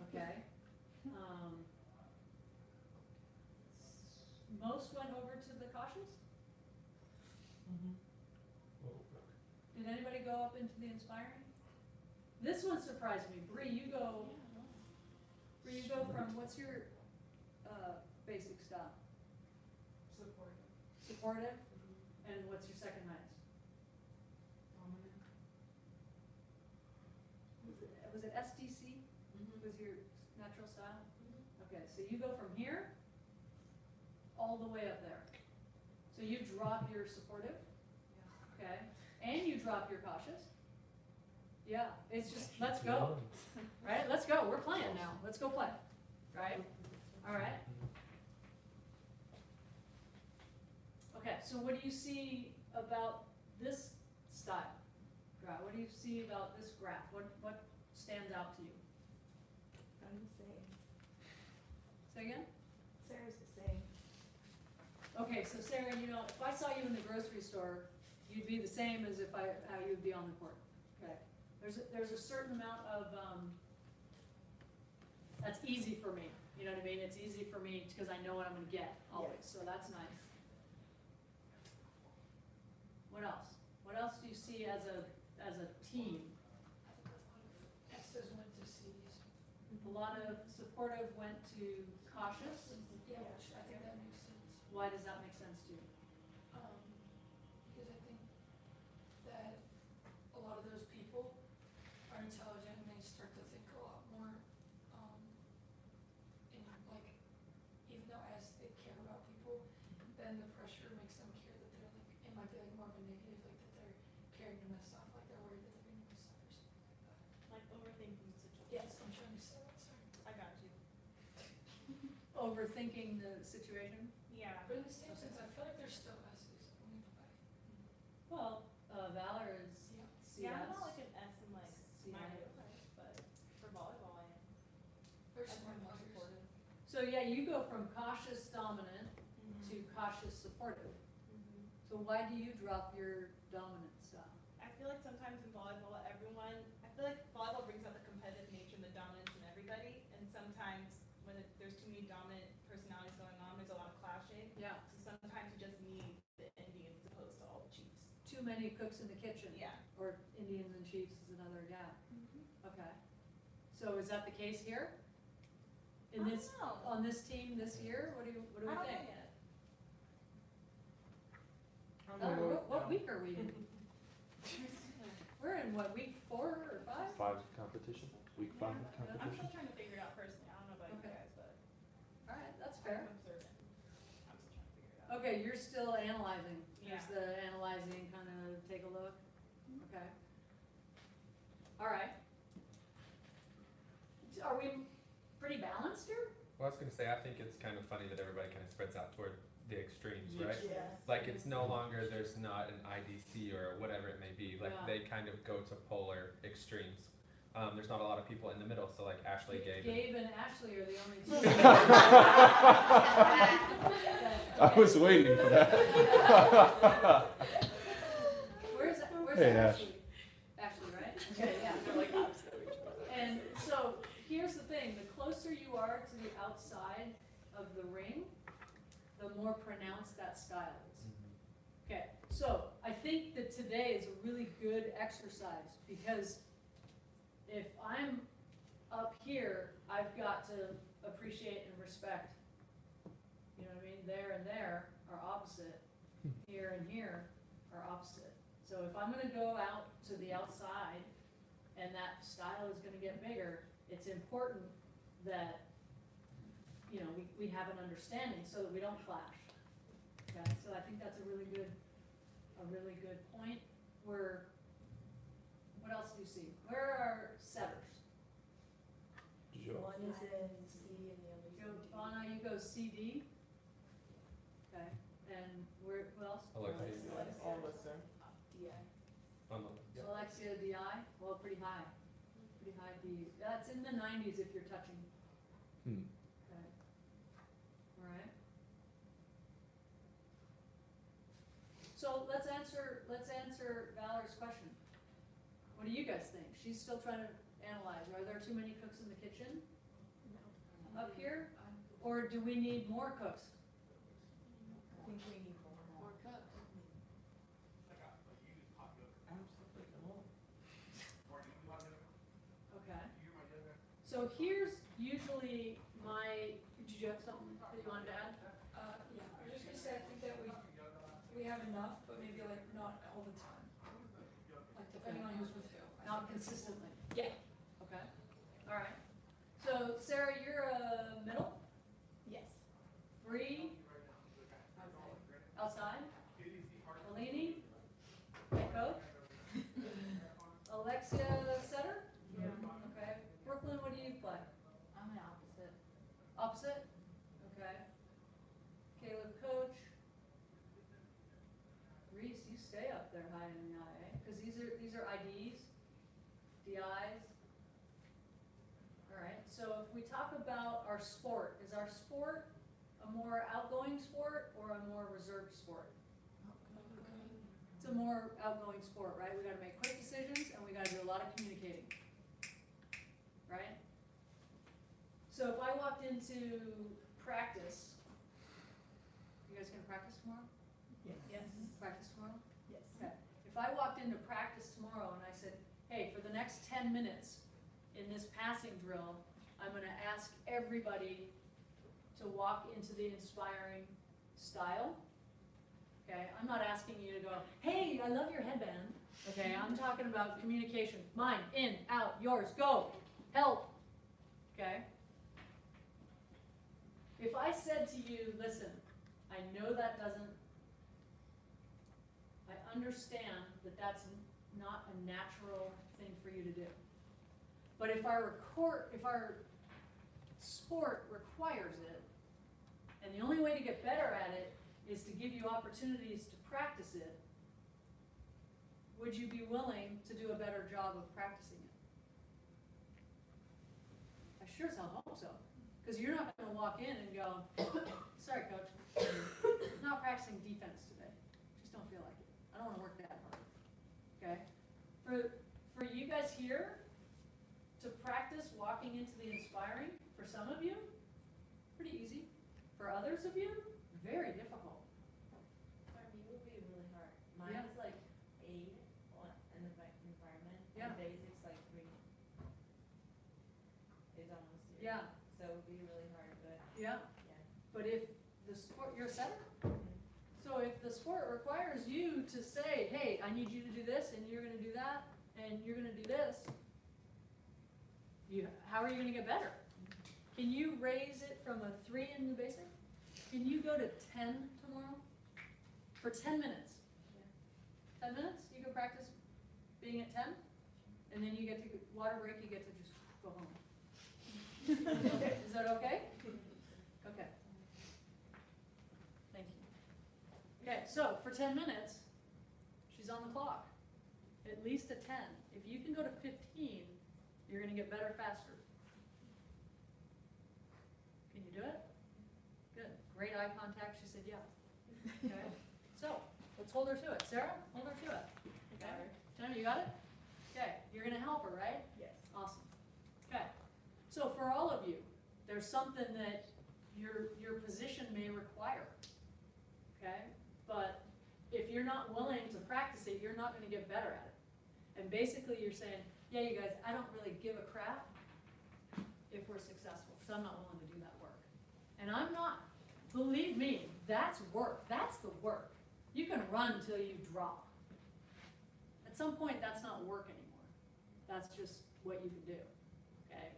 Okay? Most went over to the cautious. Did anybody go up into the inspiring? This one surprised me. Bree, you go from, what's your basic style? Supportive. Supportive? And what's your second highest? Dominant. Was it SDC? Was your natural style? Okay, so you go from here all the way up there. So you drop your supportive, okay, and you drop your cautious. Yeah, it's just, let's go, right? Let's go, we're playing now, let's go play, right? All right. Okay, so what do you see about this style? What do you see about this graph? What stands out to you? I'm the same. Say again? Sarah's the same. Okay, so Sarah, you know, if I saw you in the grocery store, you'd be the same as how you'd be on the court. Okay, there's a certain amount of that's easy for me. You know what I mean? It's easy for me because I know what I'm going to get always. So that's nice. What else? What else do you see as a team? X's went to C's. A lot of supportive went to cautious. Yeah, which I think that makes sense. Why does that make sense to you? Because I think that a lot of those people are intelligent and they start to think a lot more, in like, even though as they care about people, then the pressure makes them care that they're like, it might be like more of a negative, like that they're caring to mess up, like they're worried that they're gonna mess up or something like that. Like overthinking the situation. Yes, I'm trying to say that, sorry. I got you. Overthinking the situation? Yeah. But in the same sense, I feel like there's still S's, only by, Well, Valor is yeah. CS. Yeah, I'm not like an S in like my CS. real life, but for volleyball I am. There's I'm smart more players. supportive. So yeah, you go from cautious dominant to cautious supportive. So why do you drop your dominant style? I feel like sometimes in volleyball, I feel like volleyball brings up too many cooks in the kitchen. Yeah. Or Indians and Chiefs is another, yeah. Okay. So is that the case here? In this, on this team this year, what do we think? What week are we in? We're in what, week 4 or 5? 5 competition, week 5 I'm competition. still trying to figure it out personally, I don't know about you Okay. guys, but Alright, that's I'm fair. observant. I'm still trying to figure it out. Okay, you're still analyzing. There's Yeah. the analyzing, kind of take a look. Okay. Alright. Are we pretty balanced here? Well, I was gonna say, I think it's kind of funny that everybody kind of spreads out toward the extremes, right? Yes. Like, it's no longer, there's not an IDC or whatever it may be, like, Yeah. they kind of go to polar extremes. There's not a lot of people in the middle, so like Ashley, Gabe, and Gabe and Ashley are the only two. I was waiting for that. Where's Hey, Ash. Ashley? Ashley, right? Okay, yeah. They're like opposite of each other. And so, here's the thing, the closer you are to the outside of the ring, the more pronounced that style is. Okay, so I think that today is a really good exercise, because if I'm up here, I've got to appreciate and respect, you know what I mean, there and there are opposite, here and here are opposite. So if I'm gonna go out to the outside and that style is gonna get bigger, it's important that, you know, we have an understanding so that we don't clash. Okay, so I think that's a really good point. What else do you see? Where are setters? One is in C and the other's in Go, D. Anna, you go CD. Okay, and who else? Alexia. All of us are. DI. on the, So Alexia, DI, well, pretty high D. That's in the 90s if you're touching. Hmm. Okay. All right. So let's answer Valerie's question. What do you guys think? She's still trying to analyze. Are there too many cooks in the kitchen up here? Or do we need more cooks? I think we need more. More cooks. Okay. So here's usually did you have something that you wanted to add? Yeah, I was just gonna say, I think that we have enough, but maybe like not all the time. Like depending on who's with who. Not consistently. Yeah. Okay. All right. So Sarah, you're a middle, Yes. free, outside. Alini, head coach. Alexia, setter. Yeah. Okay. Brooklyn, what do you play? I'm an opposite. Opposite? Okay. Caleb, coach. Reese, you stay up there high in the IA, because these are IDs, DIs. All right, so if we talk about our sport, is our sport a more outgoing sport or a more reserved sport? It's a more outgoing sport, right? We gotta make quick decisions and we gotta do a lot of communicating, right? So if I walked into practice, you guys gonna practice tomorrow? Yes. Practice tomorrow? Yes. Okay. If I walked into practice tomorrow and I said, hey, for the next 10 minutes in this passing drill, I'm gonna ask everybody to walk into the inspiring style. Okay, I'm not asking you to go, hey, I love your headband. Okay, I'm talking about communication. Mine, in, out, yours, go, help. Okay? If I said to you, listen, I know that doesn't, I understand that that's not a natural thing for you to do. But if our sport requires it, and the only way to get better at it is to give you opportunities to practice it, would you be willing to do a better job of practicing it? I sure as hell hope so. Because you're not gonna walk in and go, sorry coach, I'm not practicing defense today. Just don't feel like it. I don't wanna work that hard. Okay? For you guys here to practice walking into the inspiring, for some of you, pretty easy. For others of you, very difficult. For me, it would be really hard. Mine Yeah. is like Yeah, So it would be really hard, but yeah. yeah. But if the sport, you're a setter? So if the sport requires you to say, hey, I need you to do this, and you're gonna do that, and you're gonna do this, how are you gonna get better? Can you raise it from a 3 in the basic? Can you go to 10 tomorrow? For 10 minutes? 10 minutes, you can practice being at 10, and then you get to, water break, you get to just go home. Is that okay? Okay. Thank you. Okay, so for 10 minutes, she's on the clock. At least a 10. If you can go to 15, you're gonna get better faster. Can you do it? Good. Great eye contact. She said, yeah. Okay. So let's hold her to it. Sarah, hold her to it. Okay. Jenna, you got it? Okay. You're gonna help her, right? Yes. Awesome. Okay. So for all of you, there's something that your position may require. Okay? But if you're not willing to practice it, you're not gonna get better at it. And basically you're saying, yeah, you guys, I don't really give a crap if we're successful, because I'm not willing to do that work. And I'm not, believe me, that's work. That's the work. You can run till you drop. At some point, that's not work anymore. That's just what you can do, okay?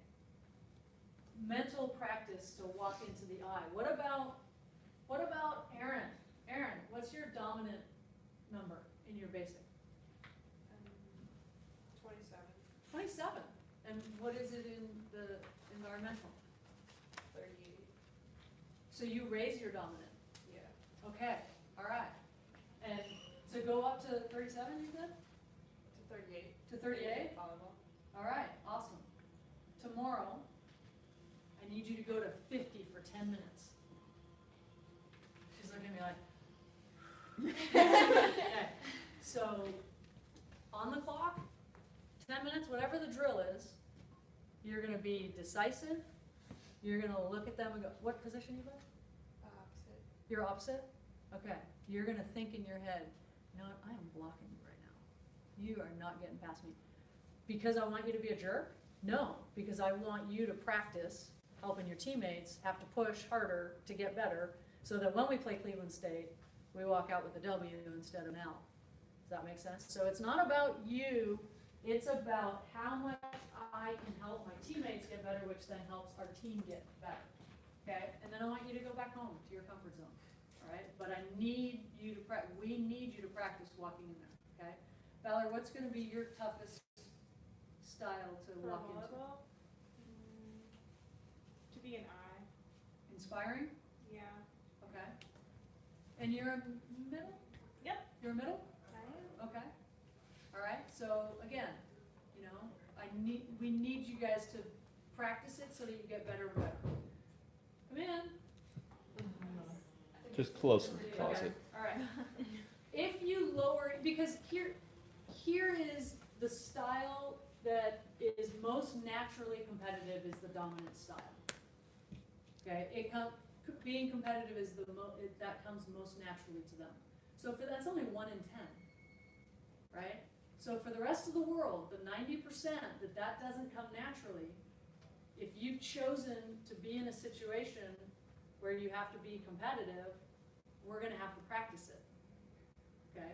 Mental practice to walk into the eye. What about Erin? Erin, what's your dominant number in your basic? 27. 27. And what is it in the environmental? 38. So you raise your dominant. Yeah. Okay, all right. And so go up to 37, you said? To 38. To 38? Volleyball. All right, awesome. Tomorrow, I need you to go to 50 for 10 minutes. She's looking at me like, okay. So, on the clock, 10 minutes, whatever the drill is, you're gonna be decisive. You're gonna look at them and go, what position you play? Opposite. You're opposite? Okay. You're gonna think in your head, you know what, I am blocking you right now. You are not getting past me. Because I want you to be a jerk? No, because I want you to practice helping your teammates have to push harder to get better, so that when we play Cleveland State, we walk out with a W instead of an L. Does that make sense? So it's not about you, it's about how much I can help my teammates get better, which then helps our team get better. Okay? And then I want you to go back home to your comfort zone. All right? But I need you to we need you to practice walking in there. Okay? Valerie, what's going to be your toughest style to For walk into? volleyball? To be an eye. Inspiring? Yeah. Okay. And you're a middle? Yep. You're a middle? I am. Okay. All right. So again, you know, we need you guys to practice it so that you get better and better. Come in. Just closer, Okay. All right. If you lower, because here is the style that is most naturally competitive is the dominant style. Okay, being competitive is that comes most naturally to them. So that's only 1 in 10, right? So for the rest of the world, the 90% that doesn't come naturally, if you've chosen to be in a situation where you have to be competitive, we're going to have to practice it. Okay,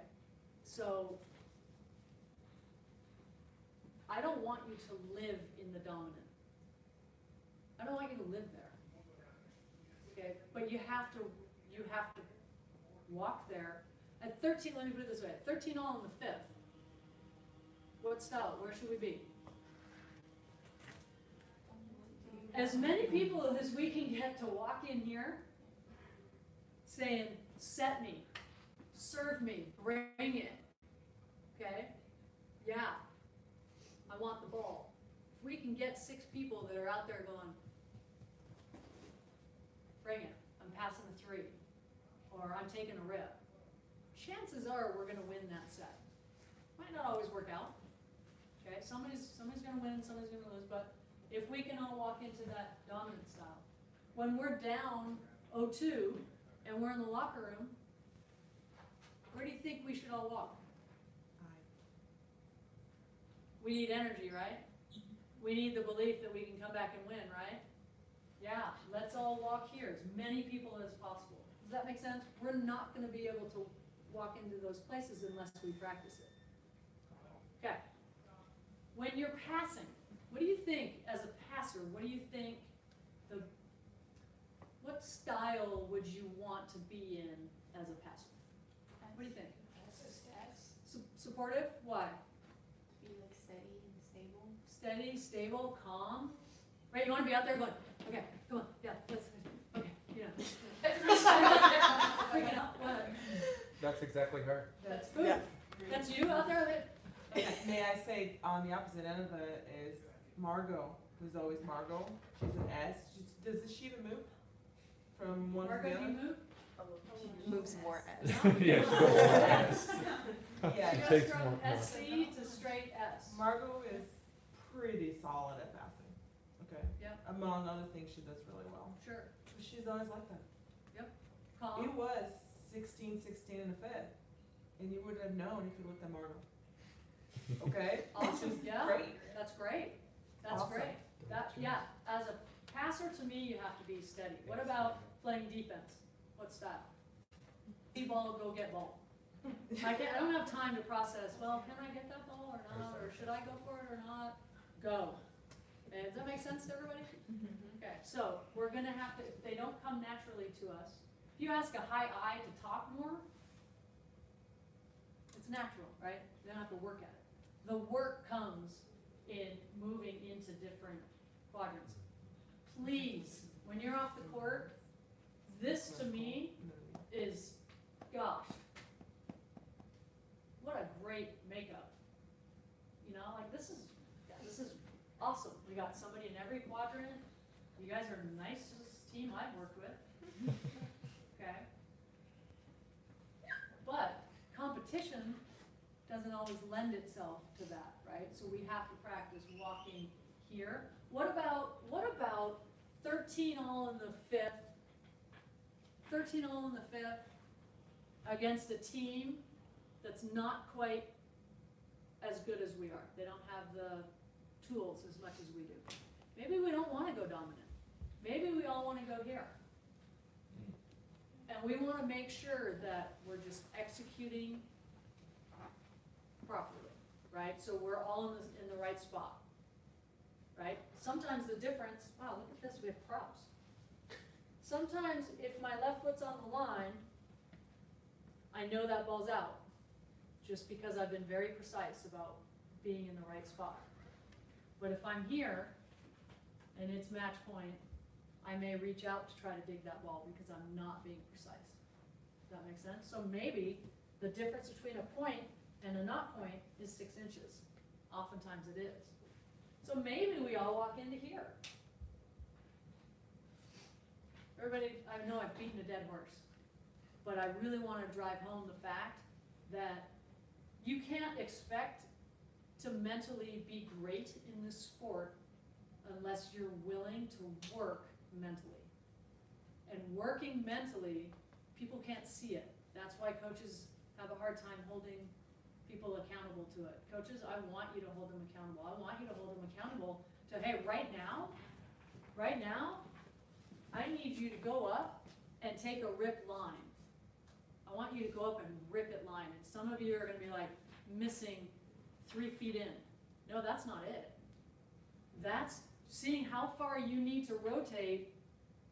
so I don't want you to live in the dominant. I don't want you to live there. Okay, but you have to walk there. At 13, let me put it this way, at 13 all in the 5th, what style, where should we be? As many people as we can get to walk in here saying, set me, serve me, bring it, okay? Yeah, I want the ball. If we can get 6 people that are out there going, bring it, I'm passing the 3, or I'm taking a rip, chances are we're gonna win that set. Might not always work out, okay? Somebody's gonna win, somebody's gonna lose, but if we can all walk into that dominant style. When we're down 0-2 and we're in the locker room, where do you think we should all walk? We need energy, right? We need the belief that we can come back and win, right? Yeah, let's all walk here, as many people as possible. Does that make sense? We're not gonna be able to walk into those places unless we practice it. Okay. When you're passing, what do you think as a passer? What do you think what style would you want to be in as a passer? What do you think? Supportive? Why? Be like steady and stable. Steady, stable, calm. Right, you wanna be out there going, okay, come on, yeah, let's, okay, you know. Freaking out, what? That's exactly her. That's food. Yeah. That's you out there that, okay. May I say, on the opposite end of it is Margot, who's always Margot. She's an S. Does she even move from one to Margo, the do you other? move? Moves more as. Yeah, Yeah, It Just takes from more- SC to straight S. Margot is pretty solid at passing. Okay. Yep. Among other things, she does really well. Sure, But she's always like that. It calm. was 16-16 in the Fed, and you would have known if you looked at Margot. Okay. Awesome, Which is yeah. Great. That's great. That's Awesome. great. That, yeah, as a passer, to me, you have to be steady. What about playing defense? What style? See ball, go get ball. I don't have time to process, well, can I get that ball or not, or should I go for it or not? Go. Okay, does that make sense to everybody? Okay, so we're gonna have to, if they don't come naturally to us, if you ask a high I to talk more, it's natural, right? You don't have to work at it. The work comes in moving into different quadrants. Please, when you're off the court, this to me is, gosh, what a great makeup. You know, like this is awesome. We got somebody in every quadrant. You guys are the nicest team I've worked with. Okay. But competition doesn't always lend itself to that, right? So we have to practice walking here. What about 13 all in the fifth? 13 all in the fifth against a team that's not quite as good as we are. They don't have the tools as much as we do. Maybe we don't want to go dominant. Maybe we all want to go here. And we want to make sure that we're just executing properly, right? So we're all in the right spot, right? Sometimes the difference, wow, look at this, we have props. Sometimes if my left foot's on the line, I know that ball's out, just because I've been very precise about being in the right spot. But if I'm here, and it's match point, I may reach out to try to dig that ball because I'm not being precise. Does that make sense? So maybe the difference between a point and a not point is 6 inches. Oftentimes it is. So maybe we all walk into here. Everybody, I know I've beaten a dead horse, but I really want to drive home the fact that you can't expect to mentally be great in this sport unless you're willing to work mentally. And working mentally, people can't see it. That's why coaches have a hard time holding people accountable to it. Coaches, I want you to hold them accountable. I want you to hold them accountable to, hey, right now, I need you to go up and take a rip line. I want you to go up and rip it line. And some of you are gonna be like missing 3 feet in. No, that's not it. That's seeing how far you need to rotate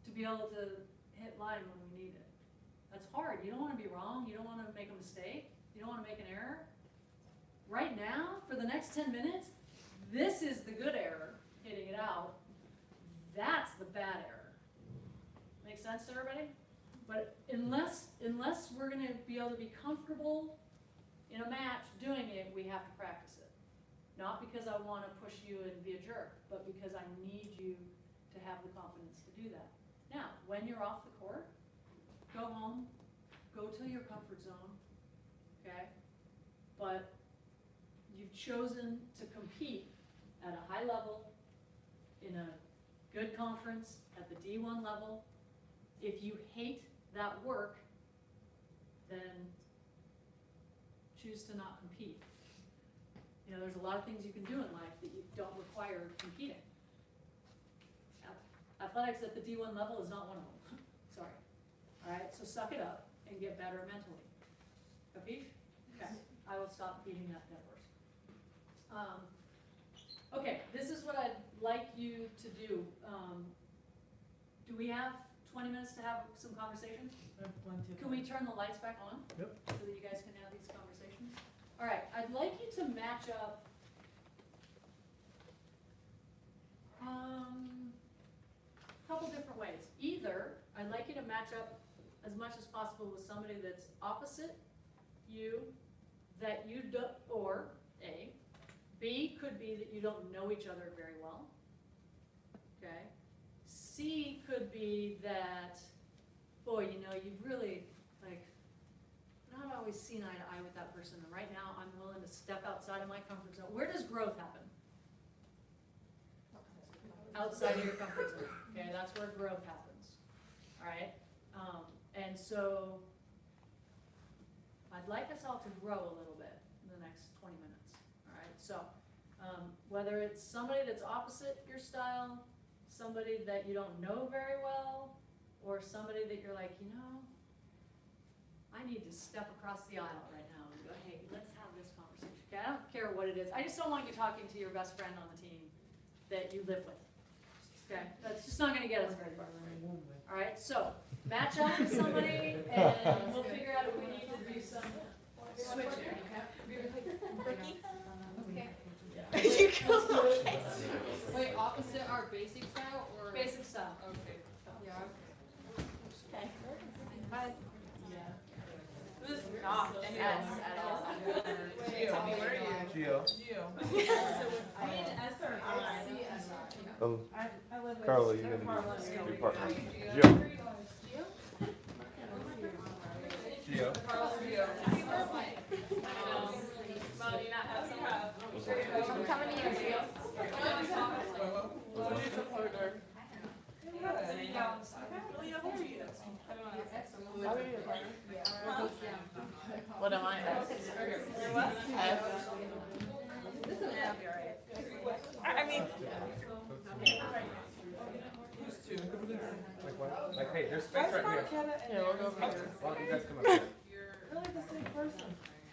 to be able to hit line when we need it. That's hard. You don't want to be wrong. You don't want to make a mistake. You don't want to make an error. Right now, for the next 10 minutes, this is the good error, hitting it out. That's the bad error. Make sense to everybody? But unless we're going to be able to be comfortable in a match doing it, we have to practice it. Not because I want to push you and be a jerk, but because I need you to have the confidence to do that. Now, when you're off the court, go home, go to your comfort zone, okay? But you've chosen to compete at a high level, in a good conference, at the D1 level. If you hate that work, then choose to not compete. You know, there's a lot of things you can do in life that you don't require competing. athletics at the D1 level is not one of them. Sorry. All right, so suck it up and get better mentally. Capiche? Okay, I will stop beating that dead horse. Okay, this is what I'd like you to do. Do we have 20 minutes to have some conversation? Can we turn the lights back on? Yep. So that you guys can have these conversations? All right, I'd like you to match up a couple different ways. Either I'd like you to match up as much as possible with somebody that's opposite you, that you do, or A. B could be that you don't know each other very well. Okay. C could be that, boy, you know, you've really, like, not always seen eye to eye with that person, and right now I'm willing to step outside of my comfort zone. Where does growth happen? Outside of your comfort zone. Okay, that's where growth happens. All right? And so I'd like us all to grow a little bit in the next 20 minutes. All right? So whether it's somebody that's opposite your style, somebody that you don't know very well, or somebody that you're like, you know, I need to step across the aisle right now and go, hey, let's have this conversation. Okay, I don't care what it is. I just don't want you talking to your best friend on the team that you live with. Okay, that's just not going to get us very far. All right, so match up with somebody, and we'll figure out if we need to do some switching. Wait, opposite our basic style or? Basic style. Okay. Yeah. Okay. This is not S any at all. Tell me, where are you? Geo. Geo. I mean, S or I. Oh, I live with. Carla, you're gonna be partners. Geo. Geo. Geo. I'm coming to you, Gio. What am I? F. I mean. Who's two? Like what? Like, hey, there's space right here. Yeah, we'll go over here. Why don't you guys come up here? They're like the same person.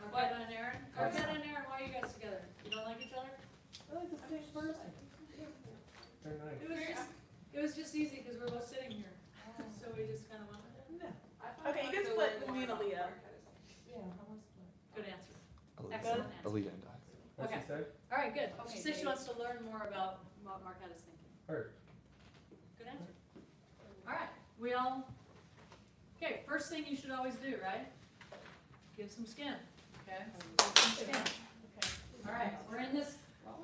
Arquetta and Aaron? Arquetta and Aaron, why are you guys together? You don't like each other? They're like the same person. Very nice. It was just easy because we're both sitting here. So we just kind of went with it. Okay, you can split with me and Aaliyah. Yeah, I was split. Good answer. Excellent answer. Aaliyah and I. What'd she say? All right, good. She Okay, said she great. wants to learn more about what Marquetta's thinking. Heard. Good answer. All right, we all, okay, first thing you should always do, right? Give some skin, okay? Give some skin. Okay. All right,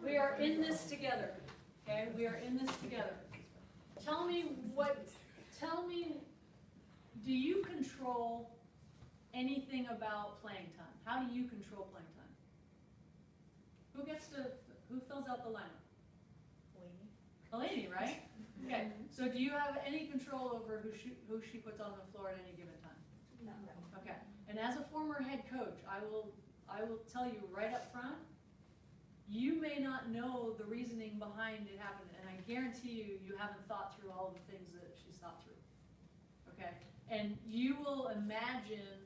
we are in this together, okay? We are in this together. Tell me, do you control anything about playing time? How do you control playing time? Who fills out the lineup? Eleni, right? Okay, so do you have any control over who she puts on the floor at any given time? No. Okay, and as a former head coach, I will tell you right up front, you may not know the reasoning behind it happening, and I guarantee you haven't thought through all of the things that she's thought through. Okay, and you will imagine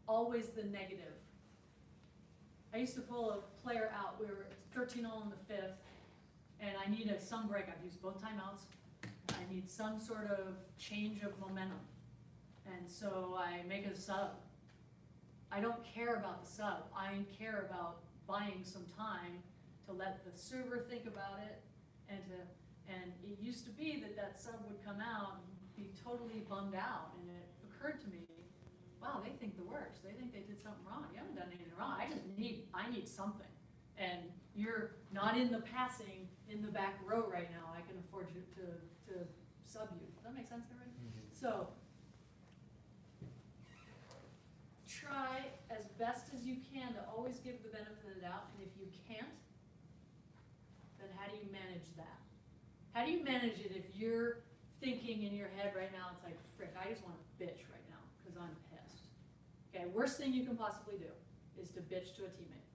always the negative. I used to pull a player out. We were 13-0 in the fifth, and I need some break. I've used both timeouts. I need some sort of change of momentum, and so I make a sub. I don't care about the sub. I care about buying some time to let the server think about it, and it used to be that sub would come out and be totally bummed out, and it occurred to me, wow, they think the worst. They think they did something wrong. You haven't done anything wrong. I need something. And you're not in the passing in the back row right now. I can afford you to sub you. Does that make sense, everybody? Mm-hmm. So try as best as you can to always give the benefit of the doubt. And if you can't, then how do you manage that? How do you manage it if you're thinking in your head right now, it's like, frick, I just want to bitch right now because I'm pissed. Okay, worst thing you can possibly do is to bitch to a teammate.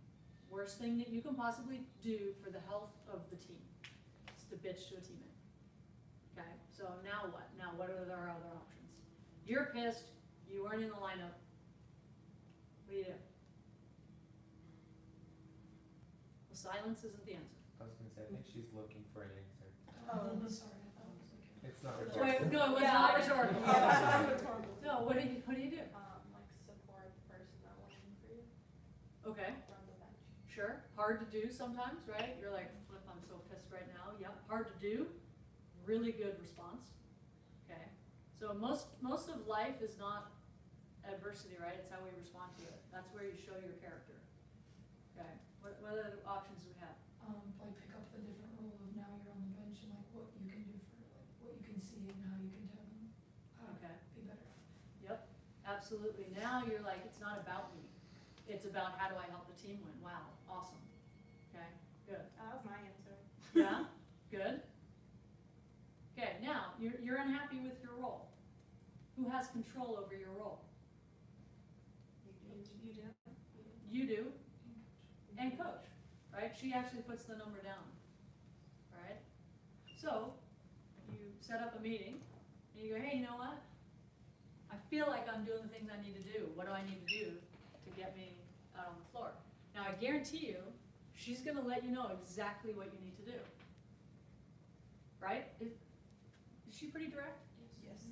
Worst thing that you can possibly do for the health of the team is to bitch to a teammate. Okay, so now what? Now what are our other options? You're pissed, you weren't in the lineup. What do you do? Well, silence isn't the answer. I was gonna say, I think she's looking for an answer. Oh, sorry, I thought it was okay. It's not Wait, rhetorical. no, it was Yeah, not I- rhetorical. Rhetorical. No, what do you do? Like support the person that went in for you Okay, from the bench. sure, hard to do sometimes, right? You're like, flip, I'm so pissed right now. Yep, hard to do, really good response. Okay, so most of life is not adversity, right? It's how we respond to it. That's where you show your character. Okay, what other options do we have? Like pick up the different role of now you're on the bench and like what you can do for, like, what you can see and how you can tell them how to Okay, be better. yep, absolutely. Now you're like, it's not about me. It's about how do I help the team win? Wow, awesome. Okay, good. That was my answer. Yeah, good. Okay, now, you're unhappy with your role. Who has control over your role? You do? You do, and coach, right? She actually puts the number down, right? So, you set up a meeting, and you go, hey, you know what? I feel like I'm doing the things I need to do. What do I need to do to get me out on the floor? Now, I guarantee you, she's gonna let you know exactly what you need to do. Right? Is she pretty direct? Yes.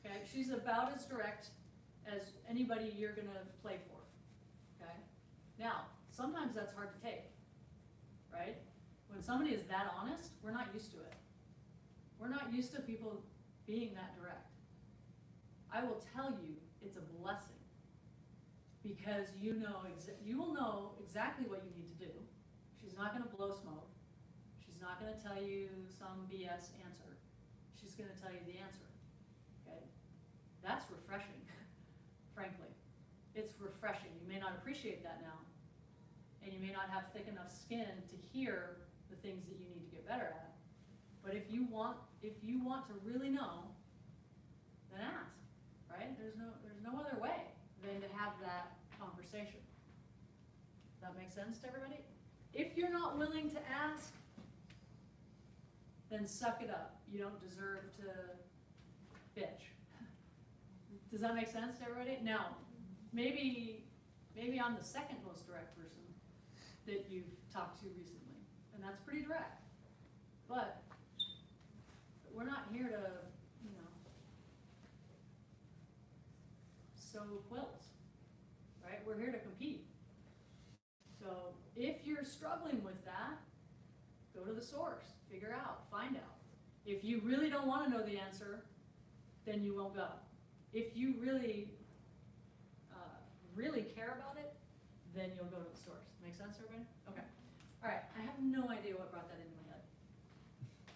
Okay, she's about as direct as anybody you're gonna play for, okay? Now, sometimes that's hard to take, right? When somebody is that honest, we're not used to it. We're not used to people being that direct. I will tell you, it's a blessing, because you will know exactly what you need to do. She's not gonna blow smoke. She's not gonna tell you some BS answer. She's gonna tell you the answer, okay? That's refreshing, frankly. It's refreshing. You may not appreciate that now, and you may not have thick enough skin to hear the things that you need to get better at. But if you want to really know, then ask, right? There's no other way than to have that conversation. Does that make sense to everybody? If you're not willing to ask, then suck it up. You don't deserve to bitch. Does that make sense to everybody? Now, maybe I'm the second most direct person that you've talked to recently, and that's pretty direct. But we're not here to, sew quilts, right? We're here to compete. So if you're struggling with that, go to the source, figure out, find out. If you really don't want to know the answer, then you won't go. If you really care about it, then you'll go to the source. Make sense, everybody? Okay. All right, I have no idea what brought that into my head.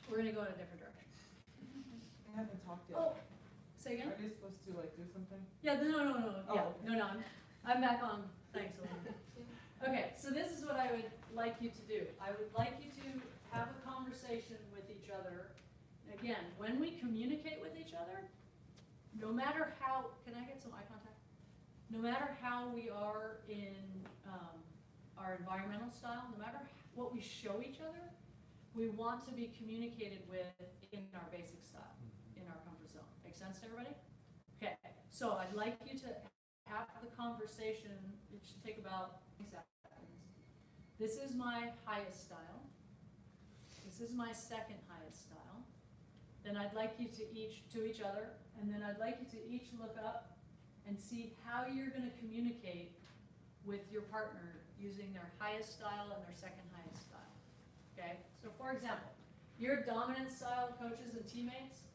We're gonna go in a different direction. I haven't talked yet. Oh, say again? Are they supposed to like do something? Yeah, no, yeah, Oh, okay. no, I'm back on, thanks, Elena. Okay, so this is what I would like you to do. I would like you to have a conversation with each other. Again, when we communicate with each other, no matter how, can I get some eye contact? No matter how we are in our environmental style, no matter what we show each other, we want to be communicated with in our basic style, in our comfort zone. Make sense to everybody? Okay, so I'd like you to have the conversation. It should take about 20 seconds. This is my highest style. This is my second highest style. Then I'd like you to each other, and then I'd like you to each look up and see how you're going to communicate with your partner using their highest style and their second highest style. Okay? So for example, your dominant style coaches and teammates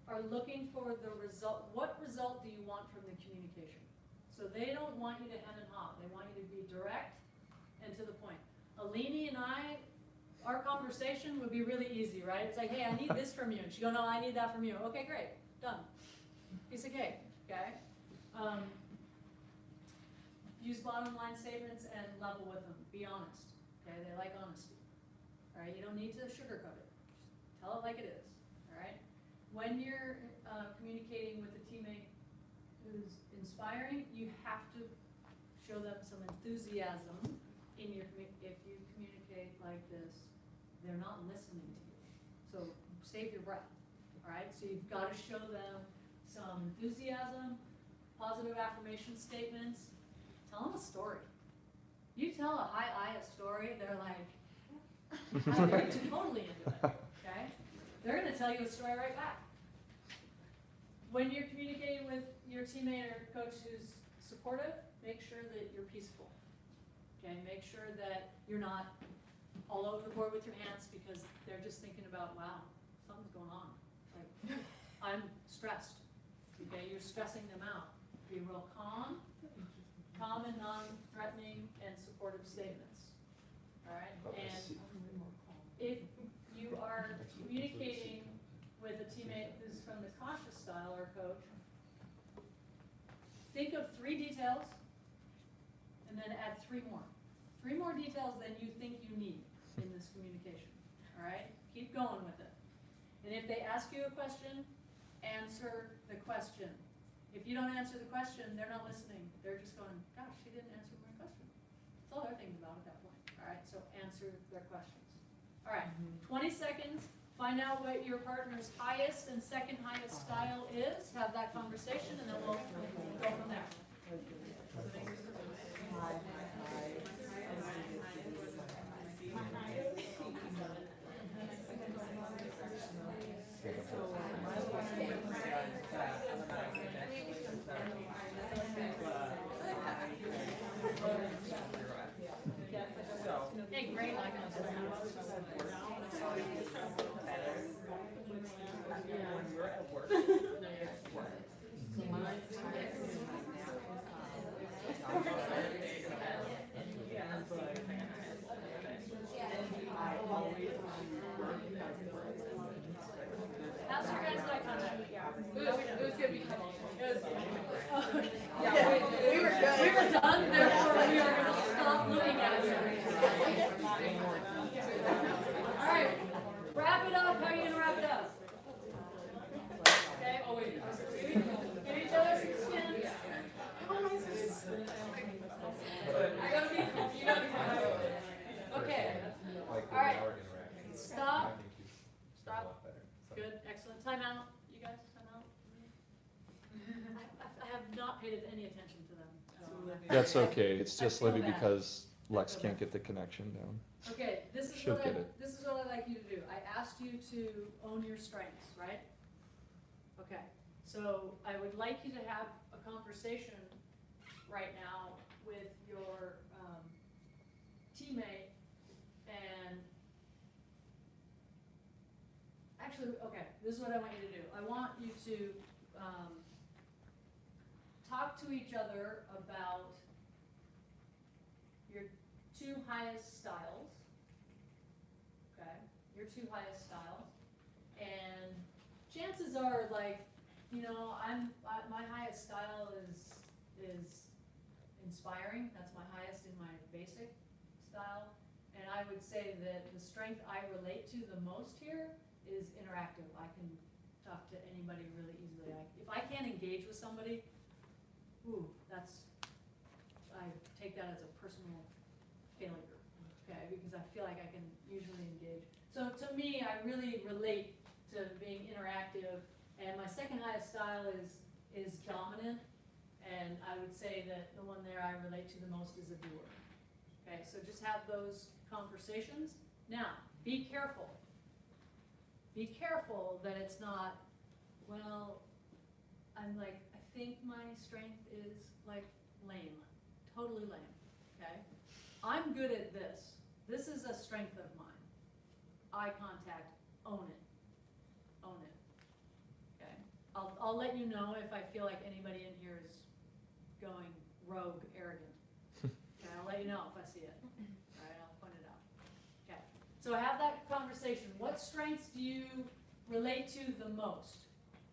are looking for the result. What result do you want from the communication? So they don't want you to hem and haw. They want you to be direct and to the point. Alini and I, our conversation would be really easy, right? It's like, hey, I need this from you. And she go, no, I need that from you. Okay, great, done. Piece of cake, okay? Use bottom line statements and level with them. Be honest, okay? They like honesty, all right? You don't need to sugarcoat it. Just tell it like it is, all right? When you're communicating with a teammate who's inspiring, you have to show them some enthusiasm in your, if you communicate like this, they're not listening to you. So save your breath, all right? So you've got to show them some enthusiasm, positive affirmation statements. Tell them a story. You tell a high I a story, they're like, they're totally into it, okay? They're gonna tell you a story right back. When you're communicating with your teammate or coach who's supportive, make sure that you're peaceful. Okay, make sure that you're not all over the board with your hands because they're just thinking about, wow, something's going on. Like, I'm stressed. Okay, you're stressing them out. Be real calm and non-threatening and supportive statements. All right, and if you are communicating with a teammate who's from the cautious style or coach, think of 3 details and then add 3 more. 3 more details than you think you need in this communication, all right? Keep going with it. And if they ask you a question, answer the question. If you don't answer the question, they're not listening. They're just going, gosh, she didn't answer my question. That's all they're thinking about at that point, all right? So answer their questions. All right, 20 seconds. Find out what your partner's highest and second highest style is. Have that conversation, and then we'll go from there. Hey, great. When you're at work, it's work. So mine, yeah, but I always work because it's work. How's your guys' eye contact? It was good because We were done, therefore we are gonna stop looking at it. All right, wrap it up. How are you gonna wrap it up? Okay, oh wait, give each other some skin. I gotta be, you gotta be. Okay, Like all right, our interaction. I stop. think you done a lot better. So- Good, excellent. Time out. You guys, time out. I have not paid any attention to them at all. That's okay, it's just I feel Libby bad. because Lex feel can't bad. get the connection down. Okay, this is She'll what get it. this is what I'd like you to do. I asked you to own your strengths, right? Okay, so I would like you to have a conversation right now with your teammate and actually, okay, this is what I want you to do. I want you to talk to each other about your 2 highest styles. Okay, your 2 highest styles, and chances are, like, you know, my highest style is inspiring. That's my highest in my basic style, and I would say that the strength I relate to the most here is interactive. I can talk to anybody really easily. If I can't engage with somebody, ooh, I take that as a personal failure, okay, because I feel like I can usually engage. So to me, I really relate to being interactive, and my second highest style is dominant, and I would say that the one there I relate to the most is a doer. Okay, so just have those conversations. Now, be careful. Be careful that it's not, well, I'm like, I think my strength is like lame, totally lame, okay? I'm good at this. This is a strength of mine. Eye contact, own it, own it, okay? I'll let you know if I feel like anybody in here is going rogue, arrogant. Okay, I'll let you know if I see it. All right, I'll point it out. Okay, so have that conversation. What strengths do you relate to the most?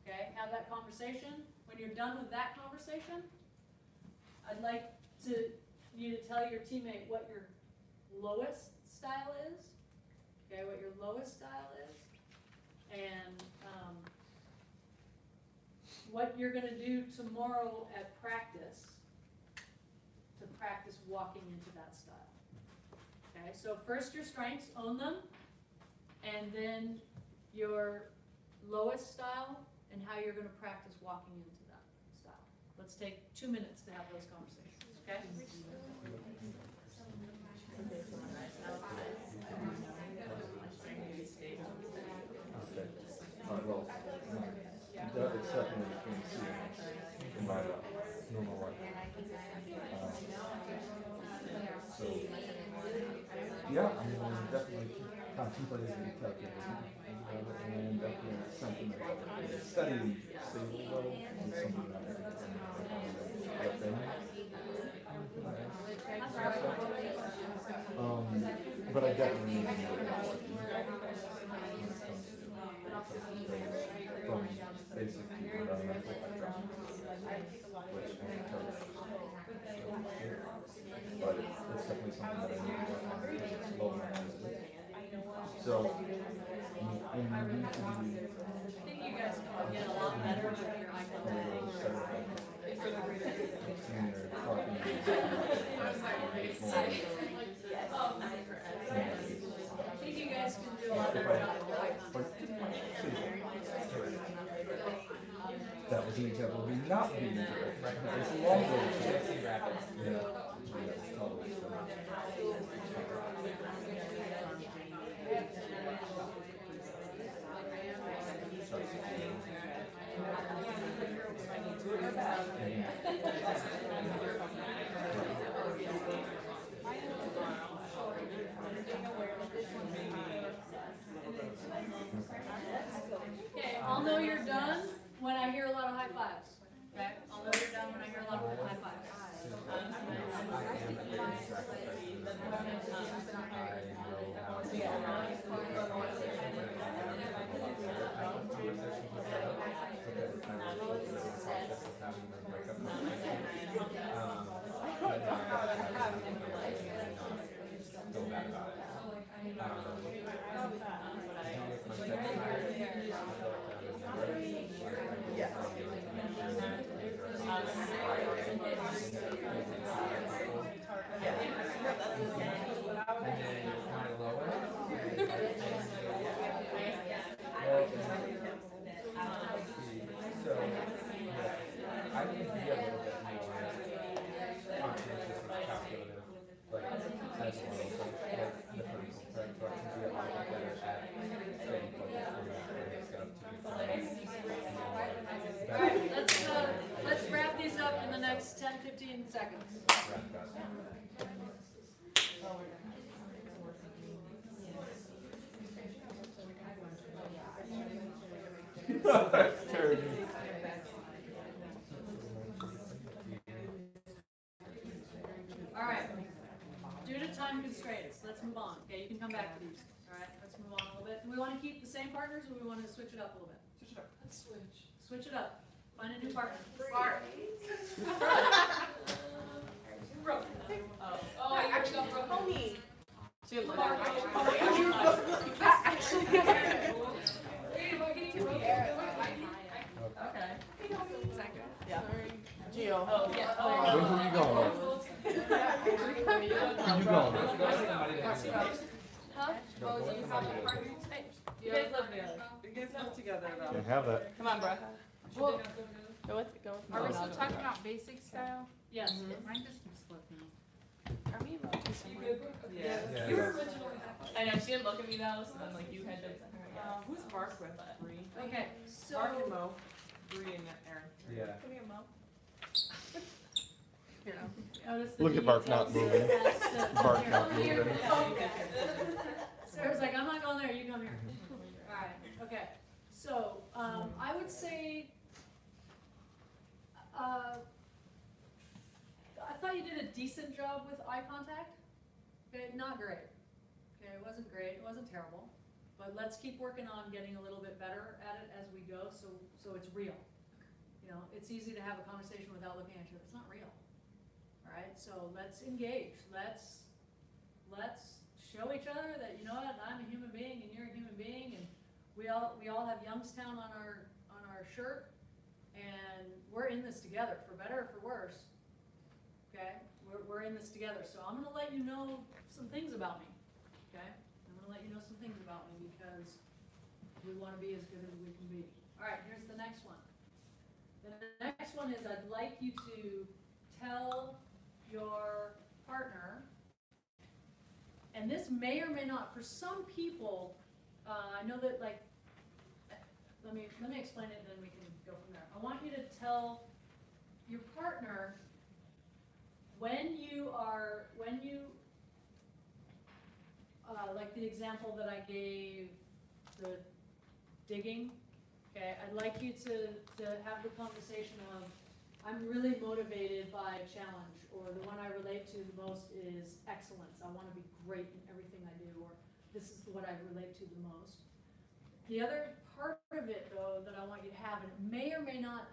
Okay, have that conversation. When you're done with that conversation, I'd like you to tell your teammate what your lowest style is. Okay, what your lowest style is, and what you're gonna do tomorrow at practice to practice walking into that style. Okay, so first your strengths, own them, and then your lowest style and how you're gonna practice walking into that style. Let's take 2 minutes to have those conversations, okay? Okay. Well, that is definitely between C and my normal life. So, yeah, I mean, I'm definitely contemplating and calculating. And definitely something that studying stable though is something that I have been. But I definitely need to know about what from basic to fundamental, I dropped, which I coach. But it's definitely something that I need to work on because it's low on my list. So, I need to be I think you guys can get a lot better with your eye a contact. little certified. Senior talking. I think you guys can do a lot better job with your eye contact. That was an example of me not being good. It's a long way to Chasing rabbits. yeah. Yeah, totally. Okay, I'll know you're done when I hear a lot of high fives. Okay, I'll know you're done when I hear a lot of high fives. Let's wrap these up in the next 10-15 seconds. All right. Due to time constraints, let's move on. Okay, you can come back to these. All right, let's move on a little bit. Do we want to keep the same partners, or we want to switch it up a little bit? Switch it up. Let's switch. Switch it up. Find a new partner. Bart. Brooke. Oh. Oh, you're gonna Brooke. Homie. She looks Bart. Actually, Hey, am I getting Brooke? Okay. yeah. Gio. Oh, yeah. Where are you going? Where you going? Huh? Oh, do you have a partner? You guys live together. You guys live together though. Can't have that. Come on, bro. Well, Go with are we me. still talking about basic style? Yes. Mine just keeps flipping. Are we allowed to You good, Brooke? Okay. Yeah. You were originally happy. I know, she didn't look at me though, so then like you had to. Who's Mark with? Bree. Okay, Mark and so Mo. Bree and Aaron. Yeah. Come here, Mom. notice the Look at Mark not details moving. as to- Mark not moving. Sarah's like, I'm not going there, you come here. All right, okay. So, I would say, I thought you did a decent job with eye contact. Okay, not great. Okay, it wasn't great, it wasn't terrible. But let's keep working on getting a little bit better at it as we go, so it's real. You know, it's easy to have a conversation without looking at each other, it's not real. All right, so let's engage, let's show each other that, you know what, I'm a human being and you're a human being, and we all have Youngstown on our shirt, and we're in this together, for better or for worse. Okay, we're in this together, so I'm gonna let you know some things about me. Okay, I'm gonna let you know some things about me because We wanna be as good as we can be. Alright, here's the next one. The next one is I'd like you to tell your partner, and this may or may not, for some people, I know that like, let me explain it and then we can go from there. I want you to tell your partner like the example that I gave, the digging, okay, I'd like you to have the conversation of, I'm really motivated by a challenge, or the one I relate to the most is excellence. I want to be great in everything I do, or this is what I relate to the most. The other part of it, though, that I want you to have, and it may or may not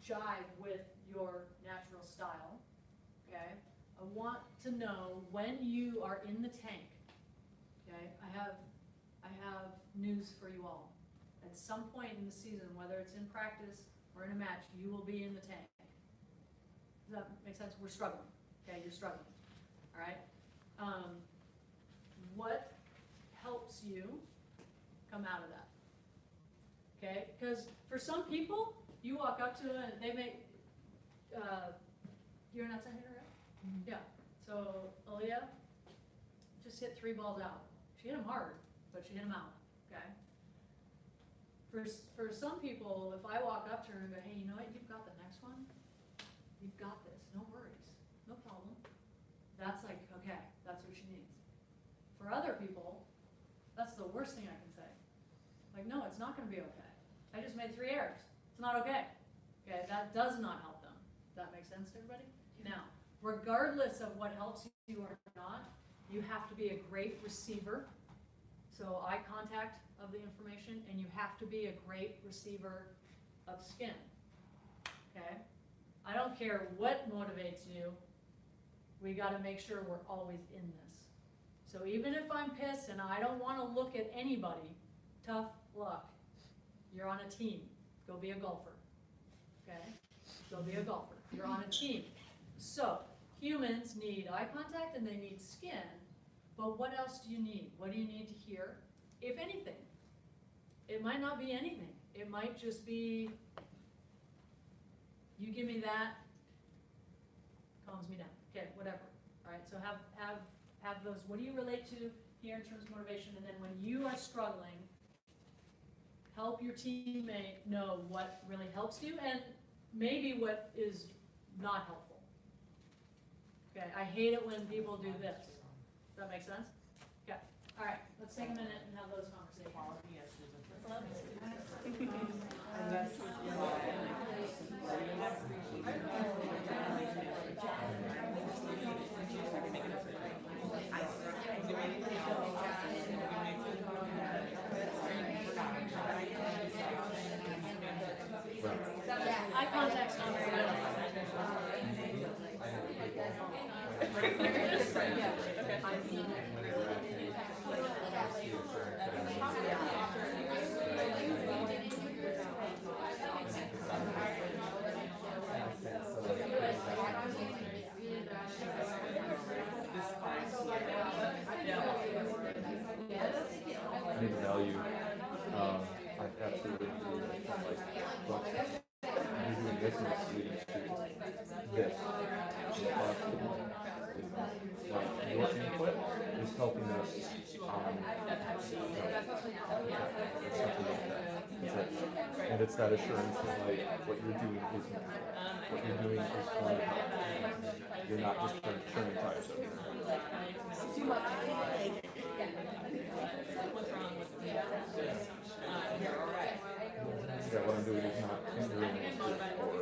jive with your natural style, okay? I want to know when you are in the tank, okay? I have news for you all. At some point in the season, whether it's in practice or in a match, you will be in the tank. Does that make sense? We're struggling, okay? You're struggling, all right? What helps you come out of that? Okay, because for some people, you walk up to it, they make, you're an outside hitter, right? Mm-hmm. Yeah, so Aaliyah just hit 3 balls out. She hit them hard, but she hit them out, okay? For some people, if I walk up to her and go, hey, you know what, you've got the next one, you've got this, no worries, no problem. That's like, okay, that's what she needs. For other people, that's the worst thing I can say. Like, no, it's not gonna be okay. I just made 3 errors. It's not okay. Okay, that does not help them. Does that make sense to everybody? Now, regardless of what helps you or not, you have to be a great receiver. So eye contact of the information, and you have to be a great receiver of skin. Okay? I don't care what motivates you, we gotta make sure we're always in this. So even if I'm pissed and I don't wanna look at anybody, tough luck. You're on a team. Go be a golfer. Okay? Go be a golfer. You're on a team. So, humans need eye contact and they need skin, but what else do you need? What do you need to hear? If anything. It might not be anything. It might just be, you give me that, calms me down. Okay, whatever. All right, so have those, what do you relate to here in terms of motivation, and then when you are struggling, help your teammate know what really helps you and maybe what is not helpful. Okay, I hate it when people do this. Does that make sense? Okay, all right, let's take a minute and have those conversations. Eye contact's not very good. I need to value, I absolutely agree with like, look, you're doing this and it's leading to this. Like, your input is helping us, something like that. And it's that assurance that like, what you're doing is fun. You're not just trying to turn types over. Yeah, what I'm doing is not hindering or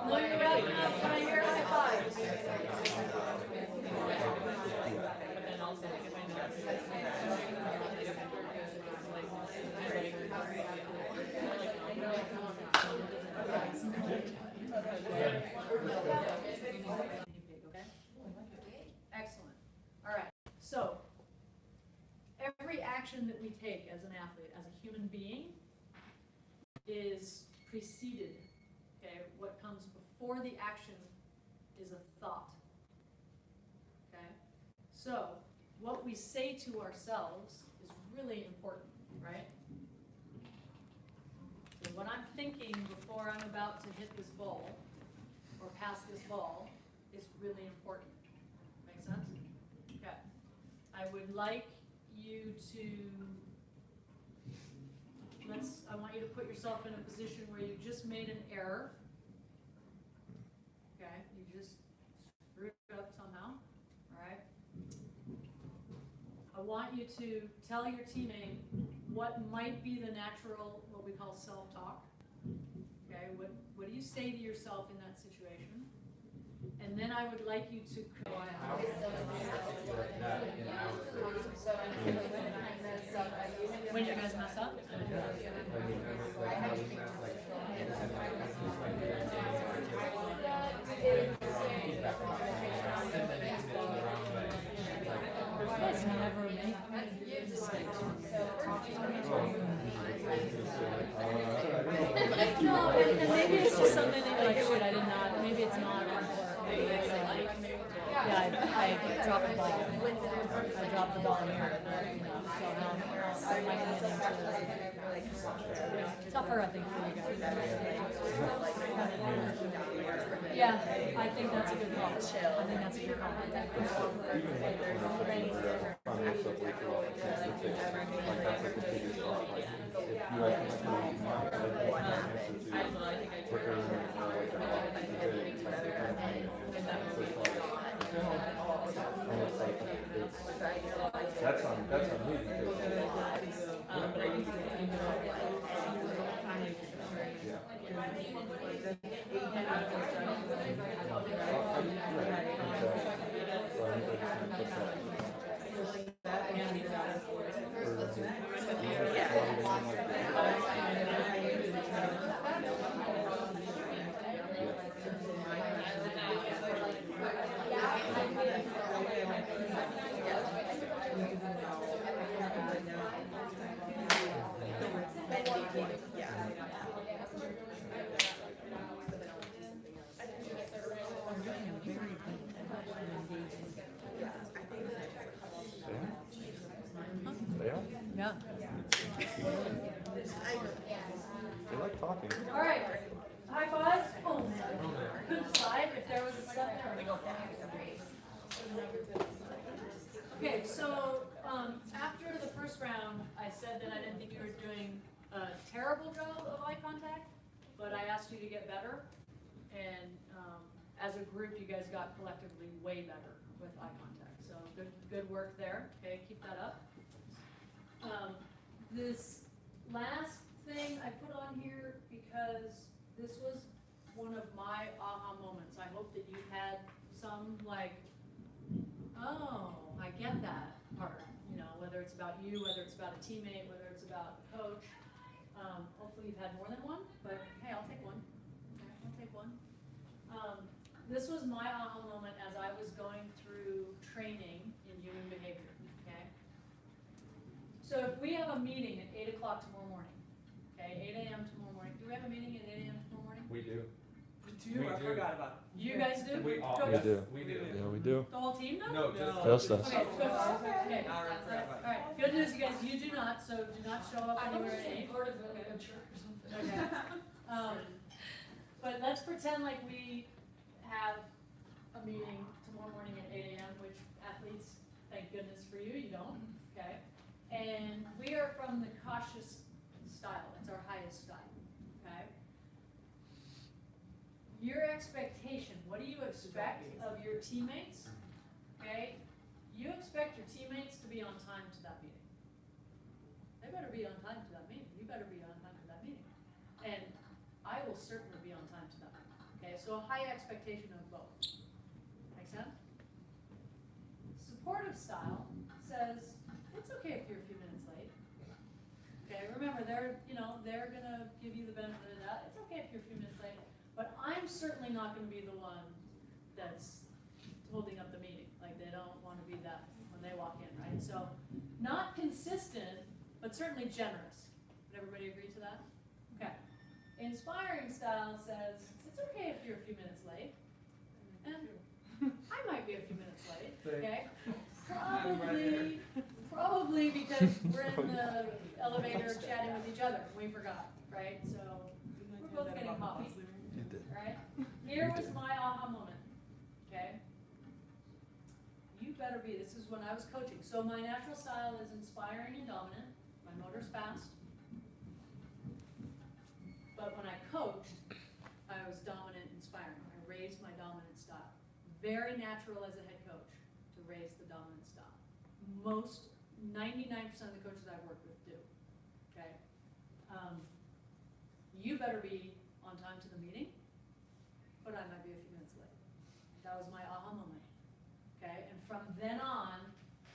No, you're right. Can I hear a high five? Excellent. All right. So, every action that we take as an athlete, as a human being, is preceded. Okay, what comes before the action is a thought. So, what we say to ourselves is really important, right? So what I'm thinking before I'm about to hit this ball, or pass this ball, is really important. Make sense? Okay. I would like you to, I want you to put yourself in a position where you just made an error. Okay, you just screwed it up somehow, alright? I want you to tell your teammate what might be the natural, what we call self-talk. Okay, what do you say to yourself in that situation? And then I would like you to. When did you guys mess up? It's never make no, and maybe it's just something that you're like, shit, I did not, maybe it's not on work. Maybe it's like, yeah, I dropped the ball. I dropped the ball here, you know, so how am I gonna get into tougher, I think, for you guys. Yeah, I think that's a good call. I think that's a good call. That's on me Yeah. They like talking. All right. High five. Oh man. Couldn't decide if there was a 7 or a 8. Okay, so after the first round, I said that I didn't think you were doing a terrible job of eye contact, but I asked you to get better, and as a group, you guys got collectively way better with eye contact. So good work there. Okay, keep that up. This last thing I put on here because this was one of my aha moments. I hope that you had some like, oh, I get that part. You know, whether it's about you, whether it's about a teammate, whether it's about a coach. Hopefully you've had more than one, but hey, I'll take one. Okay, I'll take one. This was my aha moment as I was going through training in human behavior. Okay. So if we have a meeting at 8 o'clock tomorrow morning, okay, 8 a.m. tomorrow morning. Do we have a meeting at 8 a.m. tomorrow morning? We do. I forgot about it. You guys do? We all, Coach? do. We do. Yeah, we do. The whole team does? No, just. Just us. Okay, good. Okay. I already forgot about it. All right, good news, you guys, you do not, so do not show up anywhere at 8. Part of a church or something. Okay. But let's pretend like we have a meeting tomorrow morning at 8 a.m., which athletes, thank goodness for you, you don't, okay? And we are from the cautious style, it's our highest style, okay? Your expectation, what do you expect of your teammates, okay? You expect your teammates to be on time to that meeting. They better be on time to that meeting, you better be on time to that meeting. And I will certainly be on time to that meeting, okay? So a high expectation of both. Make sense? Supportive style says, it's okay if you're a few minutes late. Okay, remember, they're gonna give you the benefit of that. It's okay if you're a few minutes late, but I'm certainly not gonna be the one that's holding up the meeting. Like, they don't wanna be that when they walk in, right? So, not consistent, but certainly generous. Would everybody agree to that? Okay. Inspiring style says, it's okay if you're a few minutes late. And I might be a few minutes late, okay? because we're in the elevator chatting with each other, we forgot, right? So, we're both getting coffee, You did. right? Here was my aha moment, okay? You better be, this is when I was coaching, so my natural style is inspiring and dominant, my motor's fast. But when I coached, I was dominant, inspiring, I raised my dominant style. Very natural as a head coach to raise the dominant style. Most, 99% of the coaches I've worked with do, okay? You better be on time to the meeting, but I might be a few minutes late. That was my aha moment, okay? And from then on,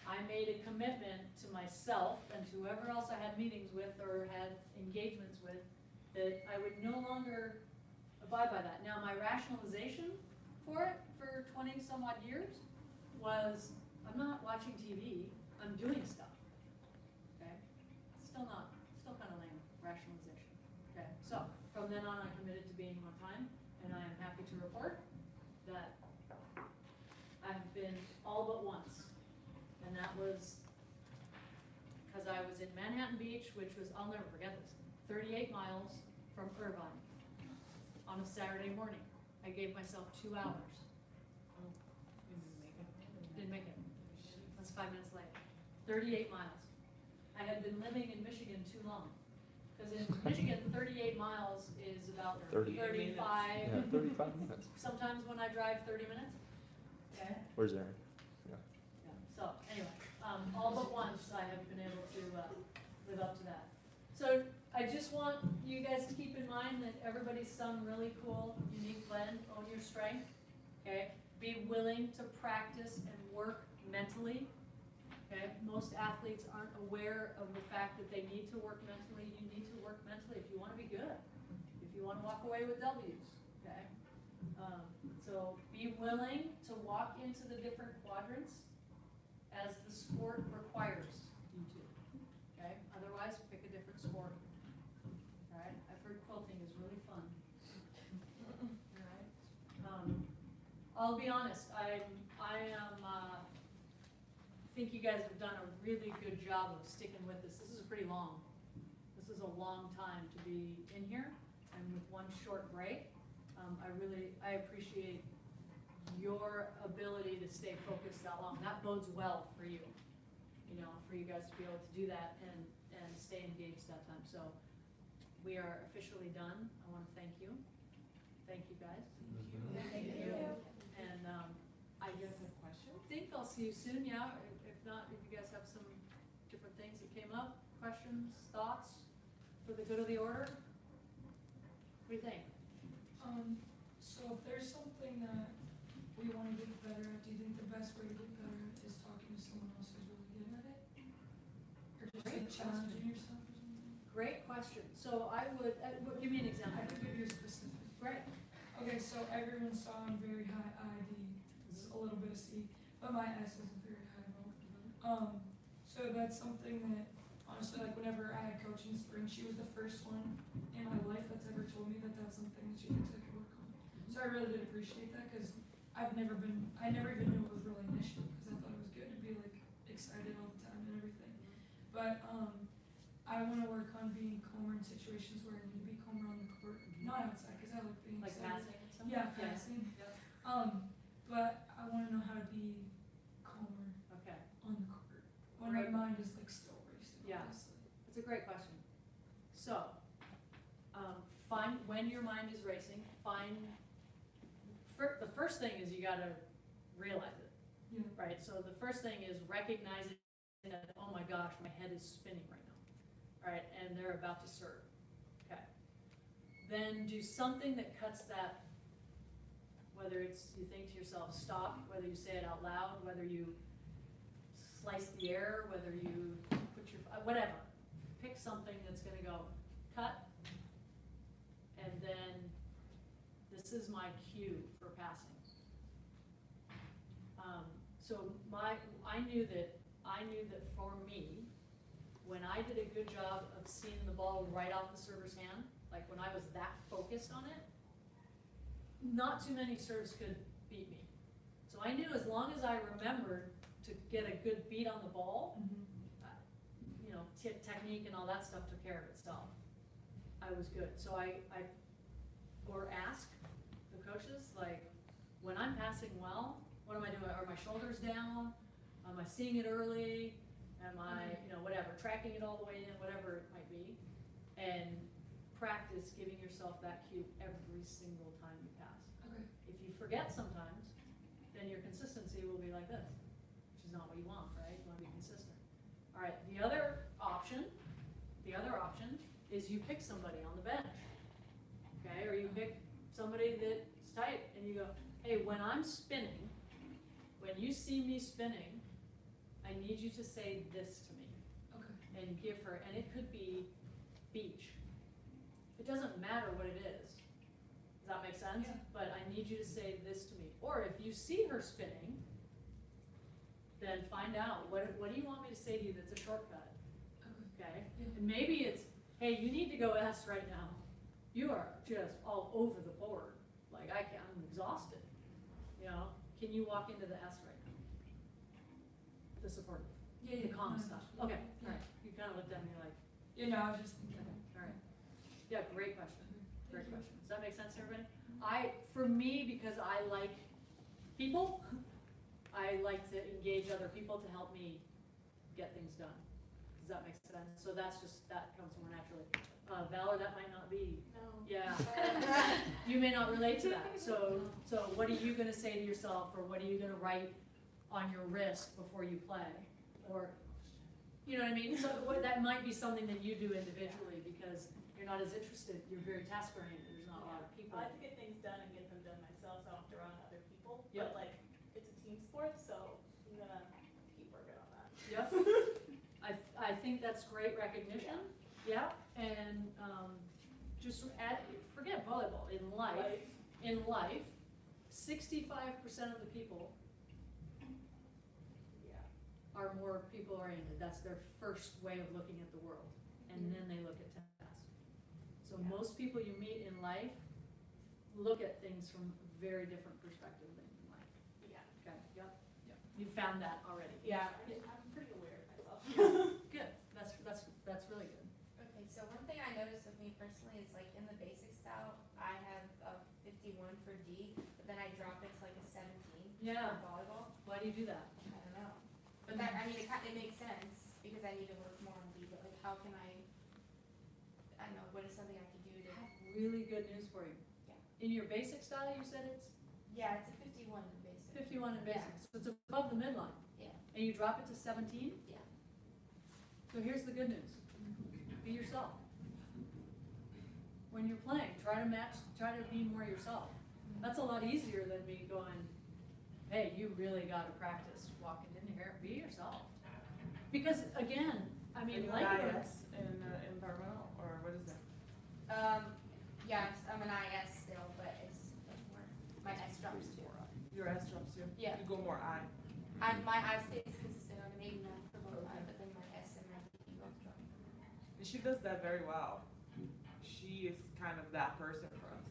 I made a commitment to myself and to whoever else I had meetings with or had engagements with, that I would no longer abide by that. Now, my rationalization for it for 20 some odd years was, I'm not watching TV, I'm doing stuff, okay? Still kind of lame rationalization, okay? So, from then on, I committed to being on time, and I am happy to report that I've been all but once, and that was because I was in Manhattan Beach, which was, I'll never forget this, 38 miles from Irvine on a Saturday morning. I gave myself 2 hours. Didn't make it. I was 5 minutes late. 38 miles. I had been living in Michigan too long. Because in Michigan, 38 miles is about 35. Yeah, 35 minutes. Sometimes when I drive 30 minutes. Okay. Where's Aaron? Yeah. So anyway, all but once I have been able to live up to that. So I just want you guys to keep in mind that everybody's some really cool, unique blend. Own your strength. Okay. Be willing to practice and work mentally. Okay. Most athletes aren't aware of the fact that they need to work mentally. You need to work mentally if you want to be good. If you want to walk away with W's. Okay. So be willing to walk into the different quadrants as the sport requires you to. Okay? Otherwise, pick a different sport. All right? I've heard quilting is really fun. All right? I'll be honest. I think you guys have done a really good job of sticking with this. This is pretty long. This is a long time to be in here, and with one short break. I appreciate your ability to stay focused that long. That bodes well for you, for you guys to be able to do that and stay engaged that time. So we are officially done. I want to thank you. Thank you, guys. Thank you. And I guys have questions? think I'll see you soon, yeah. If not, if you guys have some different things that came up, questions, thoughts for the good of the order? What do you think? So if there's something that we want to get better at, do you think the best way to get better is talking to someone else who's really good at it? Or just like challenging yourself or something? Great question. So I would, give me an example. I can give you a specific. Right. Okay, so everyone saw I'm very high ID, it's a little bit of C, but my S isn't very high vote. So that's something that, honestly, like whenever I had coach in spring, she was the first one in my life that's ever told me that that's something that she thinks I could work on. So I really did appreciate that, because I never even knew it was really an issue, because I thought it was good to be like excited all the time and everything. But I want to work on being calmer in situations where I need to be calmer on the court, not outside, because I like being Like excited. passing and stuff? Yeah, passing. Yeah. But I want to know how to be calmer Okay. on the court when my Great. mind is like still racing. Yeah. Obviously. That's a great question. So, find, when your mind is racing, the first thing is you gotta realize it, Yeah. right? So the first thing is recognizing that, oh my gosh, my head is spinning right now, right? And they're about to serve, okay? Then do something that cuts that, whether it's you think to yourself, stop, whether you say it out loud, whether you slice the air, whether you put your, whatever. Pick something that's gonna go, cut, and then this is my cue for passing. So I knew that for me, when I did a good job of seeing the ball right off the server's hand, like when I was that focused on it, not too many serves could beat me. So I knew as long as I remembered to get a good beat on the ball, technique and all that stuff took care of itself. I was good. So or ask the coaches, like, when I'm passing well, what am I doing? Are my shoulders down? Am I seeing it early? Am I, whatever, tracking it all the way in, whatever it might be? And practice giving yourself that cue every single time you pass. Okay. If you forget sometimes, then your consistency will be like this, which is not what you want, right? You want to be consistent. All right, the other option is you pick somebody on the bench, okay? Or you pick somebody that's tight and you go, hey, when I'm spinning, when you see me spinning, I need you to say this to me. Okay. And give her, and it could be beach. It doesn't matter what it is. Does that make sense? Yeah. But I need you to say this to me. Or if you see her spinning, then find out, what do you want me to say to you that's a shortcut? Okay? Yeah. And maybe it's, hey, you need to go S right now. You are just all over the board. Like, I'm exhausted. Can you walk into the S right now? The supportive, the calm stuff. Okay, all right. You kind of looked at me like, I was just thinking. all right. Yeah, great question. Great question. Does that make sense to everybody? For me, because I like people, I like to engage other people to help me get things done. Does that make sense? So that comes more naturally. Valor, that might not be. No. Yeah. You may not relate to that. So what are you gonna say to yourself, or what are you gonna write on your wrist before you play? Or, you know what I mean? So that might be something that you do individually because you're not as interested, you're very task oriented, there's not a lot of people. I like to get things done and get them done myself, so I don't have to rely on other people. Yep. But like, it's a team sport, so I'm gonna keep working on that. Yep. I think that's great recognition. Yeah. And just forget volleyball. In life, 65% of the people are more people oriented. That's their first way of looking at the world. And then they look at tasks. So most people you meet in life look at things from a very different perspective than in life. Yeah. Okay, yep. You found that already. Yeah, I'm pretty aware of myself. Good, that's really good. Okay, so one thing I noticed with me personally is like in the basic style, I have a 51 for D, but then I drop it to like a 17 Yeah. for volleyball. Why do you do that? I don't know. But that, I mean, it makes sense because I need to work more on D, but like how can I don't know, what is something I could do to, Really good news for you. Yeah. In your basic style, you said it's yeah, it's a 51 in basic. 51 in Yeah. basic, so it's above the midline. Yeah. And you drop it to 17? Yeah. So here's the good news. Be yourself. When you're playing, try to be more yourself. That's a lot easier than me going, hey, you really gotta practice walking in here, be yourself. Because again, I mean, Are you like an it or- IS in environmental, or what is it? Yeah, I'm an IS still, but it's like more, my S drops too. Your S drops too? Yeah. You go more I. My I stays consistent on an 89 for both I, but then my S and my D both drop. And she does that very well. She is kind of that person for us.